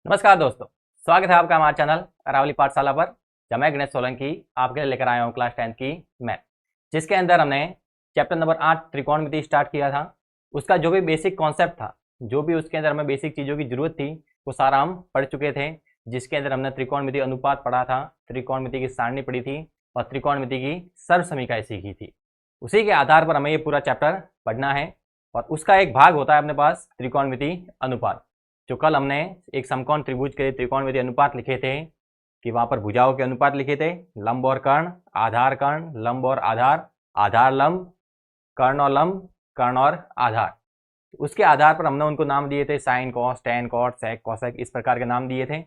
नमस्कार दोस्तों, स्वागत है आपका हमारे चैनल अरावली पाठशाला पर। जब मैं गणेश सोलंकी आपके लिए लेकर आया हूँ क्लास 10 की मैथ, जिसके अंदर हमने चैप्टर नंबर 8 त्रिकोणमिति स्टार्ट किया था। उसका जो भी बेसिक कॉन्सेप्ट था, जो भी उसके अंदर हमें बेसिक चीज़ों की जरूरत थी, वो सारा हम पढ़ चुके थे। जिसके अंदर हमने त्रिकोणमिति अनुपात पढ़ा था, त्रिकोणमिति की सारणी पढ़ी थी और त्रिकोणमिति की सर्व समीकरण सीखी थी। उसी के आधार पर हमें ये पूरा चैप्टर पढ़ना है और उसका एक भाग होता है अपने पास त्रिकोणमिति अनुपात। जो कल हमने एक समकोण त्रिभुज के त्रिकोणमिति अनुपात लिखे थे कि वहां पर भुजाओं के अनुपात लिखे थे, लंब और कर्ण, आधार कर्ण, लंब और आधार, आधार लंब, कर्ण और लंब, कर्ण और आधार। उसके आधार पर हमने उनको नाम दिए थे sine cos, tan cot, sec cosec, इस प्रकार के नाम दिए थे।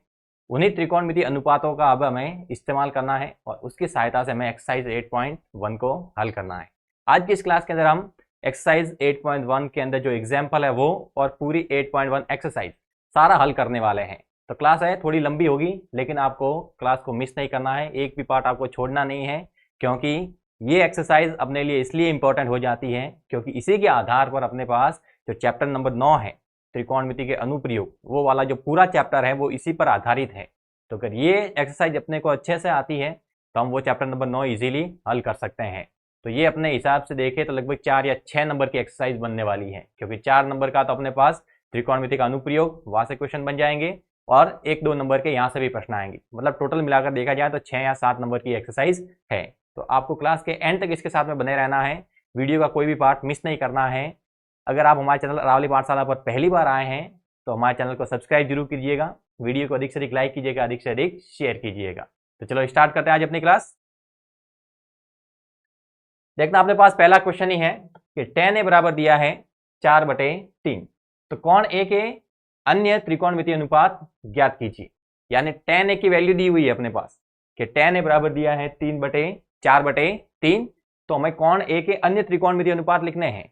उन्हीं त्रिकोणमिति अनुपातों का अब हमें इस्तेमाल करना है और उसकी सहायता से हमें एक्सरसाइज 8.1 को हल करना है। आज की इस क्लास के अंदर हम एक्सरसाइज 8.1 के अंदर जो एग्जाम्पल है वो और पूरी 8.1 एक्सरसाइज सारा हल करने वाले हैं। तो क्लास है थोड़ी लंबी होगी, लेकिन आपको क्लास को मिस नहीं करना है, एक भी पार्ट आपको छोड़ना नहीं है, क्योंकि ये एक्सरसाइज अपने लिए इसलिए इंपॉर्टेंट हो जाती है क्योंकि इसी के आधार पर अपने पास जो चैप्टर नंबर 9 है त्रिकोणमिति के अनुप्रयोग, वो वाला जो पूरा चैप्टर है वो इसी पर आधारित है। तो अगर ये एक्सरसाइज अपने को अच्छे से आती है तो हम वो चैप्टर नंबर 9 इजीली हल कर सकते हैं। तो ये अपने हिसाब से देखें तो लगभग 4 या 6 नंबर की एक्सरसाइज बनने वाली है, क्योंकि 4 नंबर का तो अपने पास त्रिकोणमिति का अनुप्रयोग वहां से क्वेश्चन बन जाएंगे और 1-2 नंबर के यहाँ से भी प्रश्न आएंगे। मतलब टोटल मिलाकर देखा जाए तो 6 या 7 नंबर की एक्सरसाइज है। तो आपको क्लास के एंड तक इसके साथ में बने रहना है, वीडियो का कोई भी पार्ट मिस नहीं करना है। अगर आप हमारे चैनल अरावली पाठशाला पर पहली बार आए हैं तो हमारे चैनल को सब्सक्राइब जरूर कीजिएगा, वीडियो को अधिक से अधिक लाइक कीजिएगा, अधिक से अधिक शेयर कीजिएगा। तो चलो स्टार्ट करते हैं आज अपनी क्लास। देखना अपने पास पहला क्वेश्चन ही है कि tan a बराबर दिया है 4/3, तो कोण A के अन्य त्रिकोणमितीय अनुपात ज्ञात कीजिए। यानी tan a की वैल्यू दी हुई है अपने पास कि tan a बराबर दिया है 4/3, तो हमें कोण A के अन्य त्रिकोणमितीय अनुपात लिखने हैं।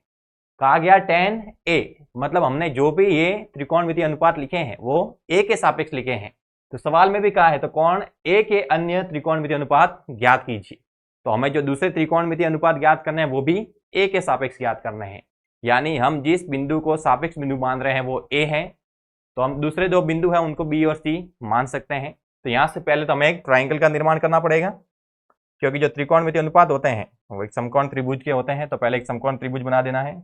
कहा गया tan a, मतलब हमने जो भी ये त्रिकोणमितीय अनुपात लिखे हैं वो a के सापेक्ष लिखे हैं। तो सवाल में भी कहा है तो कोण A के अन्य त्रिकोणमितीय अनुपात ज्ञात कीजिए। तो हमें जो दूसरे त्रिकोणमितीय अनुपात ज्ञात करने हैं वो भी a के सापेक्ष ज्ञात करने हैं। यानी हम जिस बिंदु को सापेक्ष बिंदु मान रहे हैं वो a है, तो हम दूसरे दो बिंदु हैं उनको b और c मान सकते हैं। तो यहां से पहले तो हमें एक ट्राइंगल का निर्माण करना पड़ेगा, क्योंकि जो त्रिकोणमितीय अनुपात होते हैं वो एक समकोण त्रिभुज के होते हैं। तो पहले एक समकोण त्रिभुज बना देना है।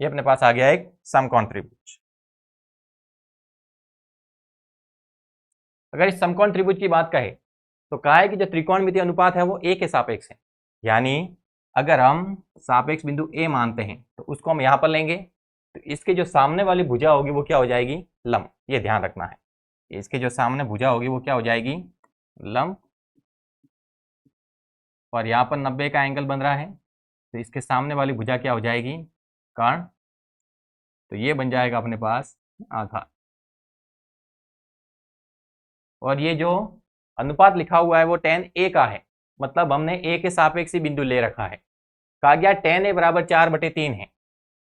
ये अपने पास आ गया एक समकोण त्रिभुज। अगर इस समकोण त्रिभुज की बात कहें तो कहा है कि जो त्रिकोणमितीय अनुपात है वो a के सापेक्ष है। यानी अगर हम सापेक्ष बिंदु a मानते हैं तो उसको हम यहां पर लेंगे, तो इसके जो सामने वाली भुजा होगी वो क्या हो जाएगी, लंब। ये ध्यान रखना है, इसके जो सामने भुजा होगी वो क्या हो जाएगी, लंब। और यहाँ पर 90 का एंगल बन रहा है, तो इसके सामने वाली भुजा क्या हो जाएगी, कर्ण। तो ये बन जाएगा अपने पास आधार। और ये जो अनुपात लिखा हुआ है वो tan a का है, मतलब हमने a के सापेक्ष ही बिंदु ले रखा है। कहा गया tan a बराबर 4/3 है।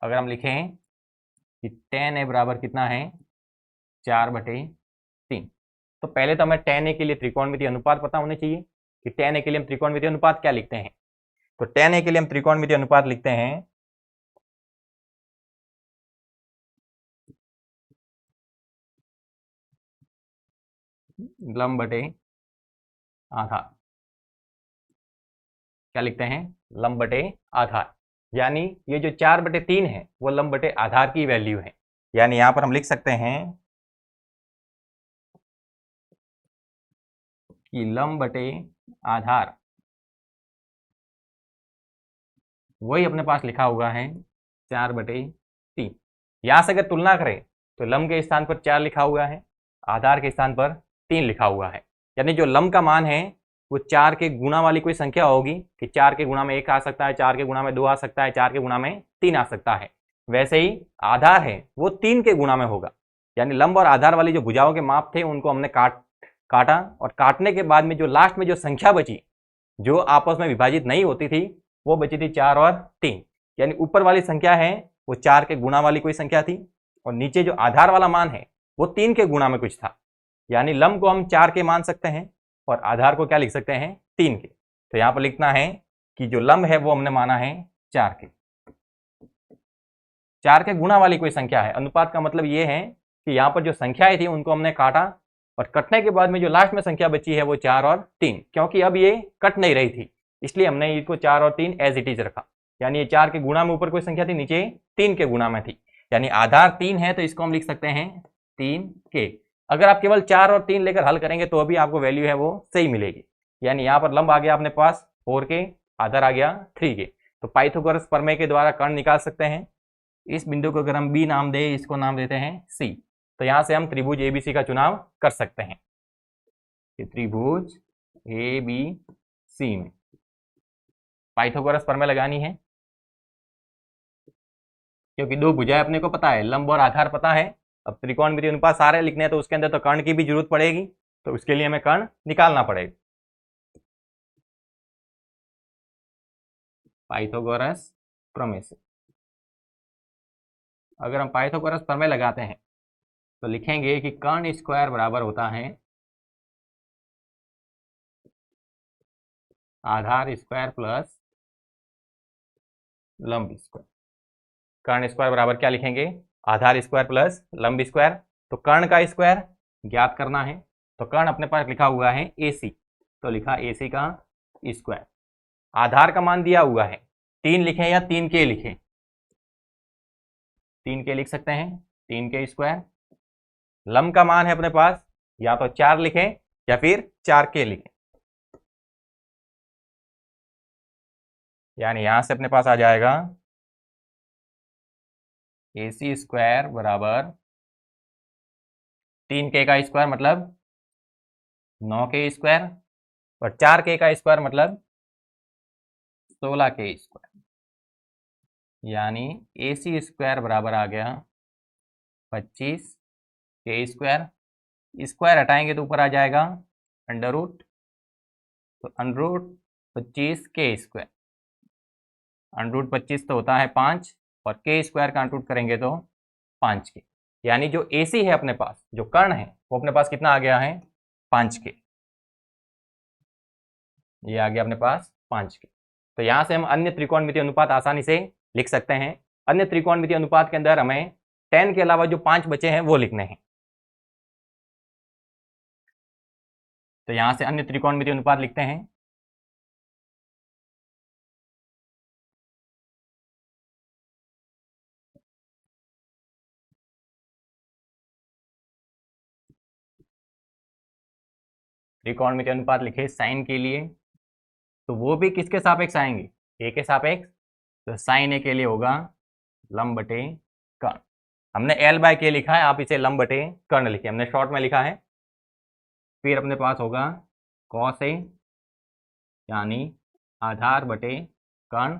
अगर हम लिखें कि tan a बराबर कितना है, 4/3, तो पहले तो हमें tan a के लिए त्रिकोणमितीय अनुपात पता होने चाहिए कि tan a के लिए हम त्रिकोणमितीय अनुपात क्या लिखते हैं। तो tan a के लिए हम त्रिकोणमितीय अनुपात लिखते हैं लंब बटे आधार। क्या लिखते हैं, लंब बटे आधार। यानी ये जो 4/3 है वो लंब बटे आधार की वैल्यू है। यानी यहां पर हम लिख सकते हैं कि लंब बटे आधार वही अपने पास लिखा हुआ है 4/3। यहां से अगर तुलना करें तो लंब के स्थान पर 4 लिखा हुआ है, आधार के स्थान पर 3 लिखा हुआ है। यानी जो लंब का मान है वो 4 के गुणा वाली कोई संख्या होगी कि 4 के गुणा में 1 आ सकता है, 4 के गुणा में 2 आ सकता है, 4 के गुणा में 3 आ सकता है। वैसे ही आधार है वो 3 के गुणा में होगा। यानी लंब और आधार वाली जो भुजाओं के माप थे उनको हमने काटा और काटने के बाद में जो लास्ट में जो संख्या बची, जो आपस में विभाजित नहीं होती थी, वो बची थी 4 और 3। यानी ऊपर वाली संख्या है वो 4 के गुणा वाली कोई संख्या थी और नीचे जो आधार वाला मान है वो 3 के गुणा में कुछ था। यानी लंब को हम 4 के मान सकते हैं और आधार को क्या लिख सकते हैं, 3 के। तो यहां पर लिखना है कि जो लंब है वो हमने माना है 4 के। 4 के गुणा वाली कोई संख्या है। अनुपात का मतलब ये है कि यहाँ पर जो संख्याएं थी उनको हमने काटा और कटने के बाद में जो लास्ट में संख्या बची है वो 4 और 3, क्योंकि अब ये कट नहीं रही थी इसलिए हमने इसको 4 और 3 एज इट इज रखा। यानी ये 4 के गुणा में ऊपर कोई संख्या थी, नीचे 3 के गुणा में थी, यानी आधार 3 है तो इसको हम लिख सकते हैं 3 के। अगर आप केवल 4 और 3 लेकर हल करेंगे तो अभी आपको वैल्यू है वो सही मिलेगी। यानी यहाँ पर लंब आ गया अपने पास 4 के, आधार आ गया 3 के। तो पाइथागोरस प्रमेय के द्वारा कर्ण निकाल सकते हैं। इस बिंदु को अगर हम बी नाम दें, इसको नाम देते हैं सी, तो यहां से हम त्रिभुज एबीसी का चुनाव कर सकते हैं। त्रिभुज ए बी सी में पाइथागोरस प्रमेय लगानी है, क्योंकि दो भुजाएं अपने को पता है, लंब और आधार पता है। अब त्रिकोणमितीय अनुपात सारे लिखने हैं तो उसके अंदर तो कर्ण की भी जरूरत पड़ेगी, तो उसके लिए हमें कर्ण निकालना पड़ेगा। पाइथागोरस प्रमेय से अगर हम पाइथागोरस प्रमेय लगाते हैं तो लिखेंगे कि कर्ण स्क्वायर बराबर होता है आधार स्क्वायर प्लस लंब स्क्वायर। कर्ण स्क्वायर बराबर क्या लिखेंगे? आधार स्क्वायर प्लस लंब स्क्वायर। तो कर्ण का स्क्वायर ज्ञात करना है, तो कर्ण अपने पास लिखा हुआ है AC, तो लिखा AC का स्क्वायर। आधार का मान दिया हुआ है 3 लिखें या 3 के लिखें, 3 के लिख सकते हैं, 3 के स्क्वायर। लंब का मान है अपने पास या तो 4 लिखें या फिर 4 के लिखें, यानी यहां से अपने पास आ जाएगा AC स्क्वायर बराबर 3 के का स्क्वायर मतलब 9 के स्क्वायर और 4 के का स्क्वायर मतलब 16 के स्क्वायर, यानी AC स्क्वायर बराबर आ गया 25 के स्क्वायर। स्क्वायर हटाएंगे तो ऊपर आ जाएगा अंडर रूट, तो अंडर रूट 25 के स्क्वायर। अंडर रूट 25 तो होता है 5 और के स्क्वायर का अंडर रूट करेंगे तो 5 के, यानी जो AC है अपने पास, जो कर्ण है वो अपने पास कितना आ गया है 5 के, ये आ गया अपने पास 5 के। तो यहां से हम अन्य त्रिकोणमितीय अनुपात आसानी से लिख सकते हैं। अन्य त्रिकोणमितीय अनुपात के अंदर हमें tan के अलावा जो 5 बचे हैं वो लिखने हैं। तो यहां से अन्य त्रिकोणमितीय अनुपात लिखते हैं। त्रिकोणमितीय अनुपात लिखे साइन के लिए, तो वो भी किसके सापेक्ष आएंगे? ए के सापेक्ष। तो साइन ए के लिए होगा लंब बटे कर्ण। हमने L बाय के लिखा है, आप इसे लंब बटे कर्ण लिखिए, हमने शॉर्ट में लिखा है। फिर अपने पास होगा कॉस ए, यानी आधार बटे कर्ण।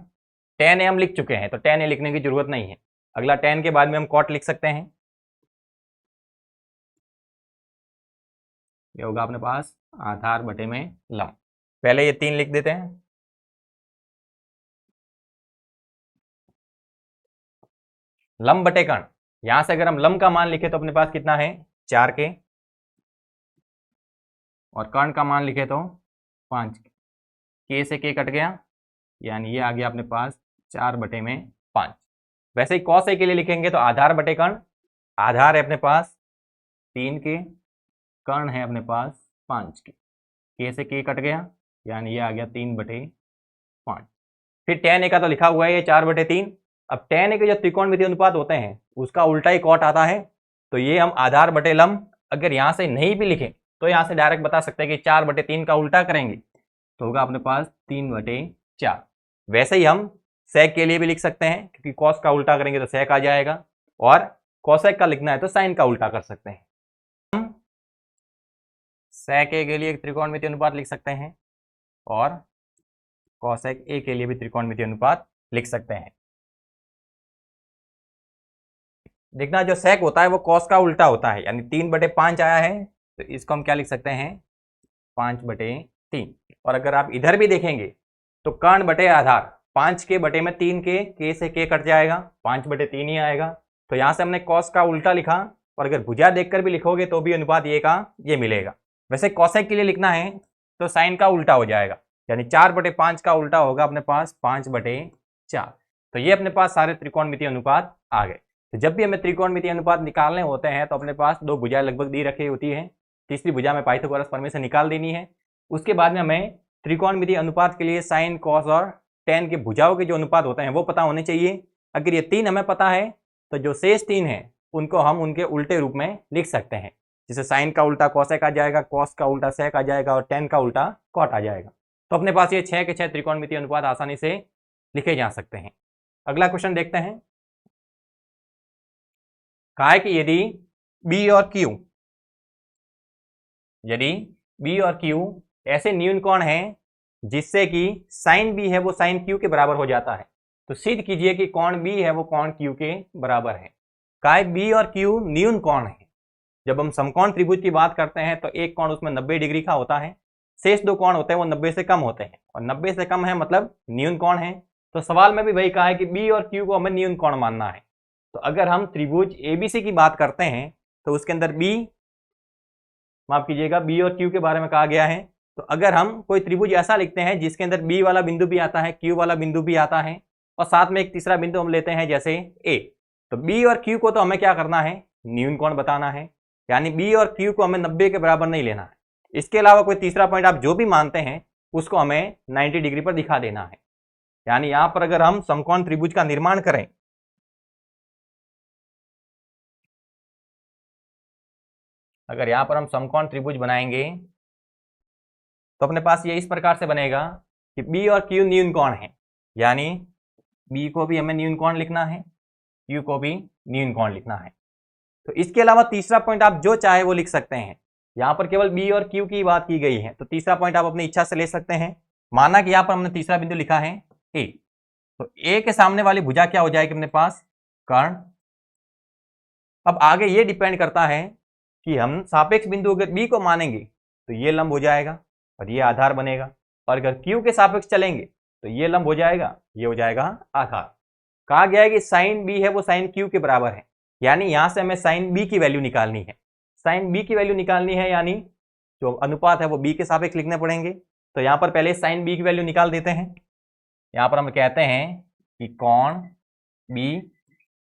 tan ए हम लिख चुके हैं तो tan ए लिखने की जरूरत नहीं है। अगला tan के बाद में हम कॉट लिख सकते हैं, ये होगा अपने पास आधार बटे में लंब। पहले ये 3 लिख देते हैं। लंब बटे कर्ण, यहां से अगर हम लंब का मान लिखे तो अपने पास कितना है 4 के, और कर्ण का मान लिखे तो 5 के से के कट गया, यानी ये आ गया अपने पास 4 बटे में 5। वैसे ही कॉस ए के लिए लिखेंगे तो आधार बटे कर्ण, आधार है अपने पास 3 के, कर्ण है अपने पास 5 के से के कट गया, यानी ये आ गया 3 बटे 5। फिर tan ए का तो लिखा हुआ है ये 4 बटे 3। अब tan ए के जो त्रिकोणमितीय अनुपात होते हैं उसका उल्टा ही कॉट आता है, तो ये हम आधार बटे लंब अगर यहाँ से नहीं भी लिखें तो यहाँ से डायरेक्ट बता सकते हैं कि 4 बटे 3 का उल्टा करेंगे तो होगा अपने पास 3 बटे 4। वैसे ही हम सेक के लिए भी लिख सकते हैं, क्योंकि कॉस का उल्टा करेंगे तो सेक आ जाएगा, और कॉसेक का लिखना है तो साइन का उल्टा कर सकते हैं। हम सेक ए के लिए एक त्रिकोणमितीय अनुपात लिख सकते हैं और कॉसेक ए के लिए भी त्रिकोणमितीय अनुपात लिख सकते हैं। देखना जो सेक होता है वो कॉस का उल्टा होता है, यानी 3 बटे 5 आया है तो इसको हम क्या लिख सकते हैं 5 बटे 3। और अगर आप इधर भी देखेंगे तो कर्ण बटे आधार 5 के बटे में 3 के से के कट जाएगा, 5 बटे 3 ही आएगा। तो यहाँ से हमने कॉस का उल्टा लिखा, और अगर भुजा देखकर भी लिखोगे तो भी अनुपात ये का ये मिलेगा। वैसे कॉसेक के लिए लिखना है तो साइन का उल्टा हो जाएगा, यानी 4 बटे 5 का उल्टा होगा अपने पास 5 बटे 4। तो ये अपने पास सारे त्रिकोणमितीय अनुपात आ गए। तो जब भी हमें त्रिकोणमितीय अनुपात निकालने होते हैं तो अपने पास दो भुजाएं लगभग दी रखी होती है, तीसरी भुजा में पाइथागोरस प्रमेय से निकाल देनी है। उसके बाद में हमें त्रिकोणमितीय अनुपात के लिए साइन, कॉस और टेन के भुजाओं के जो अनुपात होते हैं वो पता होने चाहिए। अगर ये तीन हमें पता है तो जो शेष तीन है उनको हम उनके उल्टे रूप में लिख सकते हैं, जैसे साइन का उल्टा कॉसेक आ जाएगा, कॉस का उल्टा सेक आ जाएगा और टेन का उल्टा कॉट आ जाएगा। तो अपने पास ये 6 के 6 त्रिकोणमितीय अनुपात आसानी से लिखे जा सकते हैं। अगला क्वेश्चन देखते हैं। कहा है कि यदि बी और क्यू ऐसे न्यून कोण हैं जिससे कि साइन बी है वो साइन क्यू के बराबर हो जाता है, तो सिद्ध कीजिए कि कोण बी है वो कोण क्यू के बराबर है। कहा है बी और क्यू न्यून कोण है। जब हम समकोण त्रिभुज की बात करते हैं तो एक कोण उसमें 90 डिग्री का होता है, शेष दो कोण होते हैं वो 90 से कम होते हैं, और 90 से कम है मतलब न्यून कोण है। तो सवाल में भी वही कहा है कि बी और क्यू को हमें न्यून कोण मानना है। तो अगर हम त्रिभुज एबीसी की बात करते हैं तो उसके अंदर बी, माफ कीजिएगा, बी और क्यू के बारे में कहा गया है। तो अगर हम कोई त्रिभुज ऐसा लिखते हैं जिसके अंदर बी वाला बिंदु भी आता है, क्यू वाला बिंदु भी आता है और साथ में एक तीसरा बिंदु हम लेते हैं जैसे ए, तो बी और क्यू को तो हमें क्या करना है, न्यून कोण बताना है। यानी बी और क्यू को हमें 90 के बराबर नहीं लेना है। इसके अलावा कोई तीसरा पॉइंट आप जो भी मानते हैं उसको हमें 90 डिग्री पर दिखा देना है। यानी यहां पर अगर हम समकोण त्रिभुज का निर्माण करें, अगर यहां पर हम समकोण त्रिभुज बनाएंगे तो अपने पास ये इस प्रकार से बनेगा कि बी और क्यू न्यून कोण है, यानी बी को भी हमें न्यून कोण लिखना है, क्यू को भी न्यून कोण लिखना है। तो इसके अलावा तीसरा पॉइंट आप जो चाहे वो लिख सकते हैं। यहां पर केवल बी और क्यू की बात की गई है, तो तीसरा पॉइंट आप अपनी इच्छा से ले सकते हैं। माना कि यहां पर हमने तीसरा बिंदु लिखा है ए, तो ए के सामने वाली भुजा क्या हो जाएगी अपने पास, कर्ण। अब आगे ये डिपेंड करता है कि हम सापेक्ष बिंदु अगर बी को मानेंगे तो ये लंब हो जाएगा और ये आधार बनेगा, और अगर क्यू के सापेक्ष चलेंगे तो ये लंब हो जाएगा, ये हो जाएगा आधार। कहा गया है कि साइन बी है वो साइन क्यू के बराबर है, यानी यहां से हमें साइन बी की वैल्यू निकालनी है। साइन बी की वैल्यू निकालनी है यानी जो अनुपात है वो बी के सापेक्ष लिखने पड़ेंगे। तो यहां पर पहले साइन बी की वैल्यू निकाल देते हैं। यहां पर हम कहते हैं कि कोण बी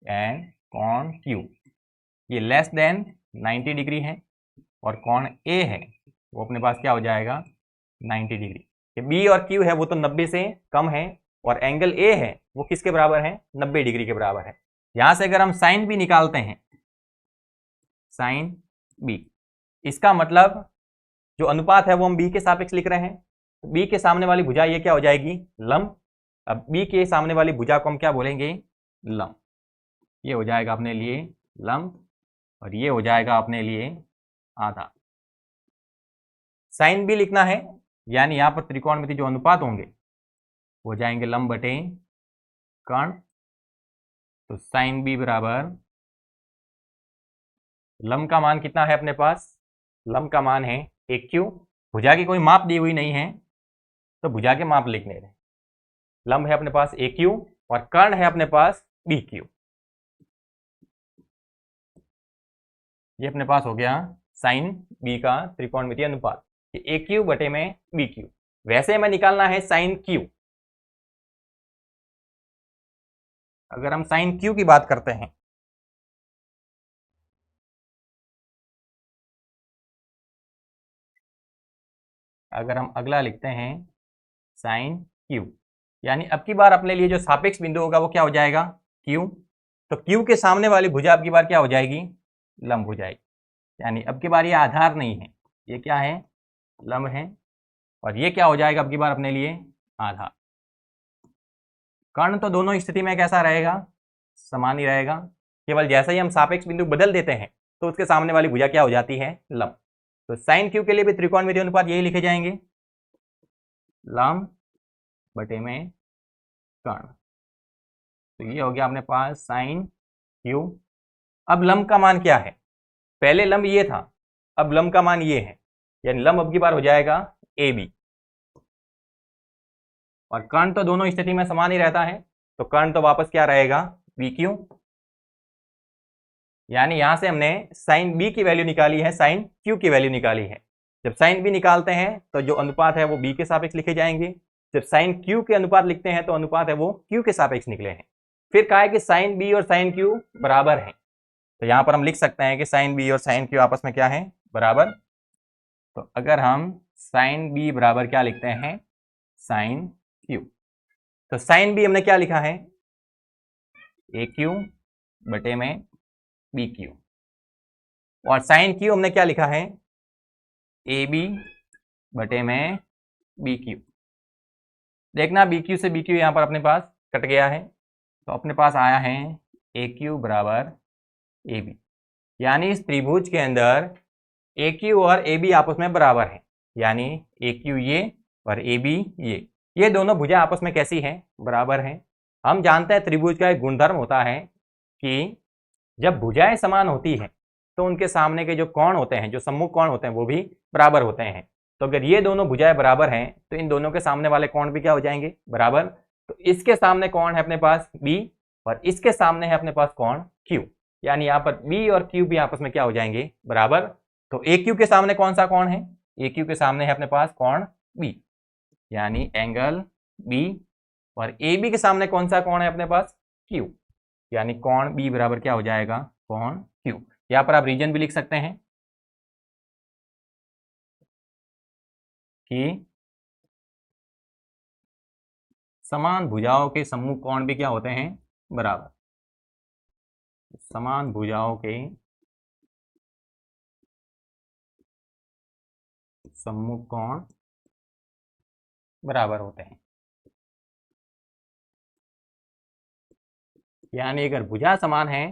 एंड कोण क्यू ये लेस देन 90 डिग्री है, और कोण ए है वो अपने पास क्या हो जाएगा, 90 डिग्री। बी और क्यू है वो तो 90 से कम है, और एंगल ए है वो किसके बराबर है, 90 डिग्री के बराबर है। यहां से अगर हम साइन बी निकालते हैं, साइन बी, इसका मतलब जो अनुपात है वो हम बी के सापेक्ष लिख रहे हैं। तो बी के सामने वाली भुजा ये क्या हो जाएगी, लंब। अब बी के सामने वाली भुजा को हम क्या बोलेंगे, लंब। ये हो जाएगा अपने लिए लंब और ये हो जाएगा अपने लिए आधा। साइन बी लिखना है, यानी यहां पर त्रिकोणमितीय जो अनुपात होंगे हो जाएंगे लंब बटे कर्ण। तो साइन बी बराबर लंब का मान कितना है अपने पास, लंब का मान है ए क्यू। भुजा की कोई माप दी हुई नहीं है तो भुजा के माप लिखने रहे। लंब है अपने पास ए क्यू और कर्ण है अपने पास बी क्यू। ये अपने पास हो गया साइन बी का त्रिकोणमितीय अनुपात, ए क्यू बटे में बी क्यू। वैसे हमें निकालना है साइन क्यू। अगर हम साइन क्यू की बात करते हैं, अगर हम अगला लिखते हैं साइन क्यू, यानी अब की बार अपने लिए जो सापेक्ष बिंदु होगा वो क्या हो जाएगा, क्यू। तो क्यू के सामने वाली भुजा अब की बार क्या हो जाएगी, लंब हो जाएगी। यानी अब की बार ये आधार नहीं है, ये क्या है, लंब है, और ये क्या हो जाएगा अब की बार अपने लिए आधार। कर्ण तो दोनों स्थिति में कैसा रहेगा, समान ही रहेगा। केवल जैसे ही हम सापेक्ष बिंदु बदल देते हैं तो उसके सामने वाली भुजा क्या हो जाती है, लंब। तो साइन क्यू के लिए भी त्रिकोणमितीय अनुपात यही लिखे जाएंगे, लंब बटे में कर्ण। तो ये हो गया अपने पास साइन क्यू। अब लंब का मान क्या है, पहले लंब ये था, अब लंब का मान ये है, यानी लंब अब की बार हो जाएगा ए बी। और कर्ण तो दोनों स्थिति में समान ही रहता है, तो कर्ण तो वापस क्या रहेगा, बी क्यू। यानी यहां से हमने साइन बी की वैल्यू निकाली है, साइन क्यू की वैल्यू निकाली है। जब साइन बी निकालते हैं तो जो अनुपात है वो बी के सापेक्ष लिखे जाएंगे, जब साइन क्यू के अनुपात लिखते हैं तो अनुपात है वो क्यू के सापेक्ष निकले हैं। फिर कहा है कि साइन बी और साइन क्यू बराबर है, तो यहां पर हम लिख सकते हैं कि साइन बी और साइन क्यू आपस में क्या है, बराबर। तो अगर हम साइन बी बराबर क्या लिखते हैं, साइन क्यू, तो साइन बी हमने क्या लिखा है, ए क्यू बटे में बी क्यू, और साइन क्यू हमने क्या लिखा है, ए बी बटे में बी क्यू। देखना बी क्यू से बी क्यू यहाँ पर अपने पास कट गया है, तो अपने पास आया है ए क्यू बराबर ए बी, यानी इस त्रिभुज के अंदर ए क्यू और ए बी आपस में बराबर है, यानी ए क्यू ये और ए बी ये दोनों भुजा आपस में कैसी हैं, बराबर हैं। हम जानते हैं त्रिभुज का एक गुणधर्म होता है कि जब भुजाएं समान होती हैं तो उनके सामने के जो कोण होते हैं, जो सम्मुख कोण होते हैं, वो भी बराबर होते हैं। तो अगर ये दोनों भुजाएं बराबर हैं तो इन दोनों के सामने वाले कोण भी क्या हो जाएंगे, बराबर। तो इसके सामने कोण है अपने पास बी और इसके सामने है अपने पास कोण क्यू, यानी यहाँ पर बी और क्यू भी आपस में क्या हो जाएंगे, बराबर। तो ए क्यू के सामने कौन सा कोण है, ए क्यू के सामने है अपने पास कोण बी, यानी एंगल बी, और ए बी के सामने कौन सा कोण है अपने पास, क्यू, यानी कोण बी बराबर क्या हो जाएगा, कोण क्यू। यहाँ पर आप रीजन भी लिख सकते हैं कि समान भुजाओं के सम्मुख कोण भी क्या होते हैं, बराबर। समान भुजाओं के सम्मुख कोण बराबर होते हैं, यानी अगर भुजा समान है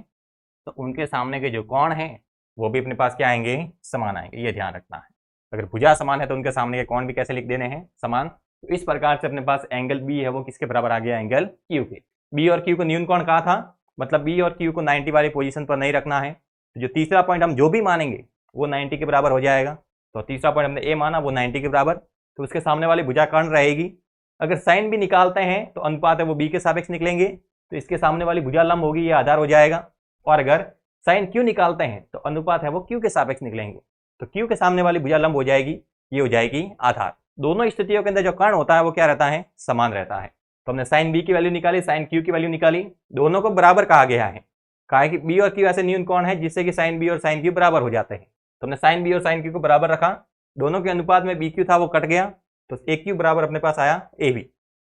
तो उनके सामने के जो कोण हैं वो भी अपने पास क्या आएंगे, समान आएंगे, ये ध्यान रखना है। अगर भुजा समान है तो उनके सामने के कोण भी कैसे लिख देने हैं, समान। तो इस प्रकार से अपने पास एंगल बी है वो किसके बराबर आ गया, एंगल क्यू के। बी और क्यू को न्यून कोण कहा था, मतलब बी और क्यू को 90 वाली पोजीशन पर नहीं रखना है। तो जो तीसरा पॉइंट हम जो भी मानेंगे वो 90 के बराबर हो जाएगा। तो तीसरा पॉइंट हमने ए माना, वो 90 के बराबर, तो उसके सामने वाली भुजा कर्ण रहेगी। अगर साइन भी निकालते हैं तो अनुपात है वो बी के सापेक्ष निकलेंगे, तो इसके सामने वाली भुजा लंब होगी, ये आधार हो जाएगा। और अगर साइन क्यू निकालते हैं तो अनुपात है वो क्यू के सापेक्ष निकलेंगे, तो क्यू के सामने वाली भुजा लंब हो जाएगी, ये हो जाएगी आधार। दोनों स्थितियों के अंदर जो कर्ण होता है वो क्या रहता है, समान रहता है। तो हमने साइन बी की वैल्यू निकाली, साइन क्यू की वैल्यू निकाली, दोनों को बराबर कहा गया है। कहा है कि बी और क्यू ऐसे न्यून कोण है जिससे कि साइन बी और साइन क्यू बराबर हो जाते हैं। तो हमने साइन बी और साइन क्यू को बराबर रखा, दोनों के अनुपात में बी क्यू था वो कट गया, तो ए क्यू बराबर अपने पास आया ए बी,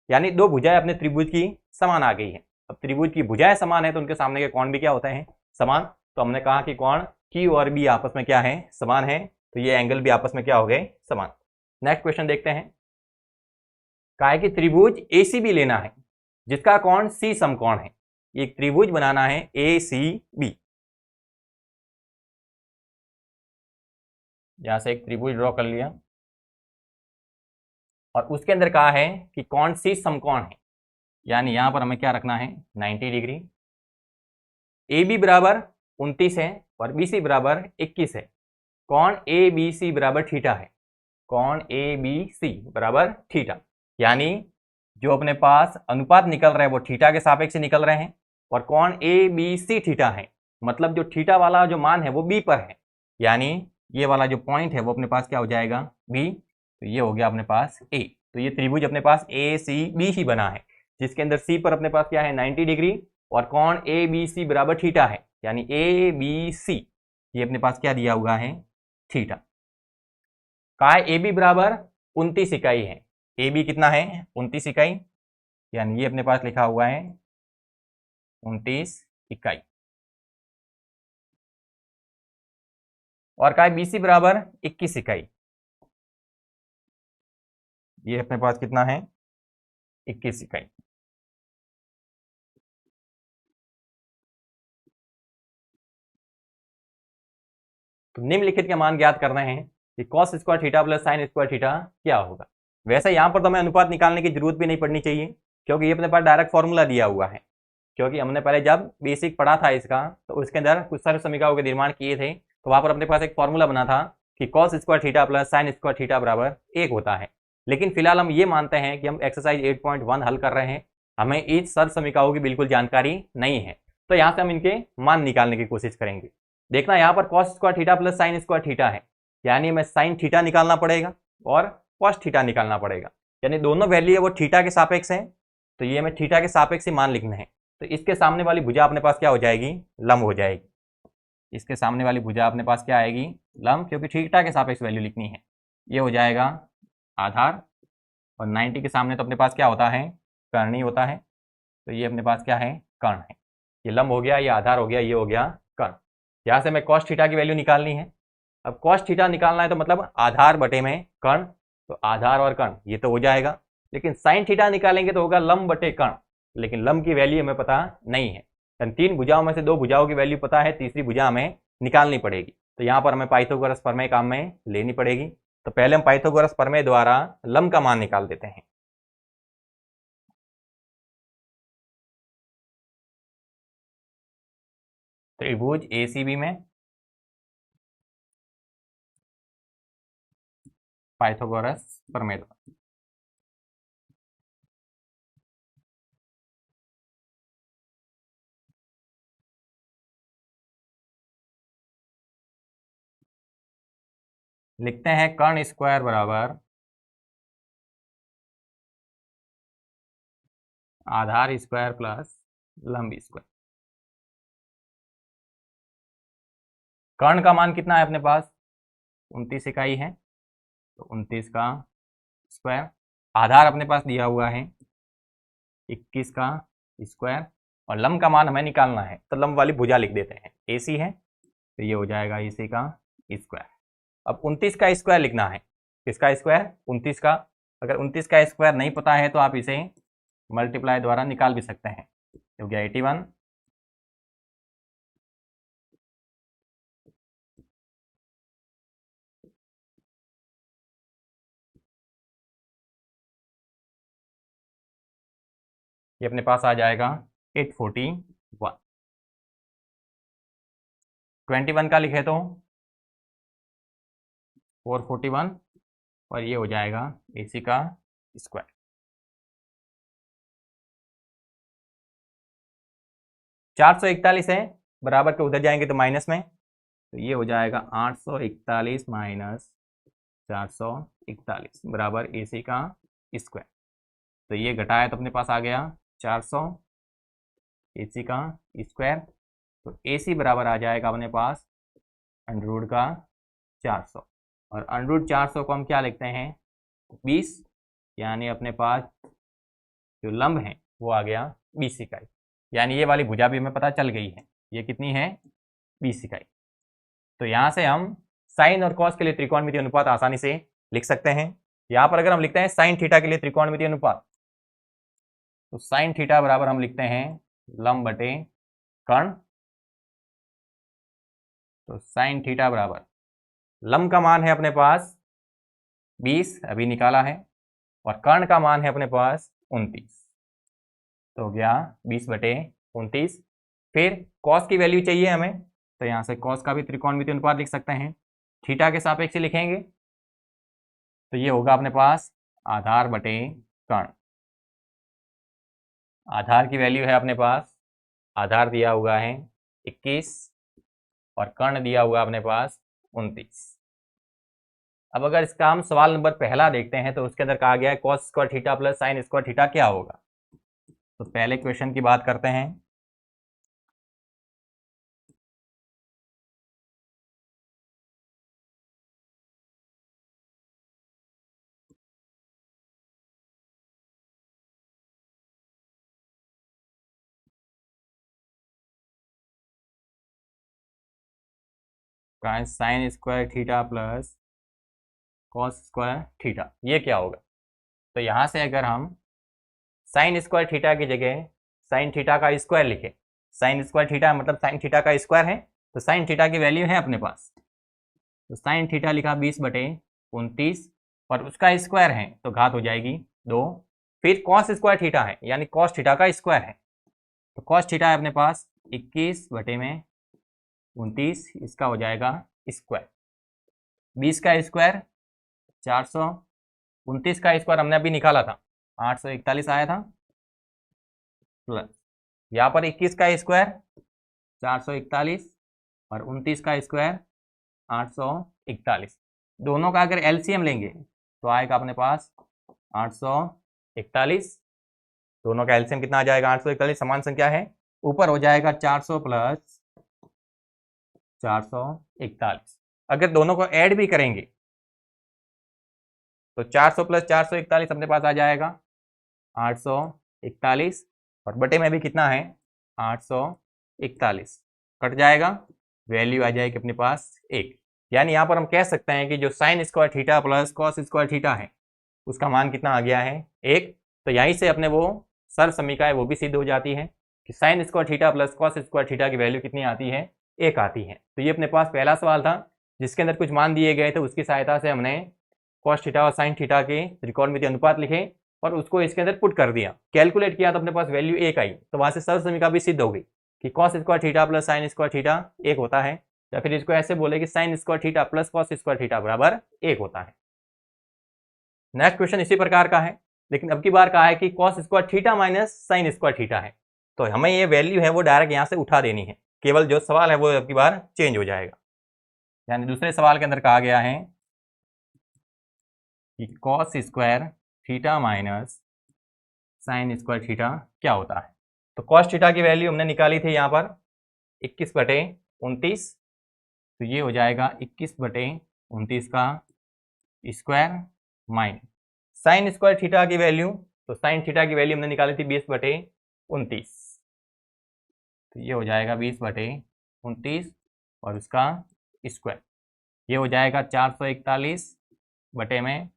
यानी दो भुजाएं अपने त्रिभुज की समान आ गई है। अब त्रिभुज की भुजाएं समान है तो उनके सामने के कोण भी क्या होते हैं, समान। तो हमने कहा कि कोण क्यू और बी आपस में क्या है, समान है, तो ये एंगल भी आपस में क्या हो गए, समान। नेक्स्ट क्वेश्चन देखते हैं। कहा है कि त्रिभुज एसीबी लेना है जिसका कोण सी समकोण है। एक त्रिभुज बनाना है एसीबी, यहां से एक त्रिभुज ड्रॉ कर लिया और उसके अंदर कहा है कि कोण सी समकोण है, यानी यहां पर हमें क्या रखना है, 90 डिग्री। ए बी बराबर 29 है और बी सी बराबर 21 है। कोण ए बी सी बराबर थीटा है, कोण ए बी सी बराबर थीटा, यानी जो अपने पास अनुपात निकल रहा है वो थीटा के सापेक्ष निकल रहे हैं, और कोण ए बी सी थीटा है, मतलब जो थीटा वाला जो मान है वो बी पर है, यानी ये वाला जो पॉइंट है वो अपने पास क्या हो जाएगा, बी। तो ये हो गया अपने पास ए। तो ये त्रिभुज अपने पास ए सी बी ही बना है, जिसके अंदर सी पर अपने पास क्या है, 90 डिग्री, और कोण ए बी सी बराबर थीटा है, यानी ए बी सी ये अपने पास क्या दिया हुआ है, थीटा। कहा है ए बी बराबर 29 इकाई है, ए बी कितना है, 29 इकाई, यानी ये अपने पास लिखा हुआ है 29 इकाई। और कहा है बी सी बराबर 21 इकाई, ये अपने पास कितना है, 21 इकाई। तो निम्नलिखित के मान ज्ञात करने हैं कि cos square theta plus sign square theta क्या होगा। वैसे यहाँ पर तो हमें अनुपात निकालने की जरूरत भी नहीं पड़नी चाहिए, क्योंकि ये अपने पास डायरेक्ट फॉर्मूला दिया हुआ है। क्योंकि हमने पहले जब बेसिक पढ़ा था इसका तो उसके अंदर कुछ सर्व समीकरणों के निर्माण किए थे, तो वहां पर अपने पास एक फॉर्मूला बना था कि cos square theta plus sign square theta बराबर 1 होता है। लेकिन फिलहाल हम ये मानते हैं कि हम एक्सरसाइज 8.1 हल कर रहे हैं, हमें इस सर्व समीकरणों की बिल्कुल जानकारी नहीं है, तो यहाँ से हम इनके मान निकालने की कोशिश करेंगे। देखना यहाँ पर cos square theta plus sign square theta है, यानी हमें साइन थीटा निकालना पड़ेगा और cos थीटा निकालना पड़ेगा, यानी दोनों वैल्यू है वो थीटा के सापेक्ष है, तो ये हमें थीटा के सापेक्ष ही मान लिखना है। तो इसके सामने वाली भुजा अपने पास क्या हो जाएगी, लंब हो जाएगी। इसके सामने वाली भुजा अपने पास क्या आएगी, लंब, क्योंकि थीटा के सापेक्ष वैल्यू लिखनी है। ये हो जाएगा आधार, और 90 के सामने तो अपने पास क्या होता है, कर्ण ही होता है। तो ये अपने पास क्या है, कर्ण है। ये लंब हो गया, ये आधार हो गया, ये हो गया कर्ण। यहाँ से मैं cos थीटा की वैल्यू निकालनी है। अब cos थीटा निकालना है तो मतलब आधार बटे में कर्ण, तो आधार और कर्ण ये तो हो जाएगा। लेकिन sin थीटा निकालेंगे तो होगा लंब बटे कर्ण, लेकिन लंब की वैल्यू हमें पता नहीं है। तीन भुजाओं में से दो भुजाओं की वैल्यू पता है, तीसरी भुजा हमें निकालनी पड़ेगी। तो यहाँ पर हमें पाइथागोरस प्रमेय काम में लेनी पड़ेगी। तो पहले हम पाइथागोरस प्रमेय द्वारा लंब का मान निकाल देते हैं। त्रिभुज एसीबी में पाइथागोरस प्रमेय द्वारा लिखते हैं कर्ण स्क्वायर बराबर आधार स्क्वायर प्लस लंब स्क्वायर। कर्ण का मान कितना है अपने पास, 29 इकाई है, तो 29 का स्क्वायर। आधार अपने पास दिया हुआ है 21 का स्क्वायर, और लंब का मान हमें निकालना है, तो लंब वाली भुजा लिख देते हैं, AC है, तो ये हो जाएगा AC का स्क्वायर। अब 29 का स्क्वायर लिखना है, किसका स्क्वायर, 29 का। अगर 29 का स्क्वायर नहीं पता है तो आप इसे मल्टीप्लाई द्वारा निकाल भी सकते हैं, हो गया 81। ये अपने पास आ जाएगा 841। 21 का लिखे तो 441, और ये हो जाएगा AC का स्क्वायर। चार सौ इकतालीस है, बराबर के उधर जाएंगे तो माइनस में, तो ये हो जाएगा 841 माइनस 441 बराबर AC का स्क्वायर। तो ये घटाया तो अपने पास आ गया 400 AC का स्क्वायर। तो AC बराबर आ जाएगा अपने पास अंडर का 400, और अंडर 400 को हम क्या लिखते हैं, 20, यानी अपने पास जो लंब है वो आ गया 20 इकाई। यानी ये वाली भुजा भी हमें पता चल गई है, ये कितनी है, 20 इकाई। तो यहाँ से हम साइन और कॉस के लिए त्रिकोणमितीय अनुपात आसानी से लिख सकते हैं। यहाँ पर अगर हम लिखते हैं साइन थीटा के लिए त्रिकोणमितीय अनुपात, तो साइन थीटा बराबर हम लिखते हैं लंब बटे कर्ण। तो साइन थीटा बराबर लंब का मान है अपने पास 20 अभी निकाला है, और कर्ण का मान है अपने पास 29, तो हो गया 20 बटे 29। फिर कॉस की वैल्यू चाहिए हमें, तो यहाँ से कॉस का भी त्रिकोणमितीय अनुपात लिख सकते हैं, थीटा के सापेक्ष लिखेंगे, तो ये होगा अपने पास आधार बटे कर्ण। आधार की वैल्यू है अपने पास, आधार दिया हुआ है 21, और कर्ण दिया हुआ अपने पास 29। अब अगर इसका हम सवाल नंबर पहला देखते हैं तो उसके अंदर कहा गया है cos square theta plus sign square theta क्या होगा। तो पहले क्वेश्चन की बात करते हैं। Sign square theta plus cos square theta, ये क्या होगा। तो यहाँ से अगर हम साइन स्क्वायर थीटा की जगह साइन थीटा का स्क्वायर लिखे, साइन स्क्वायर थीटा मतलब साइन थीटा का स्क्वायर है, तो साइन थीटा की वैल्यू है अपने पास, तो साइन थीटा लिखा 20 बटे 29, और उसका स्क्वायर है तो घात हो जाएगी 2। फिर कॉस स्क्वायर थीटा है, यानी कॉस थीटा का स्क्वायर है, तो कॉस थीटा है अपने पास 21 बटे में 29, इसका हो जाएगा स्क्वायर। 20 का स्क्वायर 400, 29 का स्क्वायर हमने अभी निकाला था 841 आया था, प्लस यहाँ पर 21 का स्क्वायर 441, और 29 का स्क्वायर 841। दोनों का अगर एलसीएम लेंगे तो आएगा अपने पास 841, दोनों का एलसीएम कितना आ जाएगा 841, समान संख्या है, ऊपर हो जाएगा 400 प्लस 441। अगर दोनों को ऐड भी करेंगे तो 400 प्लस 441 अपने पास आ जाएगा 841, और बटे में भी कितना है 841, कट जाएगा, वैल्यू आ जाएगी अपने पास 1। यानी यहाँ पर हम कह सकते हैं कि जो sign square theta plus cos square theta है उसका मान कितना आ गया है 1। तो यहीं से अपने वो सर समीकरण है वो भी सिद्ध हो जाती है कि sign square theta plus cos square theta की वैल्यू कितनी आती है 1 आती है। तो ये अपने पास पहला सवाल था जिसके अंदर कुछ मान दिए गए थे, उसकी सहायता से हमने कॉस थीटा और साइन थीटा के त्रिकोणमितीय अनुपात लिखे और उसको इसके अंदर पुट कर दिया, कैलकुलेट किया तो अपने पास वैल्यू 1 आई। तो वहां से सर समीकरण भी सिद्ध हो गई कि cos square theta plus sign square theta 1 होता है, या फिर इसको ऐसे बोले कि sign square theta plus cos square theta बराबर 1 होता है। नेक्स्ट क्वेश्चन इसी प्रकार का है, लेकिन अब की बार कहा है कि cos square theta minus sine square theta है, तो हमें ये वैल्यू है वो डायरेक्ट यहाँ से उठा देनी है, केवल जो सवाल है वो अब की बार चेंज हो जाएगा। यानी दूसरे सवाल के अंदर कहा गया है कि cos square theta minus sine square theta क्या होता है। तो कॉस थीटा की वैल्यू हमने निकाली थी यहाँ पर 21/29, तो ये हो जाएगा 21/29 का square minus sine square theta की वैल्यू, तो साइन थीटा की वैल्यू हमने निकाली थी 20/29, तो ये हो जाएगा 20/29 और उसका स्क्वायर, ये हो जाएगा 441 बटे में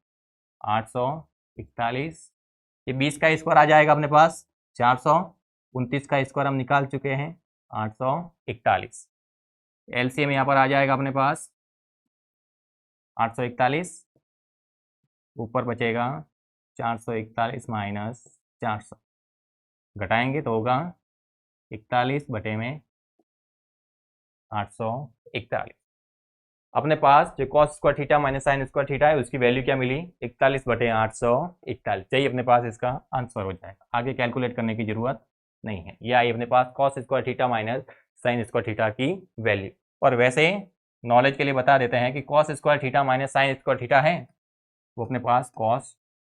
841, ये 20 का स्क्वायर आ जाएगा अपने पास, 429 का स्क्वायर हम निकाल चुके हैं 841, एलसीएम यहाँ पर आ जाएगा अपने पास 841, ऊपर बचेगा 441 माइनस 400, घटाएंगे तो होगा 41 बटे में 841। अपने पास जो cos square theta minus sine square theta है उसकी वैल्यू क्या मिली 41/841, यही अपने पास इसका आंसर हो जाएगा, आगे कैलकुलेट करने की जरूरत नहीं है। ये आई अपने पास cos square theta minus sine square theta की वैल्यू। और वैसे नॉलेज के लिए बता देते हैं कि cos square theta minus sine square theta है वो अपने पास cos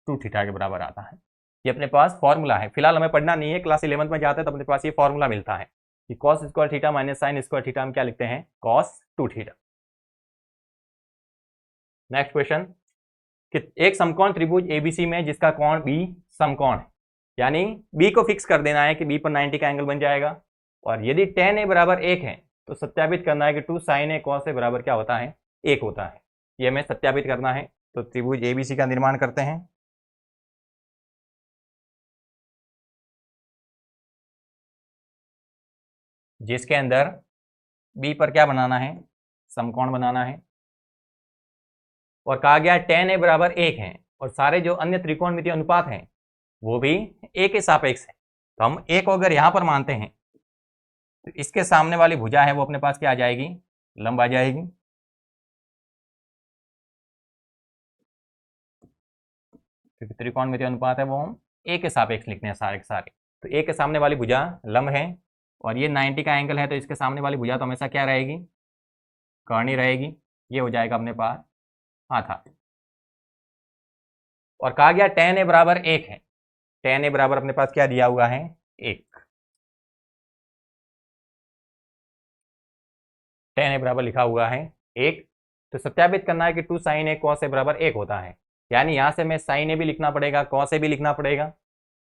2 थीटा के बराबर आता है। ये अपने पास फॉर्मूला है, फिलहाल हमें पढ़ना नहीं है, क्लास 11 में जाते हैं तो अपने पास ये फॉर्मूला मिलता है कि cos square theta minus sine square theta हम क्या लिखते हैं cos 2 थीटा। नेक्स्ट क्वेश्चन कि एक समकोण त्रिभुज एबीसी में जिसका कोण बी समकोण है, यानी बी को फिक्स कर देना है कि बी पर 90 का एंगल बन जाएगा, और यदि tan a बराबर 1 है तो सत्यापित करना है कि 2 sin a cos a बराबर क्या होता है 1 होता है। ये हमें सत्यापित करना है, तो त्रिभुज एबीसी का निर्माण करते हैं। जिसके अंदर बी पर क्या बनाना है समकोण बनाना है, और कहा गया tan a बराबर 1 है और सारे जो अन्य त्रिकोणमितीय अनुपात हैं वो भी a के सापेक्ष है। तो हम a को अगर यहां पर मानते हैं तो इसके सामने वाली भुजा है वो अपने पास क्या आ जाएगी लंब आ जाएगी, क्योंकि त्रिकोणमितीय अनुपात है वो हम a के सापेक्ष लिखते हैं सारे के सारे। तो a के सामने वाली भुजा लंब है और ये 90 का एंगल है, तो इसके सामने वाली भुजा तो हमेशा क्या रहेगी कर्णी रहेगी, ये हो जाएगा अपने पास आधा। और कहा गया tan a बराबर 1 है, tan a बराबर अपने पास क्या दिया हुआ है 1, tan a बराबर लिखा हुआ है 1। तो सत्यापित करना है कि 2 sin a cos a बराबर 1 होता है, यानी यहां से हमें sin a भी लिखना पड़ेगा cos a भी लिखना पड़ेगा।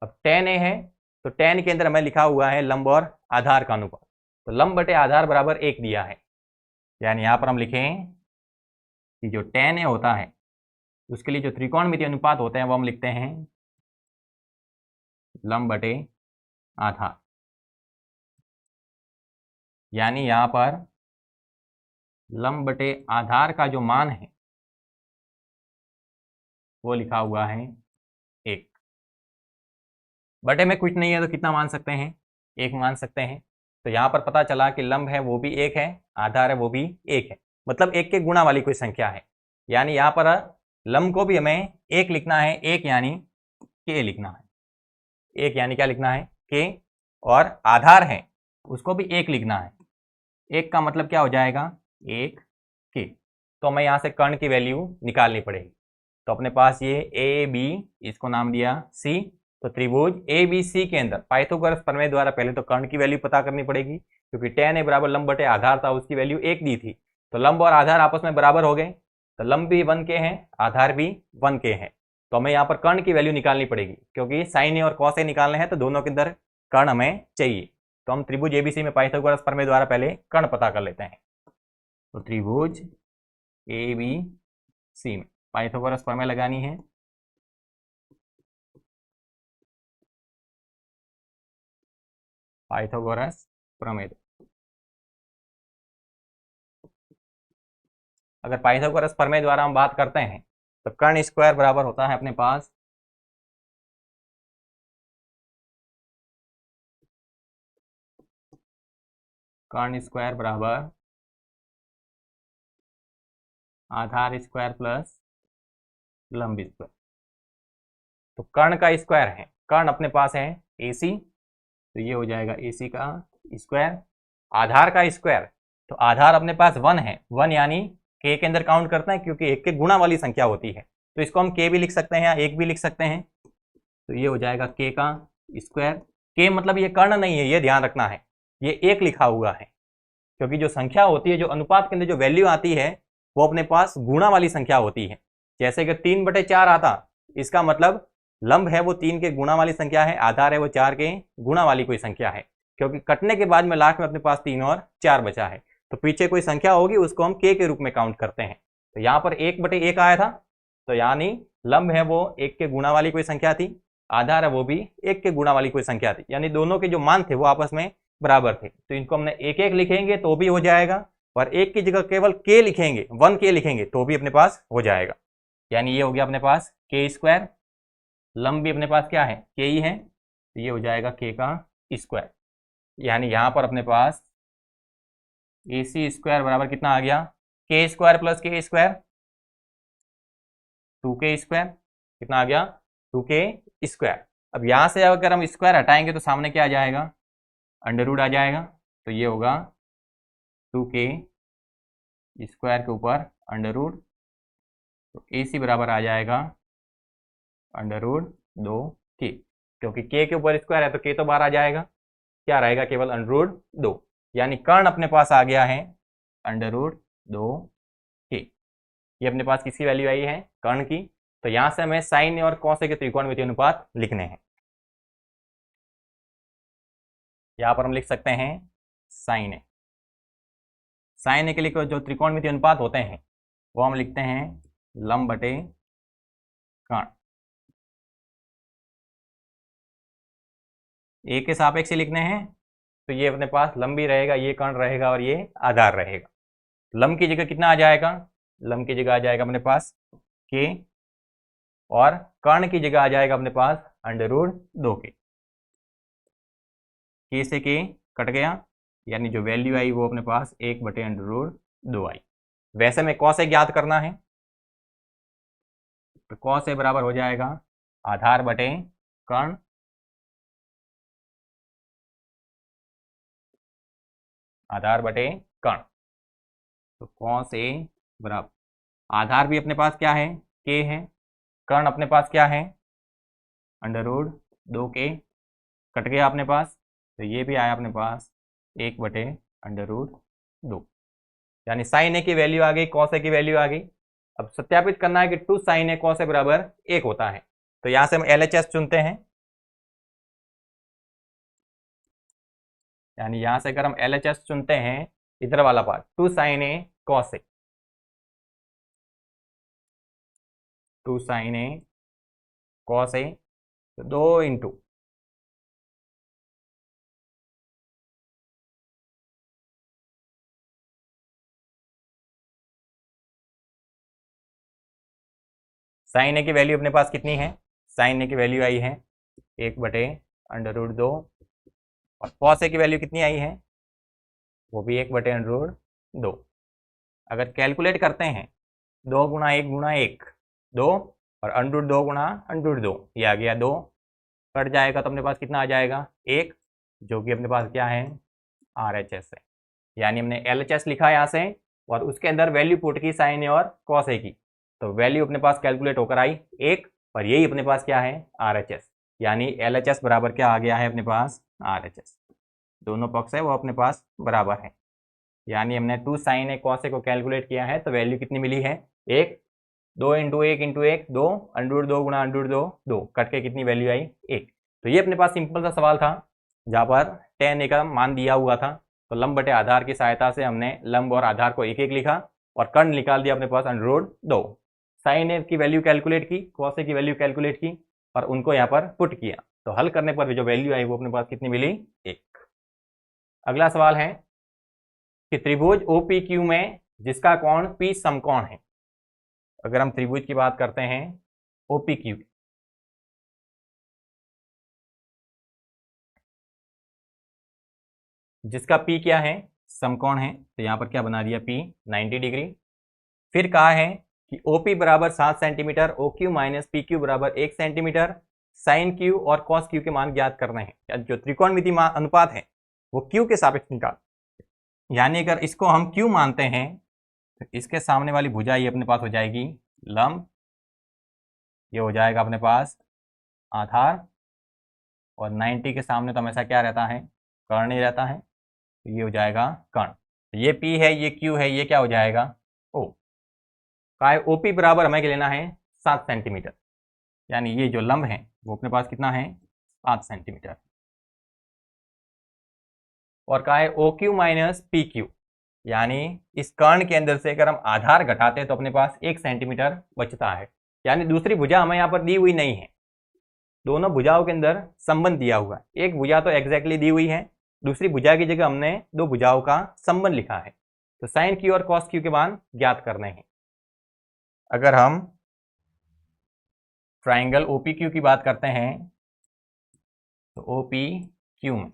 अब tan a है तो tan के अंदर हमें लिखा हुआ है लंब और आधार का अनुपात, तो लंब बटे आधार बराबर 1 दिया है, यानी यहां पर हम लिखें कि जो tan a होता है उसके लिए जो त्रिकोणमितीय अनुपात होते हैं वो हम लिखते हैं लंब बटे आधार, यानी यहां पर लंब बटे आधार का जो मान है वो लिखा हुआ है 1। बटे में कुछ नहीं है तो कितना मान सकते हैं 1 मान सकते हैं। तो यहाँ पर पता चला कि लंब है वो भी 1 है, आधार है वो भी 1 है, मतलब 1 के गुणा वाली कोई संख्या है, यानी यहाँ पर लंब को भी हमें 1 लिखना है, 1 यानी k लिखना है, 1 यानी क्या लिखना है k, और आधार है उसको भी 1 लिखना है, 1 का मतलब क्या हो जाएगा 1 k। तो हमें यहाँ से कर्ण की वैल्यू निकालनी पड़ेगी, तो अपने पास ये a b इसको नाम दिया c, तो त्रिभुज ए बी सी के अंदर पाइथागोरस प्रमेय द्वारा पहले तो कर्ण की वैल्यू पता करनी पड़ेगी, क्योंकि tan a बराबर लंब बटे आधार था, उसकी वैल्यू 1 दी थी। तो लंब और आधार आपस में बराबर हो गए, तो लंब भी 1 के हैं, आधार भी 1 के हैं। तो हमें यहाँ पर कर्ण की वैल्यू निकालनी पड़ेगी, क्योंकि साइन ए और कॉस ए निकालने हैं, तो दोनों के अंदर कर्ण हमें चाहिए। तो हम त्रिभुज एबीसी में पाइथागोरस प्रमेय द्वारा पहले कर्ण पता कर लेते हैं। तो त्रिभुज ए बी सी में पाइथागोरस प्रमेय लगानी है। पाइथागोरस प्रमेय, अगर पाइथागोरस प्रमेय द्वारा हम बात करते हैं तो कर्ण स्क्वायर बराबर होता है अपने पास कर्ण स्क्वायर बराबर आधार स्क्वायर प्लस लंब स्क्वायर। तो कर्ण का स्क्वायर है, कर्ण अपने पास है AC, तो ये हो जाएगा AC का स्क्वायर। आधार का स्क्वायर, तो आधार अपने पास 1 है, 1 यानी k के अंदर काउंट करते हैं, क्योंकि 1 के गुणा वाली संख्या होती है, तो इसको हम k भी लिख सकते हैं या 1 भी लिख सकते हैं। तो ये हो जाएगा k का स्क्वायर। k मतलब ये कर्ण नहीं है, ये ध्यान रखना है, ये 1 लिखा हुआ है, क्योंकि जो संख्या होती है, जो अनुपात के अंदर जो वैल्यू आती है, वो अपने पास गुणा वाली संख्या होती है। जैसे कि 3/4 आता, इसका मतलब लंब है वो 3 के गुणा वाली संख्या है, आधार है वो 4 के गुणा वाली कोई संख्या है, क्योंकि कटने के बाद में लास्ट में अपने पास 3 और 4 बचा है, तो पीछे कोई संख्या होगी उसको हम k के रूप में काउंट करते हैं। तो यहाँ पर 1/1 आया था, तो यानी लंब है वो 1 के गुणा वाली कोई संख्या थी, आधार है वो भी 1 के गुणा वाली कोई संख्या थी, यानी दोनों के जो मान थे वो आपस में बराबर थे। तो इनको हमने 1-1 लिखेंगे तो भी हो जाएगा, और 1 की जगह केवल k लिखेंगे, 1k लिखेंगे तो भी अपने पास हो जाएगा। यानी ये हो गया अपने पास k स्क्वायर, लंब भी अपने पास क्या है, k ही है, तो ये हो जाएगा k का स्क्वायर। यानी यहाँ पर अपने पास AC स्क्वायर बराबर कितना आ गया, k square plus k square 2k square, कितना आ गया 2k स्क्वायर। अब यहाँ से अगर हम स्क्वायर हटाएंगे तो सामने क्या आ जाएगा, अंडर रूट आ जाएगा, तो ये होगा 2k स्क्वायर के ऊपर अंडर रूट, तो AC बराबर आ जाएगा अंडर रूट 2k, क्योंकि k के ऊपर स्क्वायर है तो k तो बाहर आ जाएगा, क्या रहेगा केवल अंडर रूट 2। यानी कर्ण अपने पास आ गया है अंडर रूट 2k। ये अपने पास किसकी वैल्यू आई है, कर्ण की। तो यहां से हमें साइन और कॉस के त्रिकोणमितीय अनुपात लिखने हैं। यहां पर हम लिख सकते हैं साइन ए। साइन ए के लिए जो त्रिकोणमितीय अनुपात होते हैं वो हम लिखते हैं लंब बटे कर्ण। ए के सापेक्ष लिखने हैं, तो ये अपने पास लंब भी रहेगा, ये कर्ण रहेगा और ये आधार रहेगा। लंब की जगह कितना आ जाएगा, लंब की जगह आ जाएगा अपने पास k, और कर्ण की जगह आ जाएगा अपने पास अंडर रूट 2k। k से k कट गया, यानी जो वैल्यू आई वो अपने पास 1/√2 आई। वैसे में कॉस ए ज्ञात करना है, तो कॉस ए बराबर हो जाएगा आधार बटे कर्ण, आधार बटे कर्ण। तो कॉस ए बराबर आधार भी अपने पास क्या है, k है, कर्ण अपने पास क्या है अंडर रूट 2k, कट गया अपने पास, तो ये भी आया अपने पास 1/√2। यानी साइन ए की वैल्यू आ गई, कॉस ए की वैल्यू आ गई। अब सत्यापित करना है कि 2 साइन ए कॉस ए बराबर 1 होता है, तो यहां से हम LHS चुनते हैं। यानी यहां से अगर हम LHS चुनते हैं, इधर वाला part 2 sign A cos A, 2 sign A cos A, तो 2 इंटू साइन ए की वैल्यू अपने पास कितनी है, साइन ए की वैल्यू आई है 1/√2, और कॉस ए की वैल्यू कितनी आई है, वो भी 1/√2। अगर कैलकुलेट करते हैं 2 गुणा 1 गुणा 1 2, और अंडर रूट 2 गुणा अंडर रूट 2, ये आ गया 2, कट जाएगा तो अपने पास कितना आ जाएगा 1, जो कि अपने पास क्या है RHS है। यानी हमने LHS लिखा यहाँ से, और उसके अंदर वैल्यू पुट की साइन ए और कॉस ए की, तो वैल्यू अपने पास कैलकुलेट होकर आई 1, और यही अपने पास क्या है RHS। यानी LHS बराबर क्या आ गया है अपने पास RHS। दोनों पक्ष है वो अपने पास बराबर है, यानी हमने 2 sin a cos a को कैलकुलेट किया है तो वैल्यू कितनी मिली है 1। 2 इंटू 1 इंटू 1 2, अंडर 2 गुणा अंडर 2 2, कट के कितनी वैल्यू आई 1। तो ये अपने पास सिंपल सा सवाल था जहाँ पर tan a का मान दिया हुआ था, तो लंब बटे आधार की सहायता से हमने लंब और आधार को एक एक लिखा और कर्ण निकाल दिया अपने पास अंडर 2। साइन ए की वैल्यू कैलकुलेट की, कॉस ए की वैल्यू कैलकुलेट की और उनको यहाँ पर पुट किया, तो हल करने पर जो वैल्यू आई वो अपने पास कितनी मिली 1। अगला सवाल है कि त्रिभुज OPQ में जिसका कोण P समकोण है। अगर हम त्रिभुज की बात करते हैं OPQ, जिसका P क्या है समकोण है, तो यहाँ पर क्या बना दिया P 90 डिग्री। फिर कहा है कि OP बराबर 7 सेंटीमीटर, OQ माइनस PQ बराबर 1 सेंटीमीटर, साइन Q और कॉस Q के मान ज्ञात करने हैं। जो त्रिकोणमिति अनुपात है वो Q के सापेक्ष निकाल, यानी अगर इसको हम Q मानते हैं तो इसके सामने वाली भुजा ये अपने पास हो जाएगी लंब, ये हो जाएगा अपने पास आधार, और 90 के सामने तो हमेशा क्या रहता है कर्ण ही रहता है, तो ये हो जाएगा कर्ण। तो ये P है, ये Q है, ये क्या हो जाएगा O। का है OP बराबर हमें लेना है 7 सेंटीमीटर, यानी ये जो लंब है वो अपने पास कितना है 7 सेंटीमीटर। और का है OQ माइनस PQ, यानी इस कर्ण के अंदर से अगर हम आधार घटाते हैं तो अपने पास 1 सेंटीमीटर बचता है, यानी दूसरी भुजा हमें यहाँ पर दी हुई नहीं है। दोनों भुजाओं के अंदर संबंध दिया हुआ है, एक भुजा तो एग्जैक्टली दी हुई है, दूसरी भुजा की जगह हमने दो भुजाओं का संबंध लिखा है। तो साइन Q और कॉस Q के मान ज्ञात करने हैं। अगर हम ट्राइंगल OPQ की बात करते हैं तो OPQ में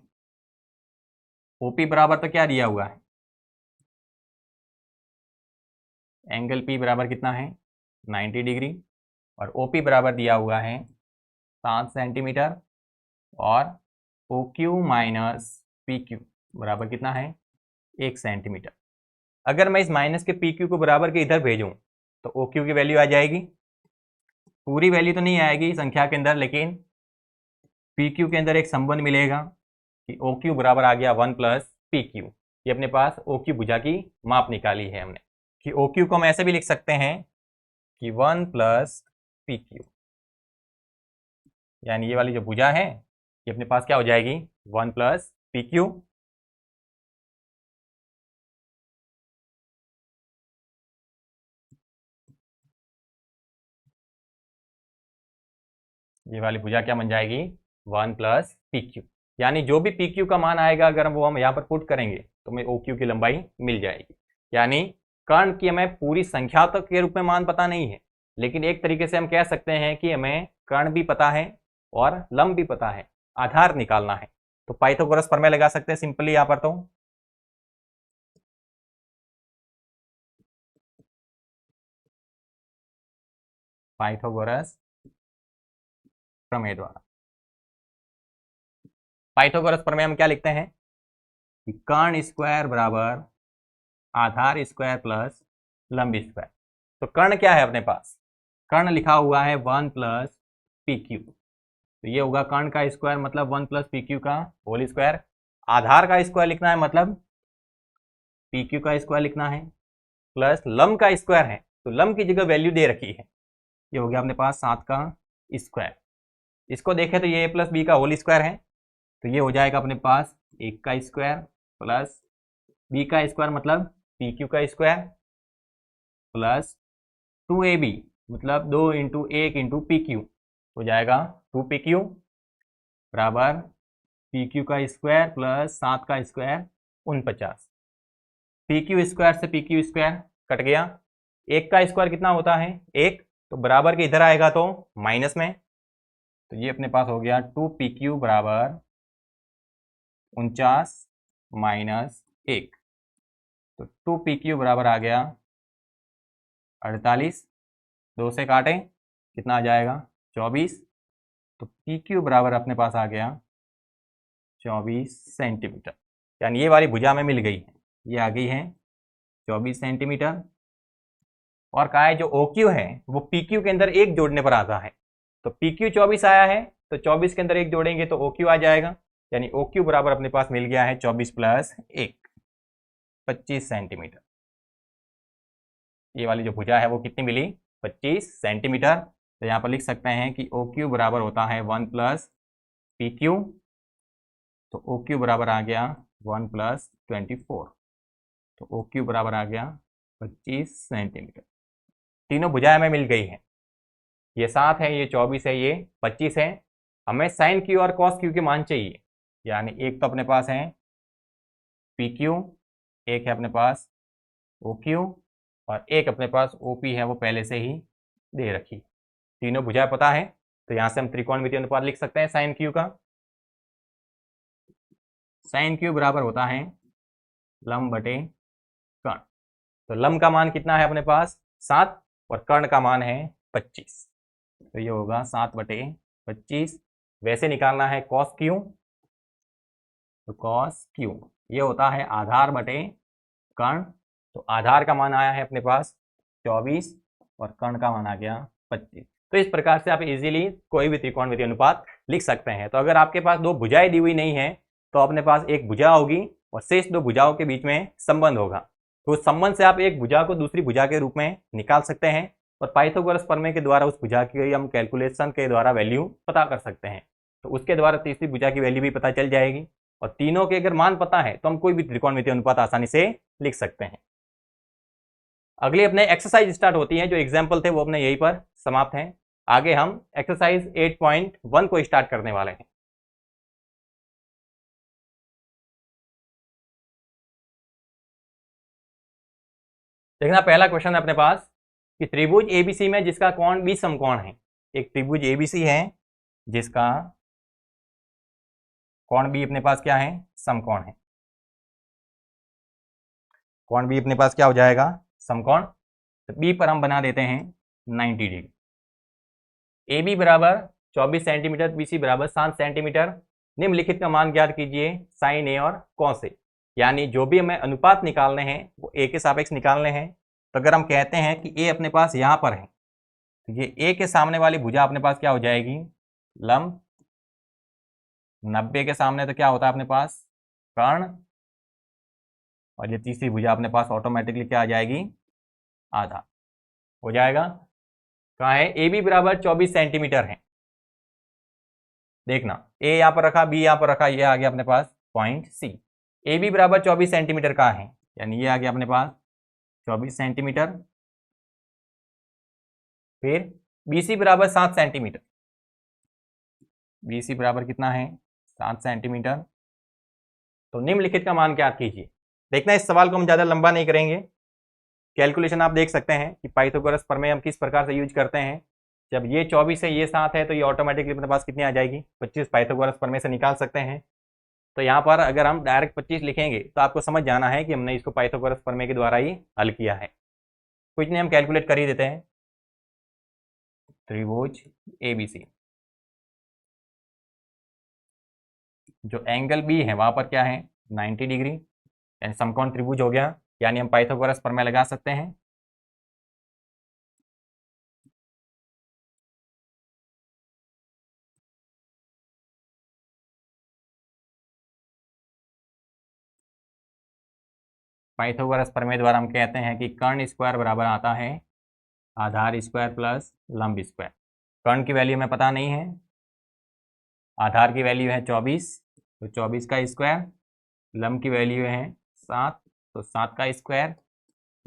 OP बराबर तो क्या दिया हुआ है एंगल P बराबर कितना है 90 डिग्री, और OP बराबर दिया हुआ है 7 सेंटीमीटर, और OQ माइनस PQ बराबर कितना है 1 सेंटीमीटर। अगर मैं इस माइनस के PQ को बराबर के इधर भेजूं तो OQ की वैल्यू आ जाएगी, पूरी वैल्यू तो नहीं आएगी संख्या के अंदर, लेकिन PQ के अंदर एक संबंध मिलेगा कि OQ बराबर आ गया 1 प्लस PQ। ये अपने पास OQ भुजा की माप निकाली है हमने कि OQ को हम ऐसे भी लिख सकते हैं कि 1 प्लस PQ, यानी ये वाली जो भुजा है ये अपने पास क्या हो जाएगी 1 प्लस PQ। ये वाली भुजा क्या बन जाएगी 1 प्लस PQ, यानी जो भी PQ का मान आएगा अगर हम यहाँ पर पुट करेंगे तो हमें OQ की लंबाई मिल जाएगी। यानी कर्ण की हमें पूरी संख्या तक के रूप में मान पता नहीं है, लेकिन एक तरीके से हम कह सकते हैं कि हमें कर्ण भी पता है और लंब भी पता है, आधार निकालना है। तो पाइथागोरस प्रमेय लगा सकते हैं सिंपली यहाँ पर। तो पाइथागोरस प्रमेय द्वारा, पाइथागोरस प्रमेय हम क्या लिखते हैं कि कर्ण स्क्वायर बराबर आधार स्क्वायर प्लस लंब स्क्वायर। तो कर्ण क्या है अपने पास, कर्ण लिखा हुआ है 1 प्लस PQ, तो ये होगा कर्ण का स्क्वायर मतलब 1 प्लस PQ का होल स्क्वायर। आधार का स्क्वायर लिखना है मतलब PQ का स्क्वायर लिखना है, प्लस लंब का स्क्वायर है तो लंब की जगह वैल्यू दे रखी है, ये हो गया अपने पास 7 का स्क्वायर। इसको देखें तो ये A प्लस B का होल स्क्वायर है, तो ये हो जाएगा अपने पास 1 का स्क्वायर प्लस B का स्क्वायर मतलब PQ का स्क्वायर प्लस 2AB मतलब 2 इंटू 1 इंटू PQ हो जाएगा 2PQ बराबर PQ का स्क्वायर प्लस 7 का स्क्वायर 49। PQ स्क्वायर से PQ स्क्वायर कट गया, 1 का स्क्वायर कितना होता है 1, तो बराबर के इधर आएगा तो माइनस में, तो ये अपने पास हो गया 2PQ बराबर 49 माइनस 1, तो 2PQ बराबर आ गया 48, 2 से काटें कितना आ जाएगा 24, तो PQ बराबर अपने पास आ गया 24 सेंटीमीटर, यानी ये वाली भुजा में मिल गई है, ये आ गई है 24 सेंटीमीटर। और कहा है जो OQ है वो PQ के अंदर 1 जोड़ने पर आता है, तो PQ 24 आया है तो 24 के अंदर 1 जोड़ेंगे तो OQ आ जाएगा, यानी OQ बराबर अपने पास मिल गया है 24 प्लस 1, 25 सेंटीमीटर। ये वाली जो भुजा है वो कितनी मिली, 25 सेंटीमीटर। तो यहाँ पर लिख सकते हैं कि OQ बराबर होता है 1 प्लस PQ, तो OQ बराबर आ गया 1 प्लस 24, तो OQ बराबर आ गया 25 सेंटीमीटर। तीनों भुजाएं हमें मिल गई हैं, ये 7 है, ये 24 है, ये 25 है। हमें साइन क्यू और कॉस क्यू के मान चाहिए, यानी एक तो अपने पास है PQ, एक है अपने पास OQ और एक अपने पास OP है, वो पहले से ही दे रखी। तीनों भुजाएं पता है, तो यहाँ से हम त्रिकोणमितीय अनुपात लिख सकते हैं साइन क्यू का। साइन क्यू बराबर होता है लंब बटे कर्ण। तो लंब का मान कितना है अपने पास 7 और कर्ण का मान है 25, तो ये होगा 7 बटे 25। वैसे निकालना है कॉस क्यू, तो कॉस क्यू ये होता है आधार बटे कर्ण। तो आधार का मान आया है अपने पास 24 और कर्ण का मान आ गया 25। तो इस प्रकार से आप इजीली कोई भी त्रिकोणमितीय अनुपात लिख सकते हैं। तो अगर आपके पास दो भुजाएं दी हुई नहीं है तो अपने पास एक भुजा होगी और शेष दो भुजाओं के बीच में संबंध होगा, तो उस संबंध से आप एक भुजा को दूसरी भुजा के रूप में निकाल सकते हैं और पाइथागोरस प्रमेय के द्वारा उस भुजा की हम कैलकुलेशन के द्वारा वैल्यू पता कर सकते हैं। तो उसके द्वारा तीसरी भुजा की वैल्यू भी पता चल जाएगी और तीनों के अगर मान पता है तो हम कोई भी त्रिकोणमितीय अनुपात आसानी से लिख सकते हैं। अगली अपने एक्सरसाइज स्टार्ट होती है, जो एग्जाम्पल थे वो अपने यहीं पर समाप्त हैं। आगे हम एक्सरसाइज 8.1 को स्टार्ट करने वाले हैं। देखना पहला क्वेश्चन है अपने पास कि त्रिभुज ABC में जिसका कोण B समकोण है। एक त्रिभुज ABC है जिसका कोण B अपने पास क्या है, समकोण है। कोण B अपने पास क्या हो जाएगा, समकोण। तो B पर हम बना देते हैं 90 डिग्री। AB बराबर 24 सेंटीमीटर, BC बराबर 7 सेंटीमीटर। निम्नलिखित का मान ज्ञात कीजिए साइन A और कॉस A। यानी जो भी हमें अनुपात निकालने हैं वो A के सापेक्ष निकालने हैं। तो अगर हम कहते हैं कि A अपने पास यहाँ पर है तो ये A के सामने वाली भुजा अपने पास क्या हो जाएगी, लंब। 90 के सामने तो क्या होता है अपने पास, कर्ण। और ये तीसरी भुजा अपने पास ऑटोमेटिकली क्या आ जाएगी, आधा हो जाएगा। कहाँ है, AB बराबर 24 सेंटीमीटर है। देखना A यहाँ पर रखा, B यहाँ पर रखा, ये आ गया अपने पास पॉइंट C। AB बराबर 24 सेंटीमीटर का है, यानी ये आ गया अपने पास 24 सेंटीमीटर। फिर BC बराबर 7 सेंटीमीटर। BC बराबर कितना है, 7 सेंटीमीटर। तो निम्नलिखित का मान ज्ञात कीजिए। देखना इस सवाल को हम ज़्यादा लंबा नहीं करेंगे, कैलकुलेशन आप देख सकते हैं कि पाइथागोरस प्रमेय हम किस प्रकार से यूज करते हैं। जब ये 24 है, ये 7 है, तो ये ऑटोमेटिकली अपने पास कितनी आ जाएगी, 25 पाइथागोरस प्रमेय से निकाल सकते हैं। तो यहाँ पर अगर हम डायरेक्ट 25 लिखेंगे तो आपको समझ जाना है कि हमने इसको पाइथागोरस प्रमेय के द्वारा ही हल किया है। कुछ नहीं, हम कैलकुलेट कर ही देते हैं। त्रिभुज ABC, जो एंगल B है वहां पर क्या है, 90 डिग्री, यानी समकोण त्रिभुज हो गया। यानी हम पाइथागोरस प्रमेय लगा सकते हैं। पाइथागोरस प्रमेय द्वारा हम कहते हैं कि कर्ण स्क्वायर बराबर आता है आधार स्क्वायर प्लस लंब स्क्वायर। कर्ण की वैल्यू हमें पता नहीं है, आधार की वैल्यू है 24, तो 24 का स्क्वायर, लंब की वैल्यू है 7, तो 7 का स्क्वायर।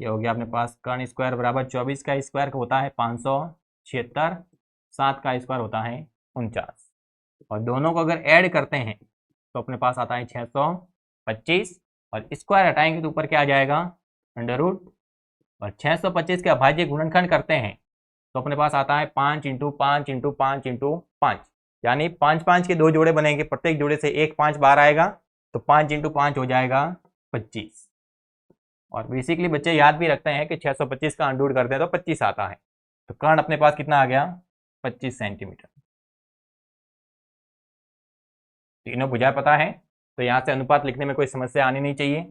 ये हो गया अपने पास कर्ण स्क्वायर बराबर 24 का स्क्वायर होता है 576, 7 का स्क्वायर होता है 49, और दोनों को अगर ऐड करते हैं तो अपने पास आता है 625, और स्क्वायर हटाएंगे तो ऊपर क्या आ जाएगा, अंडर रूट। और 625 के अभाज्य गुणनखंड करते हैं तो अपने पास आता है 5 इंटू 5 इंटू 5 इंटू 5, यानी 5 5 के दो जोड़े बनेंगे, प्रत्येक जोड़े से एक 5 बाहर आएगा, तो 5 इंटू 5 हो जाएगा 25। और बेसिकली बच्चे याद भी रखते हैं कि 625 का अंडर रूट करते हैं तो 25 आता है। तो कर्ण अपने पास कितना आ गया, 25 सेंटीमीटर। तीनों भुजाएं पता है, तो यहाँ से अनुपात लिखने में कोई समस्या आनी नहीं चाहिए।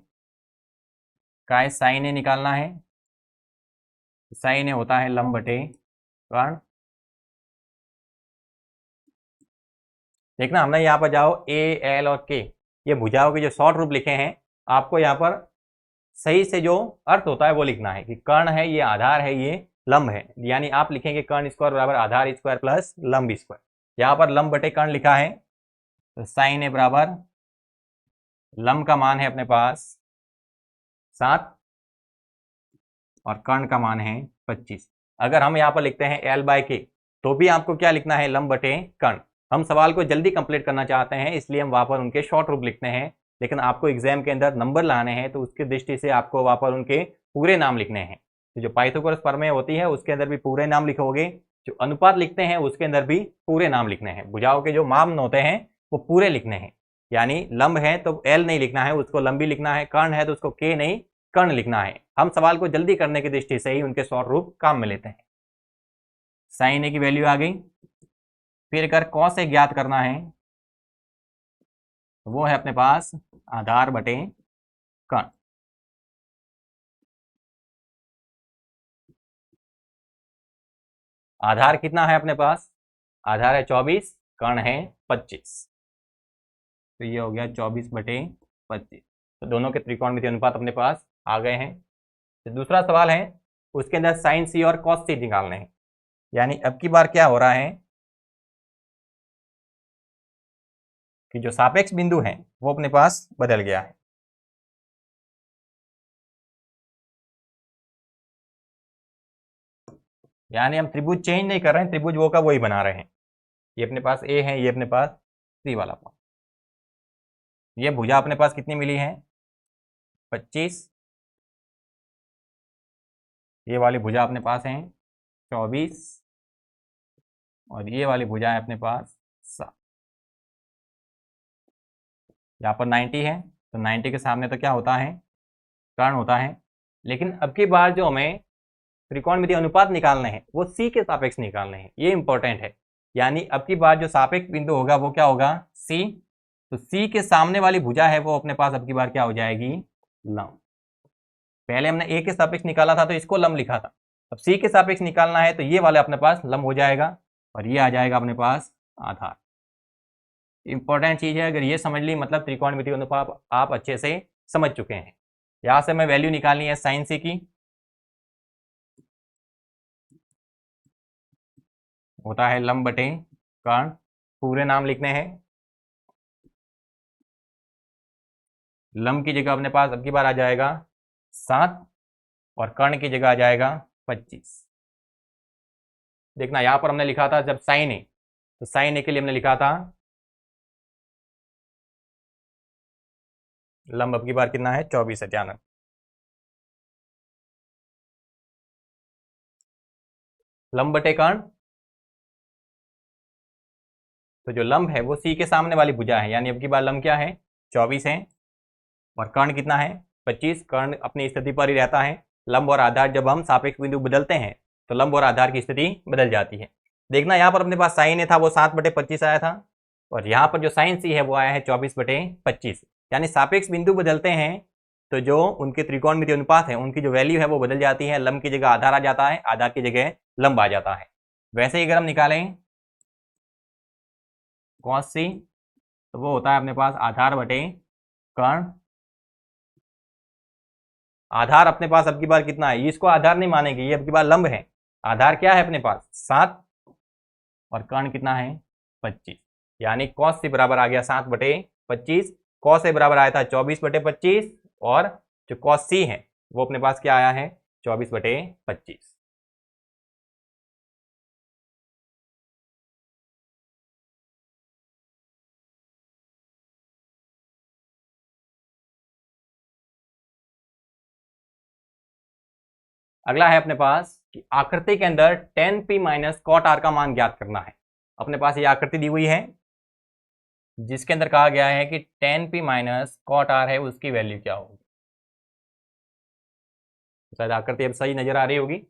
काय साइन ए निकालना है, साइन ए होता है लंब बटे कर्ण। देखना हमने यहाँ पर जाओ ए एल और के, ये भुजाओं के जो शॉर्ट रूप लिखे हैं, आपको यहाँ पर सही से जो अर्थ होता है वो लिखना है कि कर्ण है, ये आधार है, ये लंब है। यानी आप लिखेंगे कर्ण स्क्वायर बराबर आधार स्क्वायर प्लस लंब स्क्वायर। यहाँ पर लंब बटे कर्ण लिखा है, तो साइन ए बराबर लंब का मान है अपने पास 7 और कर्ण का मान है 25। अगर हम यहाँ पर लिखते हैं एल बाय के, तो भी आपको क्या लिखना है, लंब बटे कर्ण। हम सवाल को जल्दी कंप्लीट करना चाहते हैं, इसलिए हम वहाँ पर उनके शॉर्ट रूप लिखते हैं, लेकिन आपको एग्जाम के अंदर नंबर लाने हैं, तो उसकी दृष्टि से आपको वहाँ पर उनके पूरे नाम लिखने हैं। तो जो पाइथागोरस प्रमेय होती है उसके अंदर भी पूरे नाम लिखोगे, जो अनुपात लिखते हैं उसके अंदर भी पूरे नाम लिखने हैं। भुजाओं के जो मान होते हैं वो पूरे लिखने हैं। यानी लंब है तो एल नहीं लिखना है, उसको लंबी लिखना है। कर्ण है तो उसको के नहीं कर्ण लिखना है। हम सवाल को जल्दी करने की दृष्टि से ही उनके शॉर्ट रूप काम में लेते हैं। साइन ए की वैल्यू आ गई। फिर अगर कॉस ए ज्ञात करना है, वो है अपने पास आधार बटे कर्ण। आधार कितना है अपने पास, आधार है 24, कर्ण है 25, तो ये हो गया 24 बटे 25। तो दोनों के त्रिकोणमितीय अनुपात अपने पास आ गए हैं। तो दूसरा सवाल है, उसके अंदर साइन सी और कॉस सी निकालने हैं। यानी अब की बार क्या हो रहा है कि जो सापेक्ष बिंदु है वो अपने पास बदल गया है। यानी हम त्रिभुज चेंज नहीं कर रहे हैं, त्रिभुज वो का वही बना रहे हैं। ये अपने पास ए है, ये अपने पास सी वाला पॉइंट। ये भुजा अपने पास कितनी मिली है, 25। ये वाली भुजा अपने पास है 24 और ये वाली भुजा है अपने पास 7। यहाँ पर 90 है, तो 90 के सामने तो क्या होता है, कर्ण होता है। लेकिन अब की बार जो हमें त्रिकोणमितीय अनुपात निकालने हैं वो सी के सापेक्ष निकालने हैं, ये इंपॉर्टेंट है। यानी अब की बार जो सापेक्ष बिंदु होगा वो क्या होगा, सी। तो सी के सामने वाली भुजा है वो अपने पास अब की बार क्या हो जाएगी, लंब। पहले हमने ए के सापेक्ष निकाला था तो इसको लंब लिखा था, अब सी के सापेक्ष निकालना है तो ये वाला अपने पास लंब हो जाएगा और ये आ जाएगा अपने पास आधार। इंपॉर्टेंट चीज है, अगर ये समझ ली मतलब त्रिकोणमितीय अनुपात आप अच्छे से समझ चुके हैं। यहां से मैं वैल्यू निकालनी है साइन सी की, होता है लंब बटे कर्ण। पूरे नाम लिखने हैं। लंब की जगह अपने पास अब की बार आ जाएगा 7 और कर्ण की जगह आ जाएगा 25। देखना यहां पर हमने लिखा था जब साइन ए, तो साइन ए के लिए हमने लिखा था लंब अब की बार कितना है, 24 है, ध्यान। लंब बटे कर्ण, तो जो लंब है वो सी के सामने वाली भुजा है, यानी अब की बार लंब क्या है, 24 है और कर्ण कितना है, 25। कर्ण अपनी स्थिति पर ही रहता है। लंब और आधार जब हम सापेक्ष बिंदु बदलते हैं तो लंब और आधार की स्थिति बदल जाती है। देखना यहाँ पर अपने पास साइन ए था वो 7 बटे 25 आया था और यहाँ पर जो साइन सी है वो आया है 24 बटे 25। यानी सापेक्ष बिंदु बदलते हैं तो जो उनके त्रिकोणमितीय अनुपात है उनकी जो वैल्यू है वो बदल जाती है। लंब की जगह आधार आ जाता है, आधार की जगह लंब आ जाता है। वैसे ही अगर हम निकालें कॉस सी, तो वो होता है अपने पास आधार बटे कर्ण। आधार अपने पास अब की बार कितना है, इसको आधार नहीं मानेंगे, ये अब की बार लंब है। आधार क्या है अपने पास 7 और कर्ण कितना है 25। यानी कॉस सी बराबर आ गया 7 बटे 25। कॉस ए बराबर आया था 24 बटे 25 और जो कॉस सी है वो अपने पास क्या आया है, 24 बटे 25। अगला है अपने पास कि आकृति के अंदर tan p minus cot R का मान ज्ञात करना है। अपने पास ये आकृति दी हुई है जिसके अंदर कहा गया है कि tan p minus cot R है उसकी वैल्यू क्या होगी। शायद आकृति अब सही नजर आ रही होगी।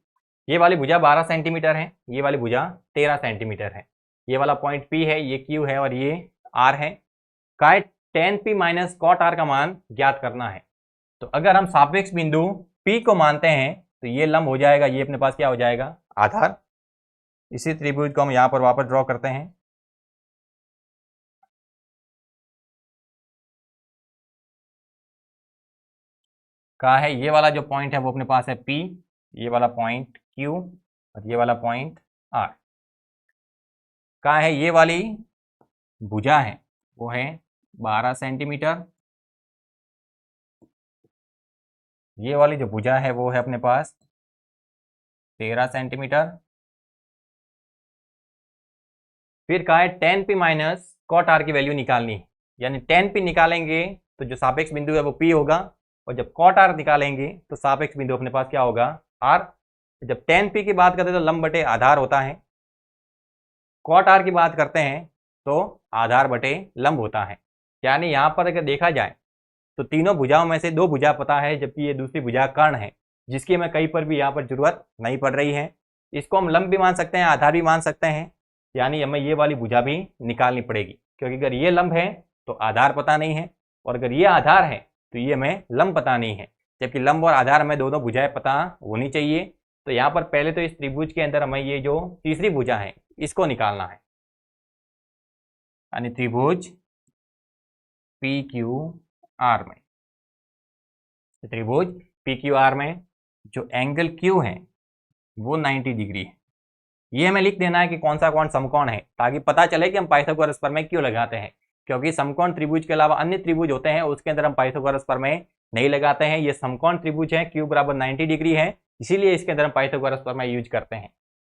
ये वाली भुजा 12 सेंटीमीटर है, ये वाली भुजा 13 सेंटीमीटर है। ये वाला पॉइंट P है, ये Q है और ये R है। काय tan P minus cot R का मान ज्ञात करना है। तो अगर हम सापेक्ष बिंदु P को मानते हैं तो ये लंब हो जाएगा, ये अपने पास क्या हो जाएगा, आधार। इसी त्रिभुज को हम यहाँ पर वापस ड्रॉ करते हैं। कहा है ये वाला जो पॉइंट है वो अपने पास है P, ये वाला पॉइंट Q और ये वाला पॉइंट R। कहा है ये वाली भुजा है वो है 12 सेंटीमीटर, ये वाली जो भुजा है वो है अपने पास 13 सेंटीमीटर। फिर कहा है tan P minus cot R की वैल्यू निकालनी है, यानी tan P निकालेंगे तो जो सापेक्ष बिंदु है वो P होगा, और जब cot R निकालेंगे तो सापेक्ष बिंदु अपने पास क्या होगा, R। जब tan P की बात करते हैं तो लंब बटे आधार होता है, cot R की बात करते हैं तो आधार बटे लंब होता है। यानी यहाँ पर अगर देखा जाए तो तीनों भुजाओं में से दो भुजा पता है, जबकि ये दूसरी भुजा कर्ण है जिसकी हमें कहीं पर भी यहाँ पर जरूरत नहीं पड़ रही है। इसको हम लंब भी मान सकते हैं, आधार भी मान सकते हैं, यानी हमें ये वाली भुजा भी निकालनी पड़ेगी, क्योंकि अगर ये लंब है तो आधार पता नहीं है, और अगर ये आधार है तो ये हमें लंब पता नहीं है, जबकि लंब और आधार हमें दोनों भुजाएं पता होनी चाहिए। तो यहाँ पर पहले तो इस त्रिभुज के अंदर हमें ये जो तीसरी भुजा है इसको निकालना है, यानी त्रिभुज PQR में, त्रिभुज PQR में जो एंगल Q है वो 90 डिग्री है। ये हमें लिख देना है कि कौन सा कौन समकोण है, ताकि पता चले कि हम पाइथागोरस प्रमेय क्यों लगाते हैं, क्योंकि समकोण त्रिभुज के अलावा अन्य त्रिभुज होते हैं उसके अंदर हम पाइथागोरस प्रमेय नहीं लगाते हैं। ये समकोण त्रिभुज है, Q बराबर 90 डिग्री है, इसीलिए इसके अंदर हम पाइथागोरस प्रमेय यूज करते हैं।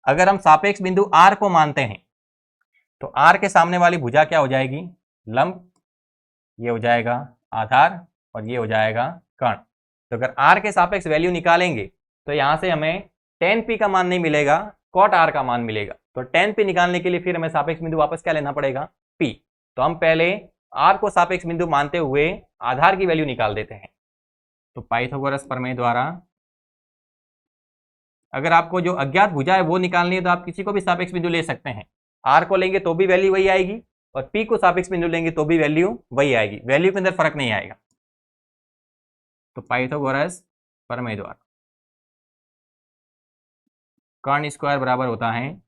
अगर हम सापेक्ष बिंदु R को मानते हैं तो R के सामने वाली भुजा क्या हो जाएगी, लंब, ये हो जाएगा आधार और ये हो जाएगा कर्ण। तो अगर R के सापेक्ष वैल्यू निकालेंगे तो यहाँ से हमें tan P का मान नहीं मिलेगा, cot R का मान मिलेगा। तो tan P निकालने के लिए फिर हमें सापेक्ष बिंदु वापस क्या लेना पड़ेगा, P। तो हम पहले R को सापेक्ष बिंदु मानते हुए आधार की वैल्यू निकाल देते हैं। तो पाइथागोरस प्रमेय द्वारा अगर आपको जो अज्ञात भुजा है वो निकालनी है तो आप किसी को भी सापेक्ष बिंदु ले सकते हैं। R को लेंगे तो भी वैल्यू वही आएगी, और P को सापेक्ष बिंदु लेंगे तो भी वैल्यू वही आएगी, वैल्यू के अंदर फर्क नहीं आएगा। तो पाइथागोरस प्रमेय द्वारा कर्ण स्क्वायर बराबर होता है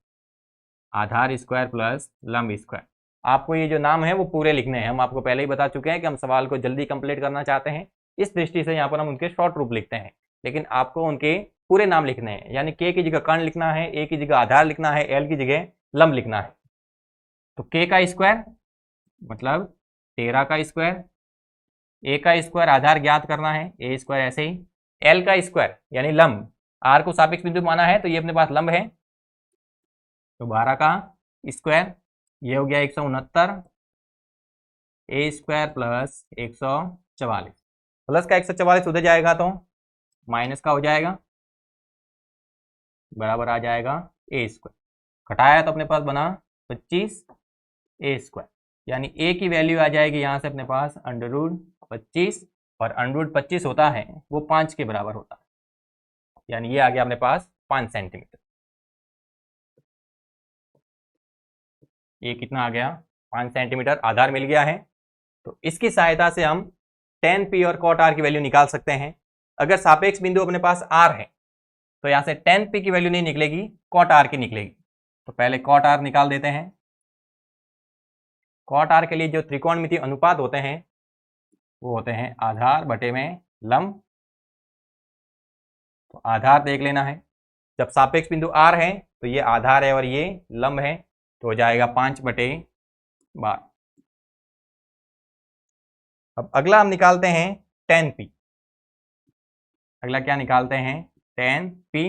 आधार स्क्वायर प्लस लंब स्क्वायर। आपको ये जो नाम है वो पूरे लिखने हैं, हम आपको पहले ही बता चुके हैं कि हम सवाल को जल्दी कंप्लीट करना चाहते हैं, इस दृष्टि से यहाँ पर हम उनके शॉर्ट रूप लिखते हैं, लेकिन आपको उनके पूरे नाम लिखने हैं, यानी K की जगह कर्ण लिखना है, A की जगह आधार लिखना है, L की जगह लंब लिखना है। तो K का स्क्वायर मतलब 13 का स्क्वायर, A का स्क्वायर आधार ज्ञात करना है, A स्क्वायर ऐसे ही, L का स्क्वायर यानी लंब, R को सापेक्ष बिंदु माना है तो ये अपने पास लंब है, तो 12 का स्क्वायर, ये हो गया 169, A स्क्वायर प्लस 144, प्लस का 144 उधर जाएगा तो माइनस का हो जाएगा, बराबर आ जाएगा A स्क्वायर। घटाया तो अपने पास बना 25 A स्क्वायर, यानी A की वैल्यू आ जाएगी यहाँ से अपने पास √25, और √25 होता है वो 5 के बराबर होता है, यानी ये आ गया अपने पास 5 सेंटीमीटर। ये कितना आ गया, 5 सेंटीमीटर आधार मिल गया है। तो इसकी सहायता से हम tan P और cot R की वैल्यू निकाल सकते हैं। अगर सापेक्ष बिंदु अपने पास R है तो यहाँ से tan P की वैल्यू नहीं निकलेगी, cot R की निकलेगी। तो पहले cot R निकाल देते हैं। cot R के लिए जो त्रिकोणमितीय अनुपात होते हैं वो होते हैं आधार बटे में लंब। तो आधार देख लेना है, जब सापेक्ष बिंदु R है तो ये आधार है और ये लंब है, तो हो जाएगा 5/12। अब अगला हम निकालते हैं tan P। अगला क्या निकालते हैं, tan P।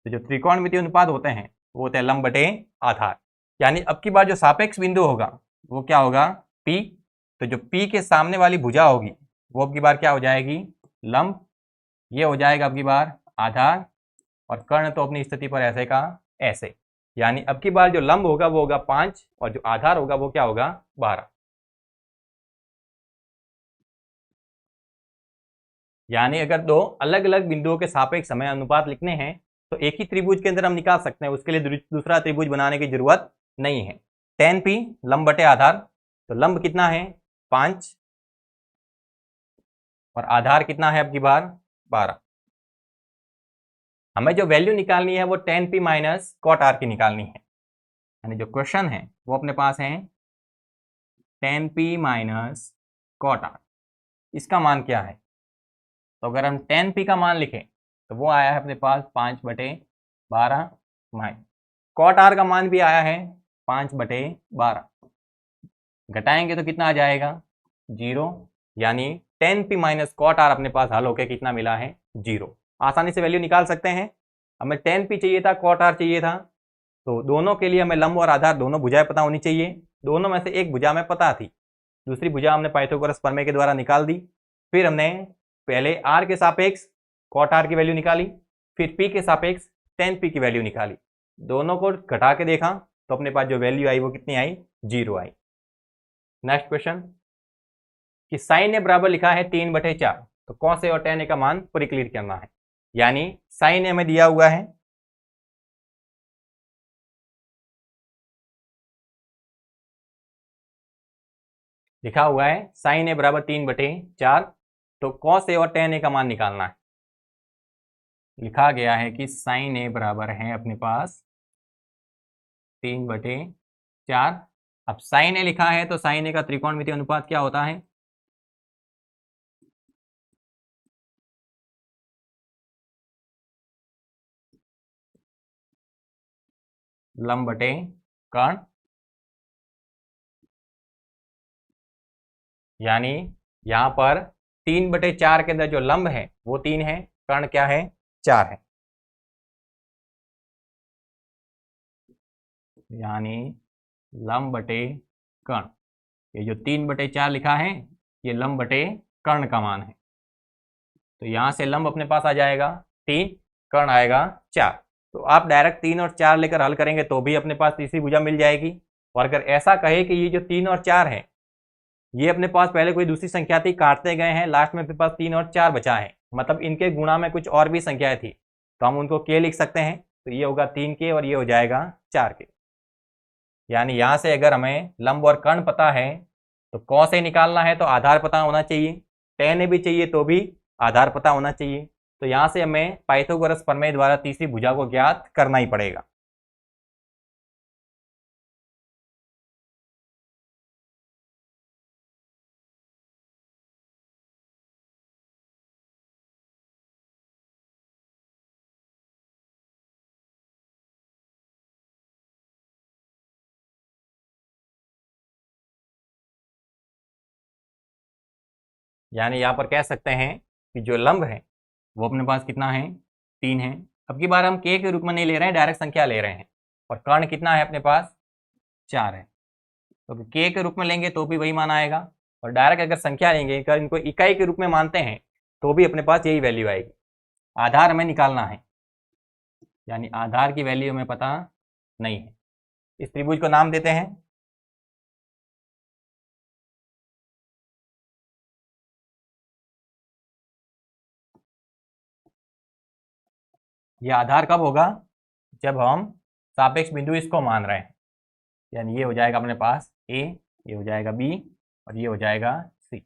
तो जो त्रिकोणमितीय अनुपात होते हैं वो होते हैं लंब बटे आधार, यानी अब की बार जो सापेक्ष बिंदु होगा वो क्या होगा, P। तो जो P के सामने वाली भुजा होगी वो अब की बार क्या हो जाएगी, लंब, ये हो जाएगा अब की बार आधार, और कर्ण तो अपनी स्थिति पर ऐसे का ऐसे, यानी अब की बार जो लंब होगा वो होगा 5 और जो आधार होगा वो क्या होगा, 12। यानी अगर दो अलग अलग बिंदुओं के सापेक्ष समय अनुपात लिखने हैं तो एक ही त्रिभुज के अंदर हम निकाल सकते हैं, उसके लिए दूसरा त्रिभुज बनाने की जरूरत नहीं है। tan P लंब बटे आधार, तो लंब कितना है 5 और आधार कितना है अब की बार 12। हमें जो वैल्यू निकालनी है वो tan P minus cot R की निकालनी है, यानी जो क्वेश्चन है वो अपने पास है tan P minus cot R। इसका मान क्या है, तो अगर हम tan p का मान लिखें तो वो आया है अपने पास 5/12 माइनस cot r का मान भी आया है 5/12, घटाएंगे तो कितना आ जाएगा 0, यानी tan p minus cot r अपने पास हल होके कितना मिला है 0। आसानी से वैल्यू निकाल सकते हैं। हमें tan p चाहिए था, cot r चाहिए था, तो दोनों के लिए हमें लंब और आधार दोनों भुजाएं पता होनी चाहिए। दोनों में से एक भुजा में पता थी, दूसरी भुजा हमने पाइथागोरस प्रमेय के द्वारा निकाल दी। फिर हमने पहले r के सापेक्ष cot r की वैल्यू निकाली, फिर p के सापेक्ष tan p की वैल्यु निकाली, दोनों को घटा के देखा तो अपने पास जो वैल्यू आई वो कितनी आई 0 आई। नेक्स्ट क्वेश्चन कि साइन ए बराबर लिखा है 3/4, तो cos ए और tan ए का मान पूरी क्लियर करना है। यानी साइन ए में दिया हुआ है लिखा हुआ है साइन ए बराबर 3/4, तो cos ए और tan ए का मान निकालना है। लिखा गया है कि साइन ए बराबर है अपने पास 3/4। अब साइन ए लिखा है तो साइन ए का त्रिकोणमितीय अनुपात क्या होता है, लंब बटे कर्ण, यानी यहां पर 3/4 के अंदर जो लंब है वो 3 है, कर्ण क्या है 4 है, यानी लंब बटे कर्ण। ये जो 3/4 लिखा है ये लंब बटे कर्ण का मान है, तो यहां से लंब अपने पास आ जाएगा 3, कर्ण आएगा 4। तो आप डायरेक्ट 3 और 4 लेकर हल करेंगे तो भी अपने पास तीसरी भुजा मिल जाएगी। और अगर ऐसा कहे कि ये जो 3 और 4 है ये अपने पास पहले कोई दूसरी संख्या थी, काटते गए हैं, लास्ट में अपने पास 3 और 4 बचा है, मतलब इनके गुणा में कुछ और भी संख्याएं थी, तो हम उनको के लिख सकते हैं। तो ये होगा 3 के और ये हो जाएगा 4 के। यानी यहाँ से अगर हमें लंब और कर्ण पता है तो कौन से निकालना है तो आधार पता होना चाहिए, tan ए भी चाहिए तो भी आधार पता होना चाहिए। तो यहाँ से हमें पाइथागोरस प्रमेय द्वारा तीसरी भुजा को ज्ञात करना ही पड़ेगा। यानी यहाँ पर कह सकते हैं कि जो लंब है वो अपने पास कितना है 3 है। अब की बार हम के रूप में नहीं ले रहे हैं, डायरेक्ट संख्या ले रहे हैं, और कर्ण कितना है अपने पास 4 है, तो के रूप में लेंगे तो भी वही मान आएगा, और डायरेक्ट अगर संख्या लेंगे, अगर इनको इकाई के रूप में मानते हैं तो भी अपने पास यही वैल्यू आएगी। आधार हमें निकालना है, यानी आधार की वैल्यू हमें पता नहीं है। इस त्रिभुज को नाम देते हैं ये आधार कब होगा, जब हम सापेक्ष बिंदु इसको मान रहे हैं, यानी ये हो जाएगा अपने पास ए, ये हो जाएगा बी और ये हो जाएगा सी,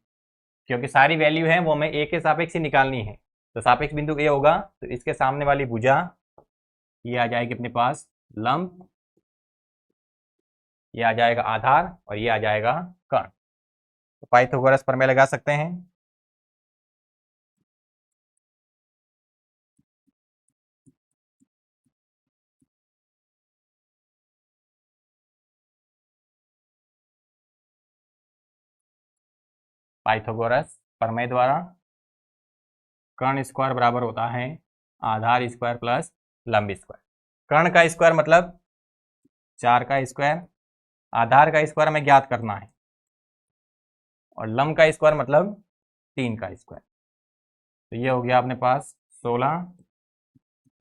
क्योंकि सारी वैल्यू है वो हमें ए के सापेक्ष ही निकालनी है। तो सापेक्ष बिंदु ए होगा तो इसके सामने वाली भुजा ये आ जाएगी अपने पास लंब, ये आ जाएगा आधार और ये आ जाएगा कर्ण। तो पाइथागोरस प्रमेय लगा सकते हैं। पाइथागोरस प्रमेय द्वारा कर्ण स्क्वायर बराबर होता है आधार स्क्वायर प्लस लंब स्क्वायर। कर्ण का स्क्वायर मतलब 4 का स्क्वायर, आधार का स्क्वायर हमें ज्ञात करना है, और लंब का स्क्वायर मतलब 3 का स्क्वायर। तो ये हो गया अपने पास 16,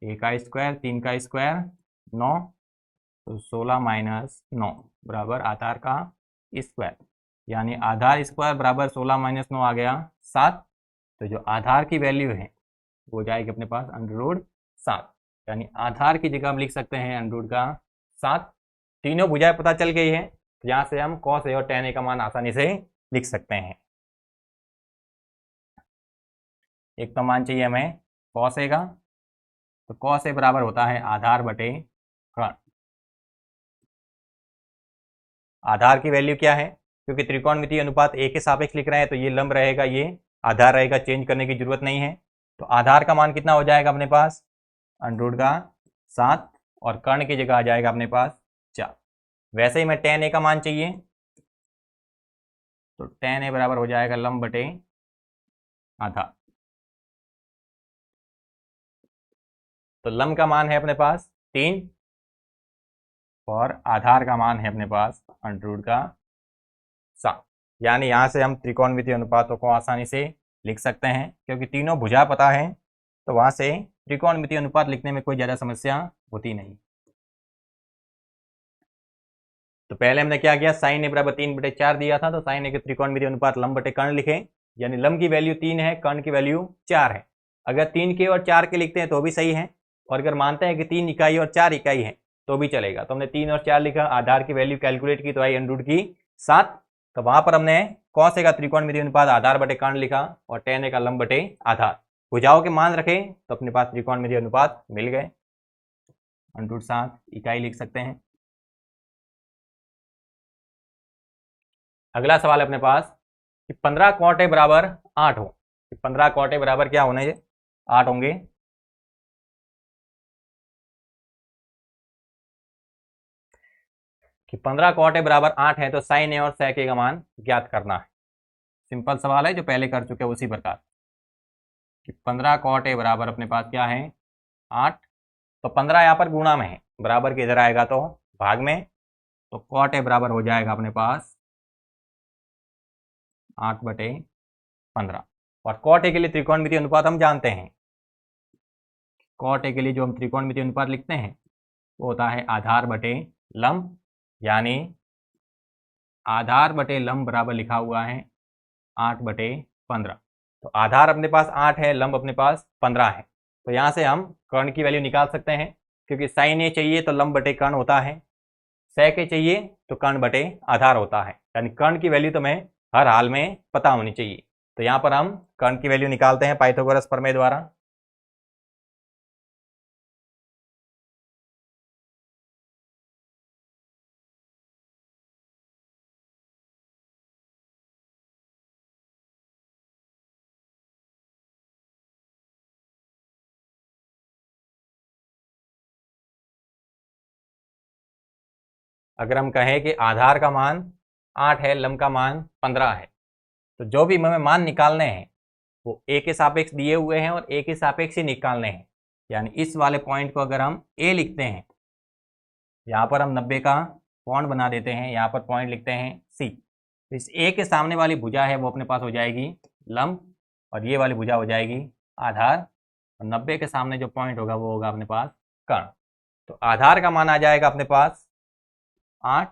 ए का स्क्वायर 3 का स्क्वायर 9, तो 16 माइनस 9 बराबर आधार का स्क्वायर, यानी आधार स्क्वायर बराबर 16 माइनस 9 आ गया 7। तो जो आधार की वैल्यू है वो जाएगी अपने पास √7, यानी आधार की जगह हम लिख सकते हैं √7। तीनों भुजाएं पता चल गई है, तो यहाँ से हम cos ए और tan ए का मान आसानी से लिख सकते हैं। एक तो मान चाहिए हमें cos ए का, तो cos ए बराबर होता है आधार बटे कर्ण। आधार की वैल्यू क्या है, क्योंकि त्रिकोणमितीय अनुपात ए के सापेक्ष लिख रहे हैं तो ये लंब रहेगा ये आधार रहेगा, चेंज करने की जरूरत नहीं है। तो आधार का मान कितना हो जाएगा अपने पास, अंडर रूट का 7, और कर्ण की जगह आ जाएगा अपने पास 4। वैसे ही मैं tan a का मान चाहिए, तो tan a बराबर हो जाएगा लंब बटे आधार। तो लंब का मान है अपने पास 3 और आधार का मान है अपने पास अंडर रूट का 7। यानी यहाँ से हम त्रिकोणमितीय अनुपातों को आसानी से लिख सकते हैं, क्योंकि तीनों भुजा पता है, तो वहाँ से त्रिकोणमितीय अनुपात लिखने में कोई ज़्यादा समस्या होती नहीं। तो पहले हमने क्या किया, साइन ए बराबर 3/4 दिया था, तो साइन ए के त्रिकोणमितीय अनुपात लंब बटे कर्ण लिखे, यानी लंब की वैल्यू 3 है, कर्ण की वैल्यू 4 है। अगर 3 के और 4 के लिखते हैं तो भी सही है, और अगर मानते हैं कि 3 इकाई और 4 इकाई है तो भी चलेगा। तो हमने 3 और 4 लिखा, आधार की वैल्यू कैलकुलेट की तो आई अंडर रूट की 7। तो वहां पर हमने कौन से का त्रिकोणमितीय अनुपात आधार बटे कर्ण लिखा और tan a का लंब बटे आधार। भुजाओं के मान रखे तो अपने पास त्रिकोणमितीय अनुपात मिल गए, अंडर रूट 7 इकाई लिख सकते हैं। अगला सवाल है अपने पास कि 15 cot a बराबर 8 हो। 15 cot a बराबर क्या होने, 8 होंगे। कि 15 cot a बराबर 8 है तो साइन ए और sec a का मान ज्ञात करना है। सिंपल सवाल है जो पहले कर चुके उसी प्रकार। कि 15 cot a बराबर अपने पास क्या है 8, तो 15 यहाँ पर गुणा में है, बराबर के इधर आएगा तो भाग में, तो cot a बराबर हो जाएगा अपने पास 8/15। और cot a के लिए त्रिकोणमितीय अनुपात हम जानते हैं, cot a के लिए जो हम त्रिकोणमितीय अनुपात लिखते हैं वो होता है आधार बटे लंब, यानी आधार बटे लंब बराबर लिखा हुआ है 8/15। तो आधार अपने पास 8 है, लंब अपने पास 15 है, तो यहाँ से हम कर्ण की वैल्यू निकाल सकते हैं, क्योंकि साइन ए चाहिए तो लंब बटे कर्ण होता है, sec a चाहिए तो कर्ण बटे आधार होता है, यानी कर्ण की वैल्यू तो हमें हर हाल में पता होनी चाहिए। तो यहाँ पर हम कर्ण की वैल्यू निकालते हैं पाइथागोरस प्रमेय द्वारा। अगर हम कहें कि आधार का मान 8 है, लंब का मान 15 है, तो जो भी हमें मान निकालने हैं वो a के सापेक्ष दिए हुए हैं और a के सापेक्ष ही निकालने हैं। यानी इस वाले पॉइंट को अगर हम a लिखते हैं, यहाँ पर हम 90 का कोण बना देते हैं, यहाँ पर पॉइंट लिखते हैं c, तो इस a के सामने वाली भुजा है वो अपने पास हो जाएगी लंब, और ये वाली भुजा हो जाएगी आधार, और 90 के सामने जो पॉइंट होगा वो होगा अपने पास कर्ण। तो आधार का मान आ जाएगा अपने पास 8,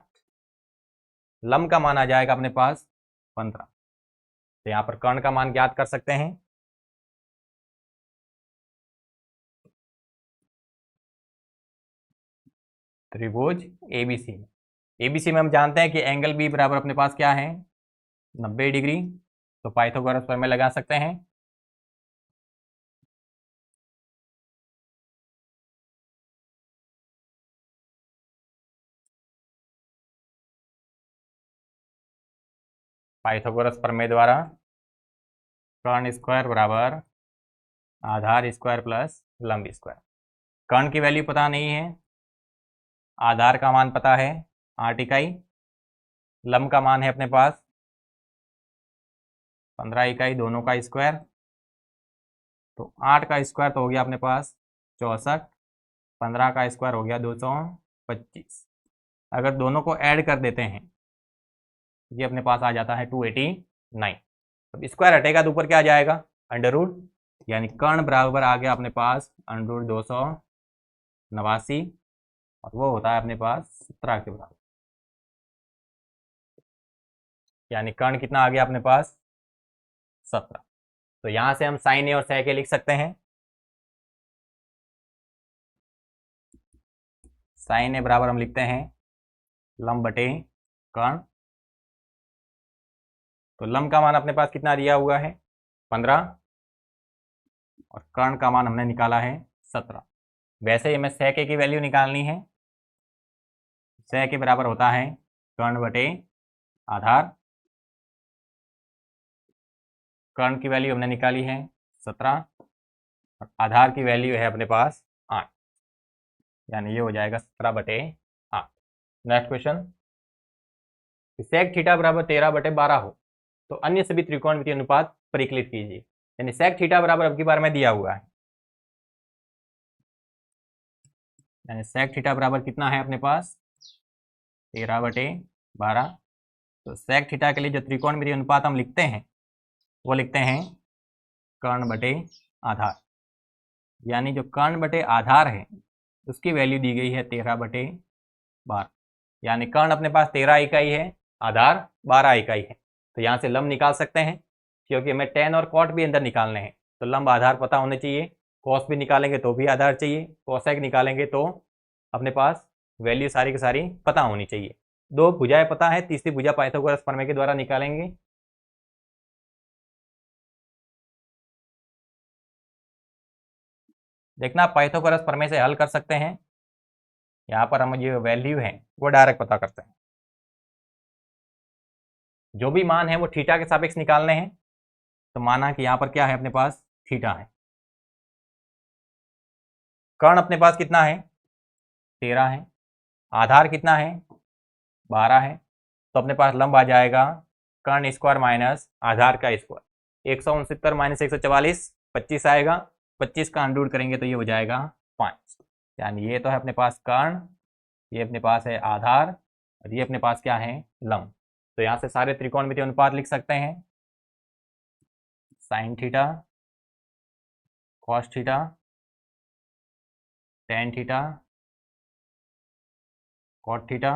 लंब का मान आ जाएगा अपने पास 15। तो यहाँ पर कर्ण का मान ज्ञात कर सकते हैं। त्रिभुज एबीसी में, एबीसी में हम जानते हैं कि एंगल बी बराबर अपने पास क्या है 90 डिग्री, तो पाइथागोरस प्रमेय लगा सकते हैं। पाइथागोरस प्रमेय द्वारा कर्ण स्क्वायर बराबर आधार स्क्वायर प्लस लंब स्क्वायर। कर्ण की वैल्यू पता नहीं है, आधार का मान पता है 8 इकाई, लंब का मान है अपने पास 15 इकाई, दोनों का स्क्वायर, तो 8 का स्क्वायर तो हो गया अपने पास 64, 15 का स्क्वायर हो गया 225। अगर दोनों को ऐड कर देते हैं ये अपने पास आ जाता है 289। अब स्क्वायर हटेगा तो ऊपर क्या आ जाएगा अंडर रूट, यानी कर्ण बराबर आ गया अपने पास अंडर रूट 289, और वो होता है अपने पास 17 के बराबर। यानी कर्ण कितना आ गया अपने पास 17। तो यहां से हम साइन ए और sec a लिख सकते हैं। साइन ए बराबर हम लिखते हैं लंब बटे कर्ण, तो लंब का मान अपने पास कितना दिया हुआ है 15, और कर्ण का मान हमने निकाला है 17। वैसे ही हमें sec a की वैल्यू निकालनी है, sec a बराबर होता है कर्ण बटे आधार, कर्ण की वैल्यू हमने निकाली है 17 और आधार की वैल्यू है अपने पास 8, यानी ये हो जाएगा 17/8। नेक्स्ट क्वेश्चन, सेक थीटा बराबर 13/12 हो तो अन्य सभी त्रिकोणमितीय अनुपात परिकलित कीजिए। यानी सेक थीटा बराबर अब की बार में दिया हुआ है, यानी सेक थीटा बराबर कितना है अपने पास 13/12। तो सेक थीटा के लिए जो त्रिकोणमितीय अनुपात हम लिखते हैं वो लिखते हैं कर्ण बटे आधार, यानी जो कर्ण बटे आधार है उसकी वैल्यू दी गई है 13/12, यानी कर्ण अपने पास 13 इकाई है, आधार 12 इकाई है। तो यहाँ से लंब निकाल सकते हैं, क्योंकि हमें टेन और कॉट भी अंदर निकालने हैं, तो लंब आधार पता होने चाहिए। कॉस भी निकालेंगे तो भी आधार चाहिए, कोसेक निकालेंगे तो अपने पास वैल्यू सारी की सारी पता होनी चाहिए। दो भुजाएं पता है, तीसरी भुजा पाइथागोरस प्रमेय के द्वारा निकालेंगे। देखना पाइथागोरस प्रमेय से हल कर सकते हैं। यहाँ पर हम जो वैल्यू है वो डायरेक्ट पता करते हैं, जो भी मान है वो थीटा के सापेक्ष निकालने हैं। तो माना कि यहाँ पर क्या है अपने पास थीटा है, कर्ण अपने पास कितना है 13 है, आधार कितना है 12 है, तो अपने पास लंब आ जाएगा कर्ण स्क्वायर माइनस आधार का स्क्वायर, 169 माइनस 144 25 आएगा, 25 का अंडूड करेंगे तो ये हो जाएगा 5। यानी ये तो है अपने पास कर्ण, ये अपने पास है आधार और ये अपने पास क्या है लंब। तो यहाँ से सारे त्रिकोणमितीय अनुपात लिख सकते हैं, sine theta, cos theta, tan theta, cot theta,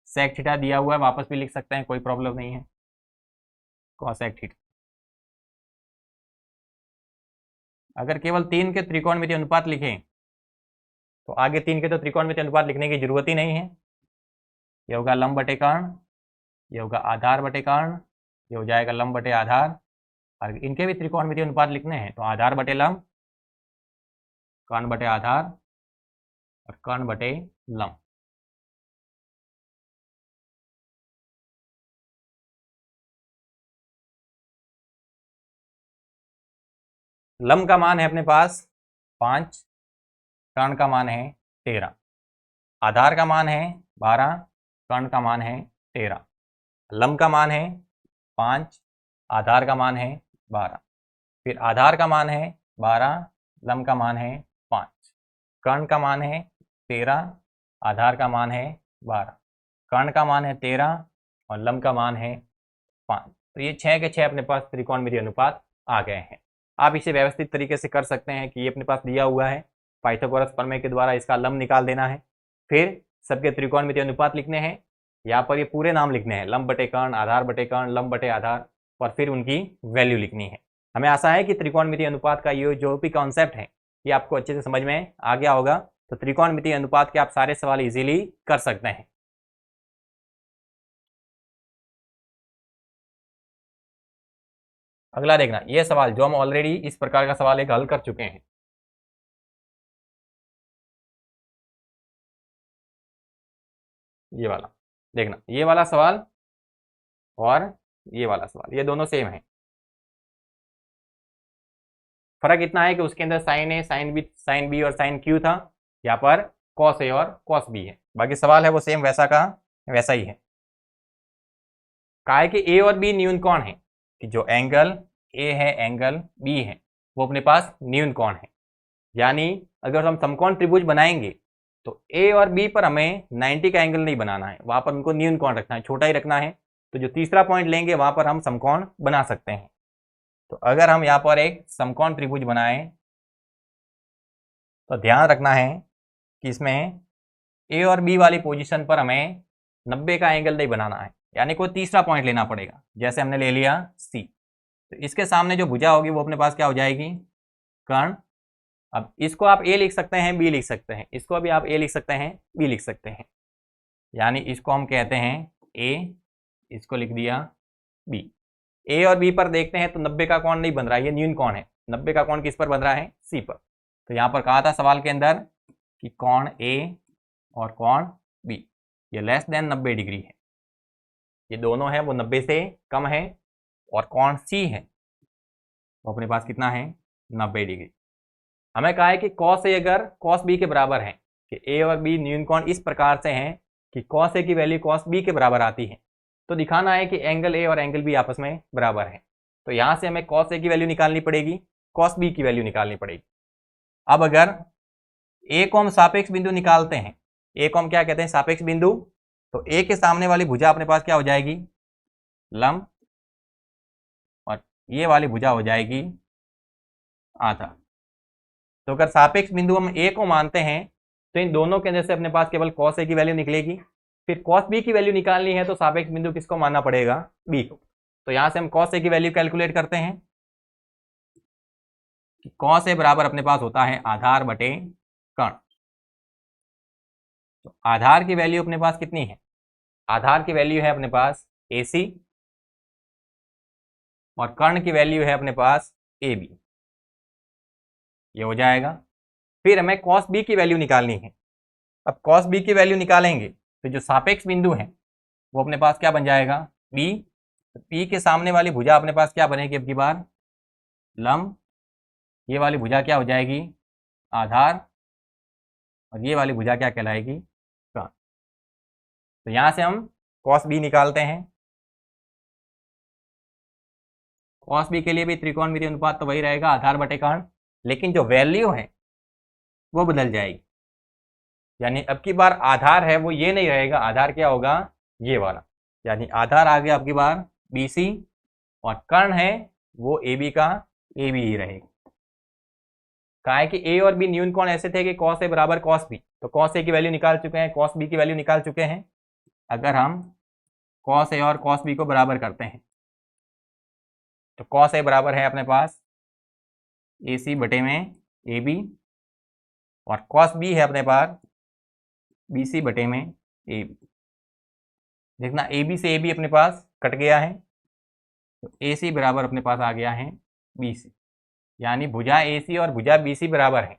sec theta दिया हुआ है वापस भी लिख सकते हैं, कोई प्रॉब्लम नहीं है, कॉसेक थीटा। अगर केवल 3 के त्रिकोणमितीय अनुपात लिखें तो आगे 3 के तो त्रिकोणमितीय अनुपात लिखने की जरूरत ही नहीं है। ये होगा लंब बटे कर्ण, ये होगा आधार बटे कर्ण, ये हो जाएगा लंब बटे आधार। और इनके भी त्रिकोणमितीय अनुपात लिखने हैं तो आधार बटे लंब, कर्ण बटे आधार और कर्ण बटे लंब। लंब का मान है अपने पास 5, कर्ण का मान है 13, आधार का मान है 12, कर्ण का मान है 13, लंब का मान है 5, आधार का मान है 12, फिर आधार का मान है 12, लंब का मान है 5, कर्ण का मान है 13, आधार का मान है 12, कर्ण का मान है 13 और लंब का मान है 5। तो ये 6 के 6 अपने पास त्रिकोणमितीय अनुपात आ गए हैं। आप इसे व्यवस्थित तरीके से कर सकते हैं कि ये अपने पास दिया हुआ है, पाइथागोरस प्रमेय के द्वारा इसका लंब निकाल देना है, फिर सबके त्रिकोणमितीय अनुपात लिखने हैं, यहाँ पर ये पूरे नाम लिखने हैं, लंब बटे कर्ण, आधार बटे कर्ण, लंब बटे आधार, और फिर उनकी वैल्यू लिखनी है। हमें आशा है कि त्रिकोणमितीय अनुपात का ये जो भी कॉन्सेप्ट है ये आपको अच्छे से समझ में आ गया होगा। तो त्रिकोणमितीय अनुपात के आप सारे सवाल इजीली कर सकते हैं। अगला देखना, ये सवाल जो हम ऑलरेडी इस प्रकार का सवाल एक हल कर चुके हैं। ये वाला देखना, ये वाला सवाल और ये वाला सवाल, ये दोनों सेम है। फर्क इतना है कि उसके अंदर साइन ए, साइन बी और साइन क्यू था, यहाँ पर कॉस ए और कॉस बी है। बाकी सवाल है वो सेम वैसा का वैसा ही है। कहा है कि ए और बी न्यून कोण है, कि जो एंगल ए है, एंगल बी है, वो अपने पास न्यून कोण है। यानी अगर हम समकोण त्रिभुज बनाएंगे तो ए और बी पर हमें 90 का एंगल नहीं बनाना है, वहां पर उनको न्यून कोण रखना है, छोटा ही रखना है। तो जो तीसरा पॉइंट लेंगे वहां पर हम समकोण बना सकते हैं। तो अगर हम यहाँ पर एक समकोण त्रिभुज बनाएं तो ध्यान रखना है कि इसमें ए और बी वाली पोजीशन पर हमें 90 का एंगल नहीं बनाना है, यानी कोई तीसरा पॉइंट लेना पड़ेगा। जैसे हमने ले लिया सी, तो इसके सामने जो भुजा होगी वो अपने पास क्या हो जाएगी कर्ण। अब इसको आप ए लिख सकते हैं, बी लिख सकते हैं, इसको भी आप ए लिख सकते हैं, बी लिख सकते हैं। यानी इसको हम कहते हैं ए, इसको लिख दिया बी। ए और बी पर देखते हैं तो 90 का कोण नहीं बन रहा है, ये न्यून कोण है। 90 का कोण किस पर बन रहा है सी पर। तो यहाँ पर कहा था सवाल के अंदर कि कोण ए और कोण बी ये लेस देन 90 डिग्री है, ये दोनों है वो 90 से कम है, और कोण सी है वो अपने पास कितना है 90 डिग्री। हमें कहा है कि कॉस ए अगर कॉस बी के बराबर है, कि ए और बी न्यून कोण इस प्रकार से हैं कि कॉस ए की वैल्यू कॉस बी के बराबर आती है, तो दिखाना है कि एंगल ए और एंगल बी आपस में बराबर है। तो यहाँ से हमें कॉस ए की वैल्यू निकालनी पड़ेगी, कॉस बी की वैल्यू निकालनी पड़ेगी। अब अगर ए को हम सापेक्ष बिंदु निकालते हैं, ए को हम क्या कहते हैं सापेक्ष बिंदु, तो ए के सामने वाली भुजा अपने पास क्या हो जाएगी लंब, और ये वाली भुजा हो जाएगी आधार। तो अगर सापेक्ष बिंदु हम ए को मानते हैं तो इन दोनों के अंदर से अपने पास केवल कॉस ए की वैल्यू निकलेगी। फिर कॉस बी की वैल्यू निकालनी है तो सापेक्ष बिंदु किसको मानना पड़ेगा बी को। तो यहां से हम कॉस ए की वैल्यू कैलकुलेट करते हैं कि कॉस ए बराबर अपने पास होता है आधार बटे कर्ण। तो आधार की वैल्यू अपने पास कितनी है, आधार की वैल्यू है अपने पास AC और कर्ण की वैल्यू है अपने पास AB, ये हो जाएगा। फिर हमें कॉस बी की वैल्यू निकालनी है। अब कॉस बी की वैल्यू निकालेंगे तो जो सापेक्ष बिंदु है वो अपने पास क्या बन जाएगा बी। तो पी के सामने वाली भुजा अपने पास क्या बनेगी अब की बार लंब, ये वाली भुजा क्या हो जाएगी आधार, और ये वाली भुजा क्या कहलाएगी कर्ण। तो यहां से हम कॉस बी निकालते हैं। कॉस बी के लिए भी त्रिकोणमितीय अनुपात तो वही रहेगा आधार बटे कर्ण, लेकिन जो वैल्यू है वो बदल जाएगी। यानी अब की बार आधार है वो ये नहीं रहेगा, आधार क्या होगा ये वाला, यानी आधार आ गया अब की बार BC और कर्ण है वो AB का AB ही रहेगा। कहा है कि A और B न्यून कोण ऐसे थे कि cos A बराबर cos B, तो cos A की वैल्यू निकाल चुके हैं, cos B की वैल्यू निकाल चुके हैं। अगर हम cos A और cos B को बराबर करते हैं तो cos A बराबर है अपने पास AC बटे में AB और cos B है अपने पास BC बटे में AB। देखना AB से AB अपने पास कट गया है तो AC बराबर अपने पास आ गया है BC, यानी भुजा AC और भुजा BC बराबर है।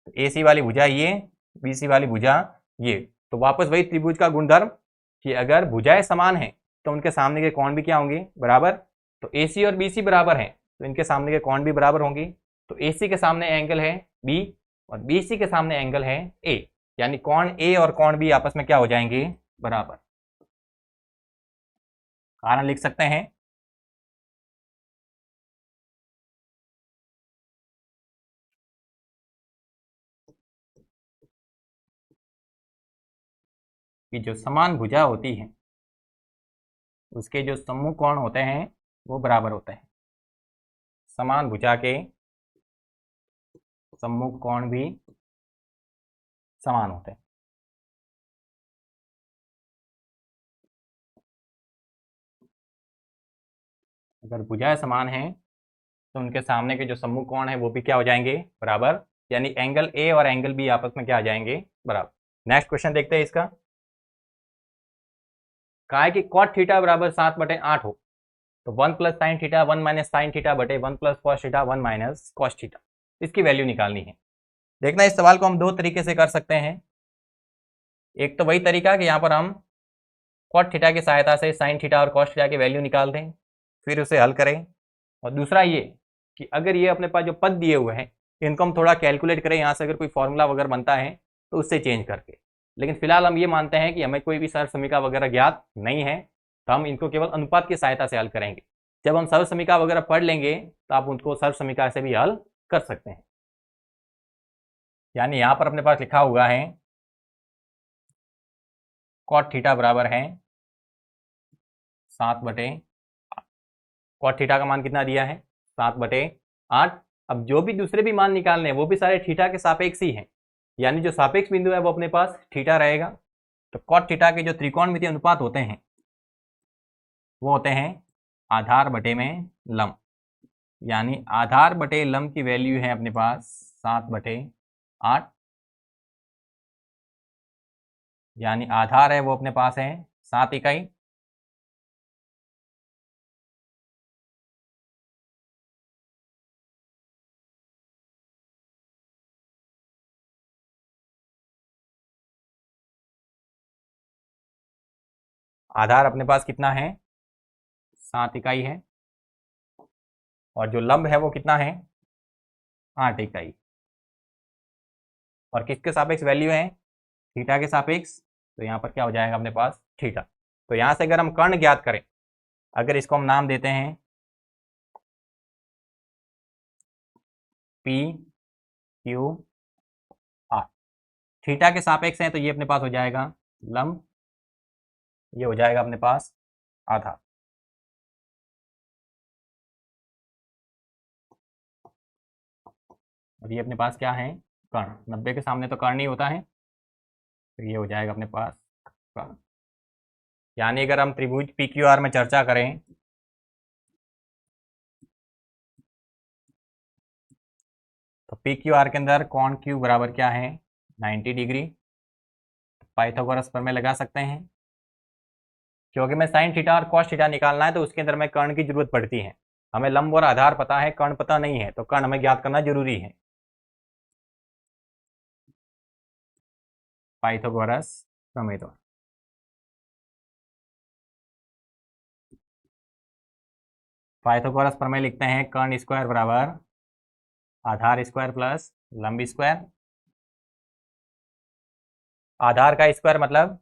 तो AC वाली भुजा ये, BC वाली भुजा ये, तो वापस वही त्रिभुज का गुणधर्म कि अगर भुजाएं समान हैं तो उनके सामने के कोण भी क्या होंगे बराबर। तो AC और BC बराबर हैं तो इनके सामने के कोण भी बराबर होंगे। तो AC के सामने एंगल है B और BC के सामने एंगल है A, यानी कोण A और कोण B आपस में क्या हो जाएंगे बराबर। कारण लिख सकते हैं कि जो समान भुजा होती है उसके जो सम्मुख कोण होते हैं वो बराबर होते हैं। समान भुजा के सम्मुख कोण भी समान होते हैं। अगर भुजाएं समान हैं तो उनके सामने के जो सम्मुख कोण है वो भी क्या हो जाएंगे बराबर, यानी एंगल A और एंगल B आपस में क्या आ जाएंगे बराबर। नेक्स्ट क्वेश्चन देखते हैं इसका। कहा है कि cot थीटा बराबर 7/8 हो तो 1 + sin थीटा 1 - sin थीटा बटे 1 + cos थीटा 1 - cos थीटा, इसकी वैल्यू निकालनी है। देखना इस सवाल को हम दो तरीके से कर सकते हैं। एक तो वही तरीका कि यहाँ पर हम cot थीटा की सहायता से sin थीटा और cos थीटा की वैल्यू निकाल दें फिर उसे हल करें, और दूसरा ये कि अगर ये अपने पास जो पद दिए हुए हैं इनको हम थोड़ा कैलकुलेट करें, यहाँ से अगर कोई फॉर्मूला वगैरह बनता है तो उससे चेंज करके। लेकिन फिलहाल हम ये मानते हैं कि हमें कोई भी सर्व समीकरण वगैरह ज्ञात नहीं है तो हम इनको केवल अनुपात की सहायता से हल करेंगे। जब हम सर्व समीकरण वगैरह पढ़ लेंगे तो आप उनको सर्व समीकरण से भी हल कर सकते हैं। यानी यहाँ पर अपने पास लिखा हुआ है cot थीटा बराबर है 7/8। cot थीटा का मान कितना दिया है 7/8। अब जो भी दूसरे भी मान निकालने हैं वो भी सारे थीटा के सापेक्ष ही हैं, यानी जो सापेक्ष बिंदु है वो अपने पास थीटा रहेगा। तो cot थीटा के जो त्रिकोणमितीय अनुपात होते हैं वो होते हैं आधार बटे में लंब, यानी आधार बटे लंब की वैल्यू है अपने पास 7/8, यानी आधार है वो अपने पास है 7 इकाई। आधार अपने पास कितना है 7 इकाई है। और जो लंब है वो कितना है 8 इकाई। और किसके सापेक्ष वैल्यू है थीटा के सापेक्ष, तो यहाँ पर क्या हो जाएगा अपने पास थीटा। तो यहाँ से अगर हम कर्ण ज्ञात करें, अगर इसको हम नाम देते हैं पी क्यू आर, थीटा के सापेक्ष है तो ये अपने पास हो जाएगा लंब, ये हो जाएगा अपने पास आधार। और ये अपने पास क्या है कर्ण, 90 के सामने तो कर्ण ही होता है, तो ये हो जाएगा अपने पास कर्ण। यानी अगर हम त्रिभुज पी क्यू आर में चर्चा करें तो पी क्यू आर के अंदर कोण क्यू बराबर क्या है 90 डिग्री। पाइथागोरस प्रमेय लगा सकते हैं, क्योंकि मैं साइन थीटा और कॉस थीटा निकालना है तो उसके अंदर में कर्ण की जरूरत पड़ती है। हमें लंब और आधार पता है, कर्ण पता नहीं है, तो कर्ण हमें ज्ञात करना जरूरी है। पाइथागोरस प्रमेय द्वारा पाइथागोरस प्रमेय लिखते हैं कर्ण स्क्वायर बराबर आधार स्क्वायर प्लस लंब स्क्वायर। आधार का स्क्वायर मतलब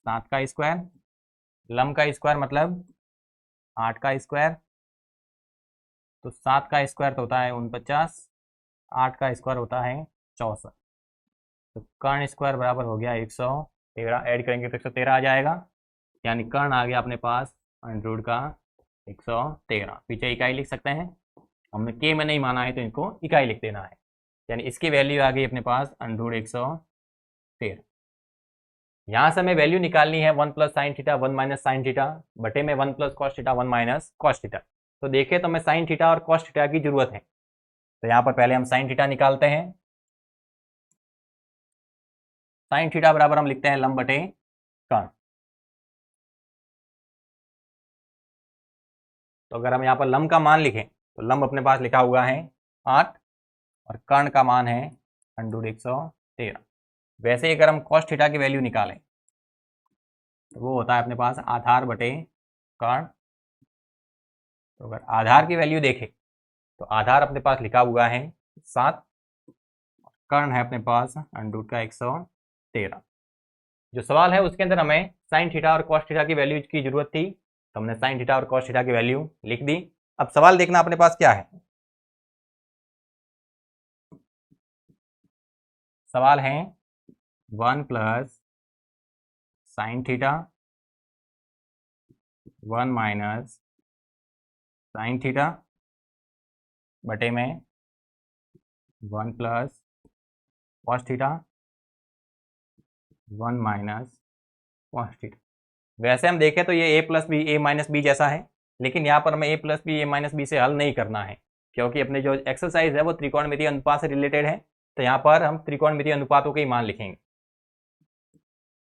7 का स्क्वायर, लंब का स्क्वायर मतलब 8 का स्क्वायर। तो 7 का स्क्वायर तो होता है 49, 8 का स्क्वायर होता है 64। तो कर्ण स्क्वायर बराबर हो गया 113, ऐड करेंगे तो 113 आ जाएगा, यानी कर्ण आ गया अपने पास अंडर का 113। पीछे इकाई लिख सकते हैं, हमने के में नहीं माना है तो इनको इकाई लिख देना है, यानी इसकी वैल्यू आ गई अपने पास अंडर 113। यहाँ से हमें वैल्यू निकालनी है 1 plus sine theta 1 minus sine theta बटे में 1 plus cos theta 1 minus cos theta. तो देखें तो हमें साइन थीटा और कॉस थीटा की जरूरत है, तो यहाँ पर पहले हम साइन थीटा निकालते हैं। साइन थीटा बराबर हम लिखते हैं लंब बटे कर्ण। तो अगर हम यहाँ पर लंब का मान लिखें तो लंब अपने पास लिखा हुआ है 8 और कर्ण का मान है अंडर 113। वैसे ही अगर हम कॉस थीटा की वैल्यू निकालें तो वो होता है अपने पास आधार बटे कर्ण। तो अगर आधार की वैल्यू देखें तो आधार अपने पास लिखा हुआ है 7, कर्ण है अपने पास अंडर का 113। जो सवाल है उसके अंदर हमें साइन थीटा और कॉस थीटा की वैल्यू की जरूरत थी, तो हमने साइन थीटा और कॉस थीटा की वैल्यू लिख दी। अब सवाल देखना अपने पास क्या है। सवाल है 1 plus sine theta 1 minus sine theta बटे में 1 plus cos theta 1 minus cos theta. वैसे हम देखें तो ये ए plus B A minus B जैसा है, लेकिन यहाँ पर हमें ए plus B A minus B से हल नहीं करना है, क्योंकि अपने जो एक्सरसाइज है वो त्रिकोणमितीय अनुपात से रिलेटेड है। तो यहाँ पर हम त्रिकोणमितीय अनुपातों के ही मान लिखेंगे।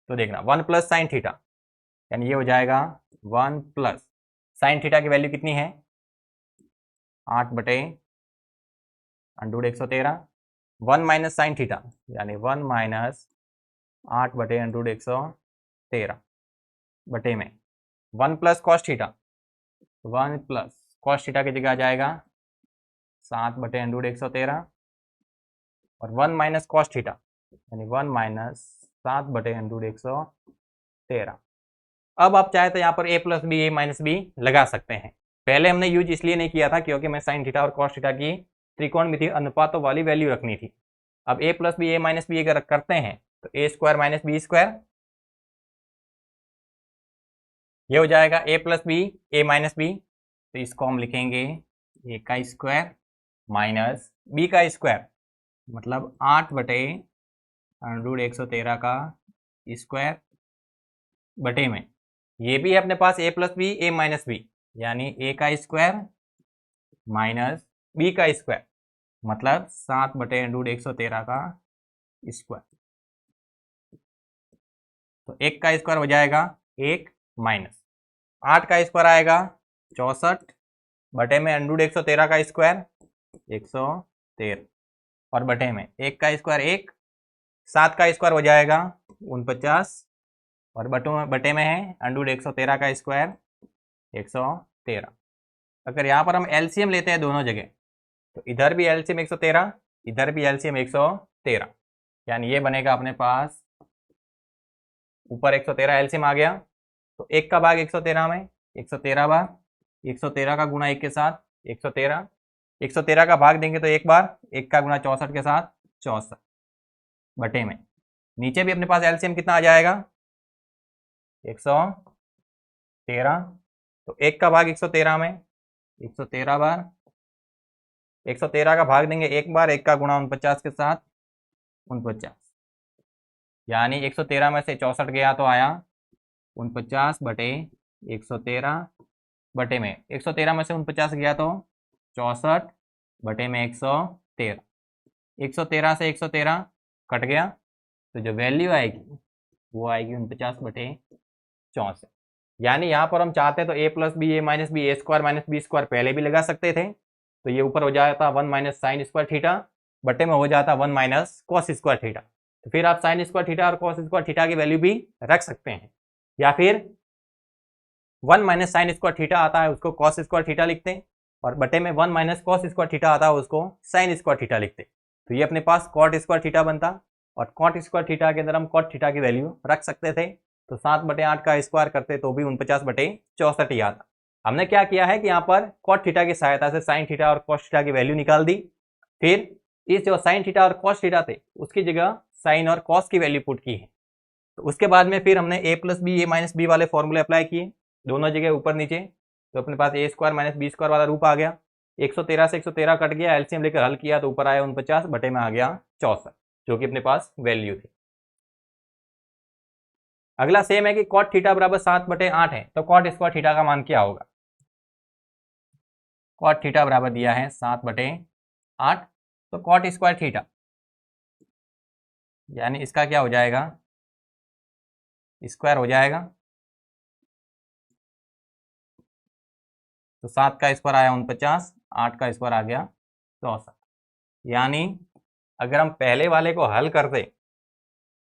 तो देखना 1 प्लस साइन थीटा, यानी ये हो जाएगा 1 प्लस साइन थीटा की वैल्यू कितनी है 8 बटे अंडर 113, 1 माइनस साइन थीटा यानी 1 माइनस 8 बटे अंडर 113 बटे में 1 plus cos theta, 1 plus cos theta की जगह आ जाएगा 7 बटे अंडर 113 और 1 माइनस कॉस थीटा यानी 1 माइनस 7 बटे अंडर 113। अब आप चाहे तो यहाँ पर ए plus B A minus B लगा सकते हैं। पहले हमने यूज इसलिए नहीं किया था क्योंकि मैं साइन थीटा और कॉस थीटा की त्रिकोणमितीय अनुपातों वाली वैल्यू रखनी थी। अब ए plus B A minus B अगर करते हैं तो ए स्क्वायर माइनस बी स्क्वायर, ये हो जाएगा ए plus B A minus B, तो इसको हम लिखेंगे ए का स्क्वायर माइनस बी का स्क्वायर, मतलब 8 बटे अंडर 113 का स्क्वायर बटे में ये भी है अपने पास ए plus B A minus B, यानी ए का स्क्वायर माइनस बी का स्क्वायर, मतलब 7 बटे अंडर 113 का स्क्वायर। तो 1 का स्क्वायर हो जाएगा 1 माइनस 8 का स्क्वायर आएगा 64 बटे में अंडर 113 का स्क्वायर 113 और बटे में 1 का स्क्वायर 1, 7 का स्क्वायर हो जाएगा 49 और बटे में है अंडर 113 का स्क्वायर 113। अगर यहाँ पर हम एलसीएम लेते हैं दोनों जगह, तो इधर भी एलसीएम 113, इधर भी एलसीएम 113, यानी ये बनेगा अपने पास, ऊपर 113 एलसीएम आ गया, तो 1 का भाग 113 में, 113 बार 113 का गुणा 1 के साथ 113, 113 का भाग देंगे तो एक बार, 1 का गुणा 64 के साथ 64 बटे में, नीचे भी अपने पास एलसीएम कितना आ जाएगा 113, तो 1 का भाग 113 में, 113 बार 113 का भाग देंगे एक बार, 1 का गुणा 49 के साथ 49, यानी 113 में से 64 गया तो आया 49 बटे 113 बटे में, 113 में से 49 गया तो 64 बटे में 113, 113 से 113 कट गया, तो जो वैल्यू आएगी वो आएगी 49 बटे 64। यानी यहाँ पर हम चाहते हैं तो a plus B A minus B A square minus B square पहले भी लगा सकते थे, तो ये ऊपर हो जाता 1 माइनस साइन स्क्वायर थीटा बटे में हो जाता 1 माइनस कॉस स्क्वायर थीटा, तो फिर आप साइन स्क्वायर थीटा और कॉस स्क्वायर थीटा की वैल्यू भी रख सकते हैं, या फिर 1 माइनस साइन स्क्वायर थीटा आता है उसको कॉस स्क्वायर थीटा लिखते हैं, और बटे में 1 माइनस कॉस स्क्वायर थीटा आता है उसको साइन स्क्वायर थीटा लिखते हैं, तो ये अपने पास कॉट स्क्वायर थीटा बनता, और कॉट स्क्वायर थीटा के अंदर हम कॉट थीटा की वैल्यू रख सकते थे, तो 7 बटे 8 का स्क्वायर करते तो भी 49 बटे 64 ही आता। हमने क्या किया है कि यहाँ पर कॉट थीटा की सहायता से साइन थीटा और कॉस थीटा की वैल्यू निकाल दी, फिर इस जो साइन थीटा और कॉस थीटा थे उसकी जगह साइन और कॉस की वैल्यू पुट की है, तो उसके बाद में फिर हमने a plus B A minus B वाले फॉर्मूले अप्लाई किए दोनों जगह ऊपर नीचे, तो अपने पास a square minus B square वाला रूप आ गया, 113 से 113 कट गया, एलसीएम लेकर हल किया तो ऊपर आया 49 बटे में आ गया 64, जो कि अपने पास वैल्यू थी। अगला सेम है कि कॉट थीटा बराबर 7 बटे 8 है, तो कॉट स्क्वायर थीटा का मान क्या होगा। कॉट थीटा बराबर दिया है 7 बटे 8, तो कॉट स्क्वायर थीटा यानी इसका क्या हो जाएगा, स्क्वायर हो जाएगा, तो 7 का स्क्वायर आया 49, 8 का स्क्वायर आ गया 64, यानी अगर हम पहले वाले को हल करते,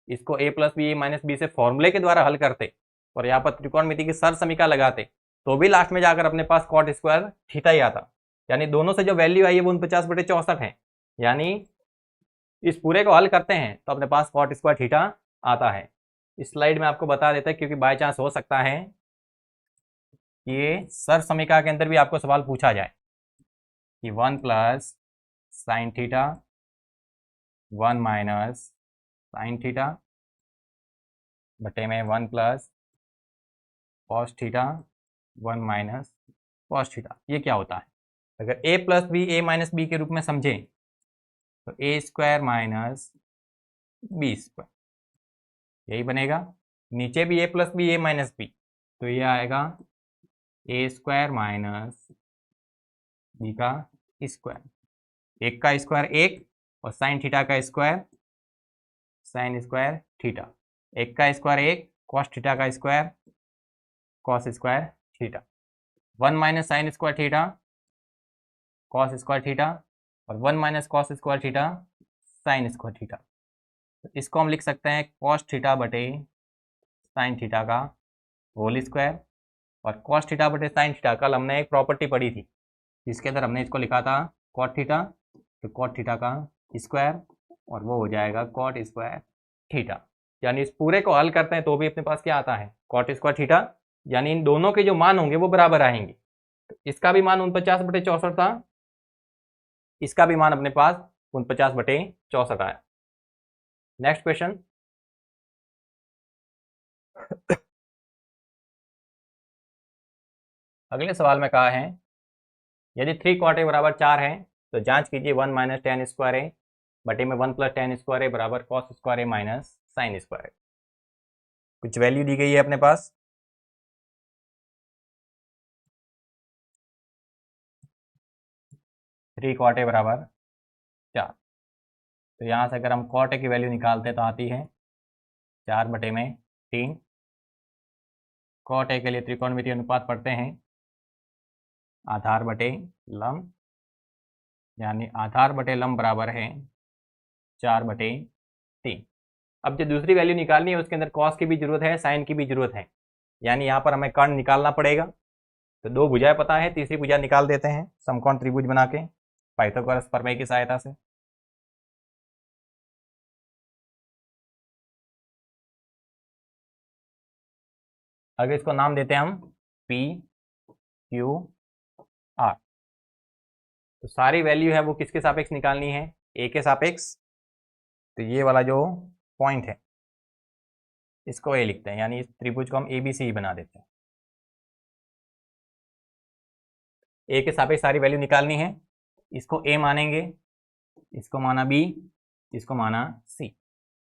इसको a plus B A minus B से फॉर्मूले के द्वारा हल करते और यहाँ पर त्रिकोणमिति की सर समीकरण लगाते, तो भी लास्ट में जाकर अपने पास कॉट स्क्वायर थीटा ही आता, यानी दोनों से जो वैल्यू आई है वो 49 बटे 64 है, यानी इस पूरे को हल करते हैं तो अपने पास कॉट स्क्वायर थीटा आता है। इस स्लाइड में आपको बता देते हैं क्योंकि बाय चांस हो सकता है ये सर समीकरण के अंदर भी आपको सवाल पूछा जाए कि 1 plus sine theta 1 minus sine theta बटे में 1 plus cos theta 1 minus cos theta, ये क्या होता है। अगर a plus B A minus B के रूप में समझें तो a square minus B square यही बनेगा, नीचे भी a plus B A minus B, तो ये आएगा a स्क्वायर माइनस बी का स्क्वायर, एक का स्क्वायर एक और साइन थीटा का स्क्वायर साइन स्क्वायर थीटा, एक का स्क्वायर एक, कॉस थीटा का square cos square theta, 1 minus sine square theta cos square theta और 1 minus cos square theta sine square theta, तो इसको हम लिख सकते हैं कॉस थीटा बटे साइन थीटा का होल स्क्वायर, और कॉस थीटा बटे साइन थीटा कल हमने एक प्रॉपर्टी पढ़ी थी जिसके अंदर हमने इसको लिखा था कॉट थीटा, तो कॉट थीटा का स्क्वायर और वो हो जाएगा कॉट स्क्वायर थीटा, यानी इस पूरे को हल करते हैं तो भी अपने पास क्या आता है कॉट स्क्वायर थीटा, यानी इन दोनों के जो मान होंगे वो बराबर आएंगे, तो इसका भी मान 49 बटे 64 था, इसका भी मान अपने पास 49 बटे 64 आया। नेक्स्ट क्वेश्चन, अगले सवाल में कहा है यदि 3 कॉट ए बराबर 4 है तो जांच कीजिए 1 माइनस टेन स्क्वायर ए बटे में 1 प्लस टेन स्क्वायर ए बराबर cos square A minus sine square ए, कुछ वैल्यू दी गई है अपने पास, थ्री कॉट ए बराबर 4, तो यहाँ से अगर हम कॉट ए की वैल्यू निकालते तो आती है 4 बटे में 3, कॉट ए के लिए त्रिकोणमितीय अनुपात पढ़ते हैं आधार बटे लंब, यानी आधार बटे लंब बराबर है 4 बटे 3। अब जो दूसरी वैल्यू निकालनी है उसके अंदर कॉस की भी जरूरत है साइन की भी जरूरत है, यानी यहाँ पर हमें कर्ण निकालना पड़ेगा, तो दो भुजाएं पता है, तीसरी भुजा निकाल देते हैं समकोण त्रिभुज बना के पाइथागोरस प्रमेय की सहायता से। अगर इसको नाम देते हैं हम पी क्यू आर। तो सारी वैल्यू है वो किसके सापेक्ष निकालनी है, ए के सापेक्ष। तो ये वाला जो पॉइंट है इसको ए लिखते हैं, यानी इस त्रिभुज को हम ए बी सी बना देते हैं। ए के सापेक्ष सारी वैल्यू निकालनी है, इसको ए मानेंगे, इसको माना बी, इसको माना सी।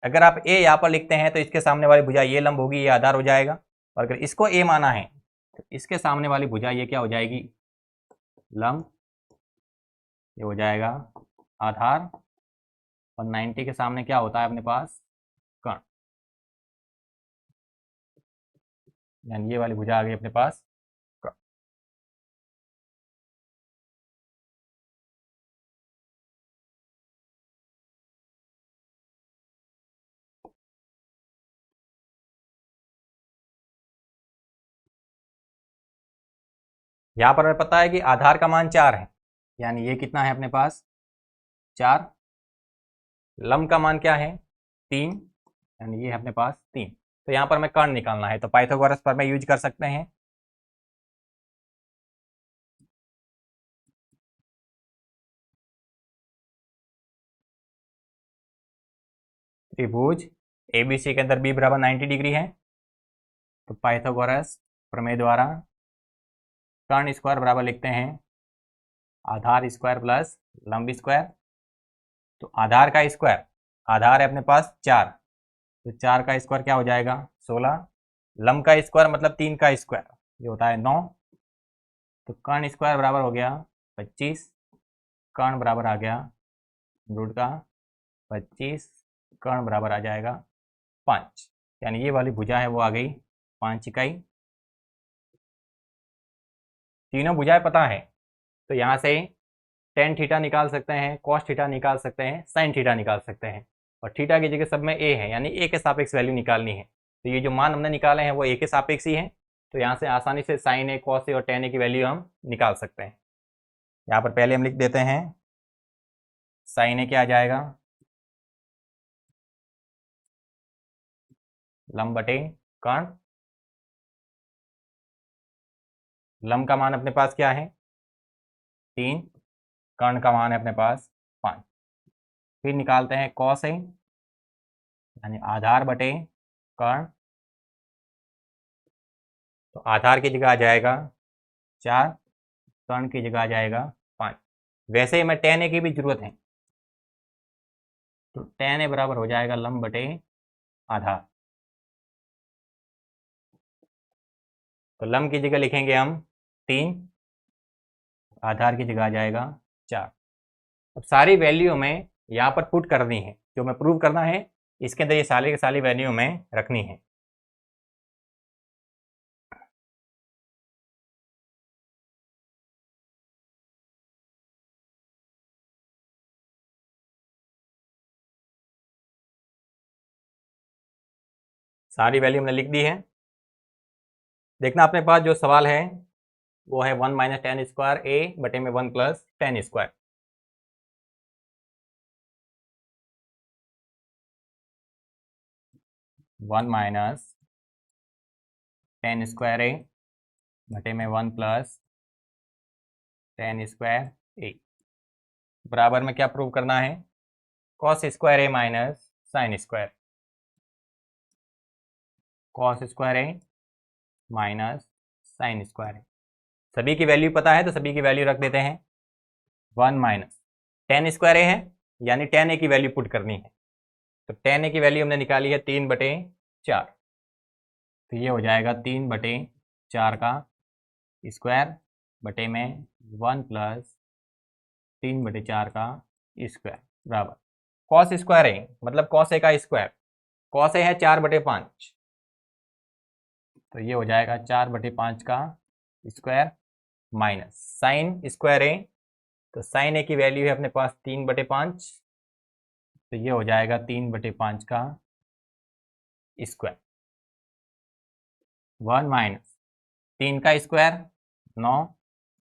अगर आप ए यहाँ पर लिखते हैं तो इसके सामने वाली भुजा ये लंब होगी, ये आधार हो जाएगा। और अगर इसको ए माना है तो इसके सामने वाली भुजा ये क्या हो जाएगी, लंब, ये हो जाएगा आधार। और 90 के सामने क्या होता है अपने पास, कर्ण, यानी ये वाली भुजा आ गई अपने पास कर्ण। यहां पर हमें पता है कि आधार का मान 4 है, यानी ये कितना है अपने पास 4। लंब का मान क्या है 3, यानी ये है अपने पास 3। तो यहाँ पर हमें कर्ण निकालना है, तो पाइथागोरस प्रमेय यूज कर सकते हैं। त्रिभुज एबीसी के अंदर बी बराबर 90 डिग्री है, तो पाइथागोरस प्रमेय द्वारा कर्ण स्क्वायर बराबर लिखते हैं आधार स्क्वायर प्लस लंब स्क्वायर। तो आधार का स्क्वायर, आधार है अपने पास 4, तो 4 का स्क्वायर क्या हो जाएगा 16। लंब का स्क्वायर मतलब 3 का स्क्वायर, ये होता है 9। तो कर्ण स्क्वायर बराबर हो गया 25, कर्ण बराबर आ गया रूट का 25, कर्ण बराबर आ जाएगा 5, यानी ये वाली भुजा है वो आ गई 5 इकाई। तीनों भुजाएं पता है, तो यहाँ से टेन थीटा निकाल सकते हैं, कॉस थीटा निकाल सकते हैं, साइन थीटा निकाल सकते हैं। और थीटा की जगह सब में ए है, यानी ए के सापेक्ष वैल्यू निकालनी है। तो ये जो मान हमने निकाले हैं वो ए के सापेक्ष ही है, तो यहाँ से आसानी से साइन ए, कॉस ए और टेन ए की वैल्यू हम निकाल सकते हैं। यहाँ पर पहले हम लिख देते हैं साइन ए क्या आ जाएगा, लंब बटे कर्ण। लंब का मान अपने पास क्या है 3, कर्ण का मान है अपने पास 5। फिर निकालते हैं कॉस ए, यानी आधार बटे कर्ण। तो आधार की जगह आ जाएगा 4, कर्ण की जगह आ जाएगा 5। वैसे ही हमें टेन ए की भी जरूरत है, तो टेन ए बराबर हो जाएगा लंब बटे आधार। तो लंब की जगह लिखेंगे हम 3, आधार की जगह आ जाएगा 4। अब सारी वैल्यू हमें यहाँ पर पुट करनी है, जो हमें प्रूव करना है इसके अंदर ये सारी की सारी वैल्यू हमें रखनी है। सारी वैल्यू हमने लिख दी है। देखना अपने पास जो सवाल है वो है 1 माइनस टेन स्क्वायर ए बटे में 1 plus ten square. One minus ten square A बटे में 1 प्लस टेन स्क्वायर ए बराबर में क्या प्रूव करना है, cos square A minus sine square. Cos square A minus sine square A, सभी की वैल्यू पता है तो सभी की वैल्यू रख देते हैं। 1 माइनस टेन स्क्वायर ए है, यानी टेन ए की वैल्यू पुट करनी है। तो टेन ए की वैल्यू हमने निकाली है 3/4, तो ये हो जाएगा 3/4 का स्क्वायर बटे में 1 प्लस 3/4 का स्क्वायर बराबर कॉस स्क्वायर ए मतलब कॉस ए का स्क्वायर। कॉस ए है 4/5, तो ये हो जाएगा 4/5 का स्क्वायर माइनस साइन स्क्वायर ए। तो साइन ए की वैल्यू है अपने पास 3/5, तो ये हो जाएगा 3/5 का स्क्वायर। 1 माइनस 3 का स्क्वायर 9,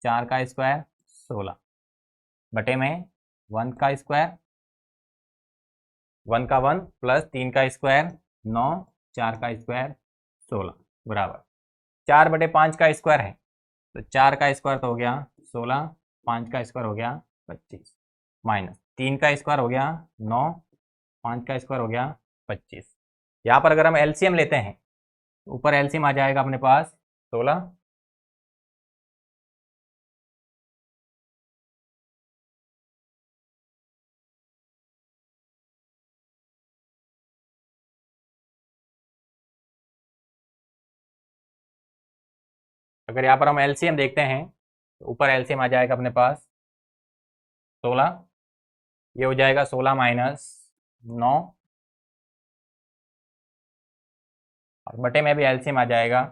4 का स्क्वायर 16 बटे में 1 का स्क्वायर, 1 का 1 प्लस 3 का स्क्वायर 9, 4 का स्क्वायर 16 बराबर 4/5 का स्क्वायर है, तो 4 का स्क्वायर तो हो गया 16, 5 का स्क्वायर हो गया 25 माइनस 3 का स्क्वायर हो गया 9, 5 का स्क्वायर हो गया 25। यहाँ पर अगर हम एलसीएम लेते हैं, ऊपर एलसीएम आ जाएगा अपने पास 16, अगर यहाँ पर हम एलसीएम देखते हैं तो ऊपर एलसीएम आ जाएगा अपने पास 16, ये हो जाएगा 16 माइनस 9 और बटे में भी एलसीएम आ जाएगा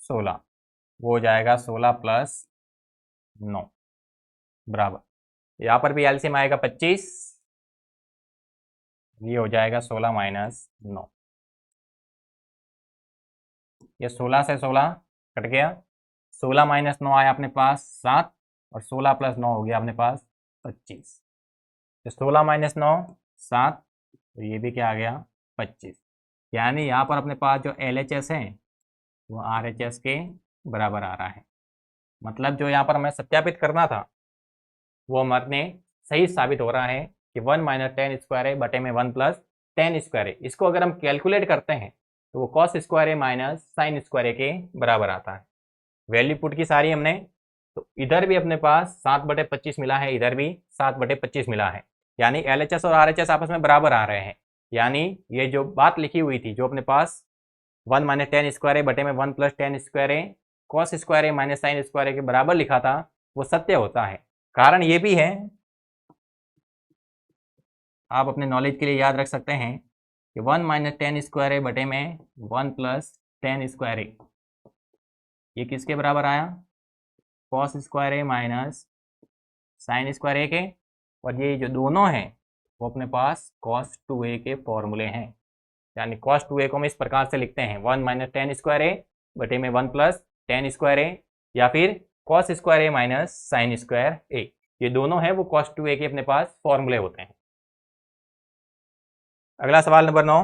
16, वो हो जाएगा 16 प्लस 9 बराबर यहाँ पर भी एलसीएम आएगा 25, ये हो जाएगा 16 माइनस 9, ये 16 से 16 कट गया, 16 माइनस 9 आया अपने पास 7 और 16 प्लस 9 हो गया अपने पास 25। तो 16 माइनस 9 7, तो ये भी क्या आ गया 25। यानी यहाँ पर अपने पास जो LHS है वो RHS के बराबर आ रहा है। मतलब जो यहाँ पर हमें सत्यापित करना था वो हमारे सही साबित हो रहा है कि 1 माइनस 10 स्क्वायर है बटे में 1 प्लस 10 स्क्वायर है। इसको अगर हम कैलकुलेट करते हैं तो वो कॉस स्क्वायर है माइनस साइन स्क्वायर के बराबर आता है। वैल्यू पुट की सारी हमने, तो इधर भी अपने पास 7/25 मिला है, इधर भी 7/25 मिला है, यानी LHS और RHS आपस में बराबर आ रहे हैं। यानी ये जो बात लिखी हुई थी, जो अपने पास 1 माइनस 10 स्क्वायर है बटे में 1 प्लस 10 स्क्वायर है कॉस स्क्वायर है माइनस साइन स्क्वायर के बराबर लिखा था, वो सत्य होता है। कारण ये भी है, आप अपने नॉलेज के लिए याद रख सकते हैं कि 1 माइनस 10 स्क्वायर है बटे में 1 प्लस 10 स्क्वायर है, ये किसके बराबर आया, कॉस स्क्वायर है माइनस साइन स्क्वायर ए के, और ये जो दोनों हैं वो अपने पास कॉस 2a के फॉर्मूले हैं। यानी कॉस 2a को हम इस प्रकार से लिखते हैं 1 माइनस 10 स्क्वायर ए बटे में 1 प्लस 10 स्क्वायर ए, या फिर cos square A minus sine square ए, ये दोनों हैं वो कॉस 2a के अपने पास फॉर्मूले होते हैं। अगला सवाल नंबर 9,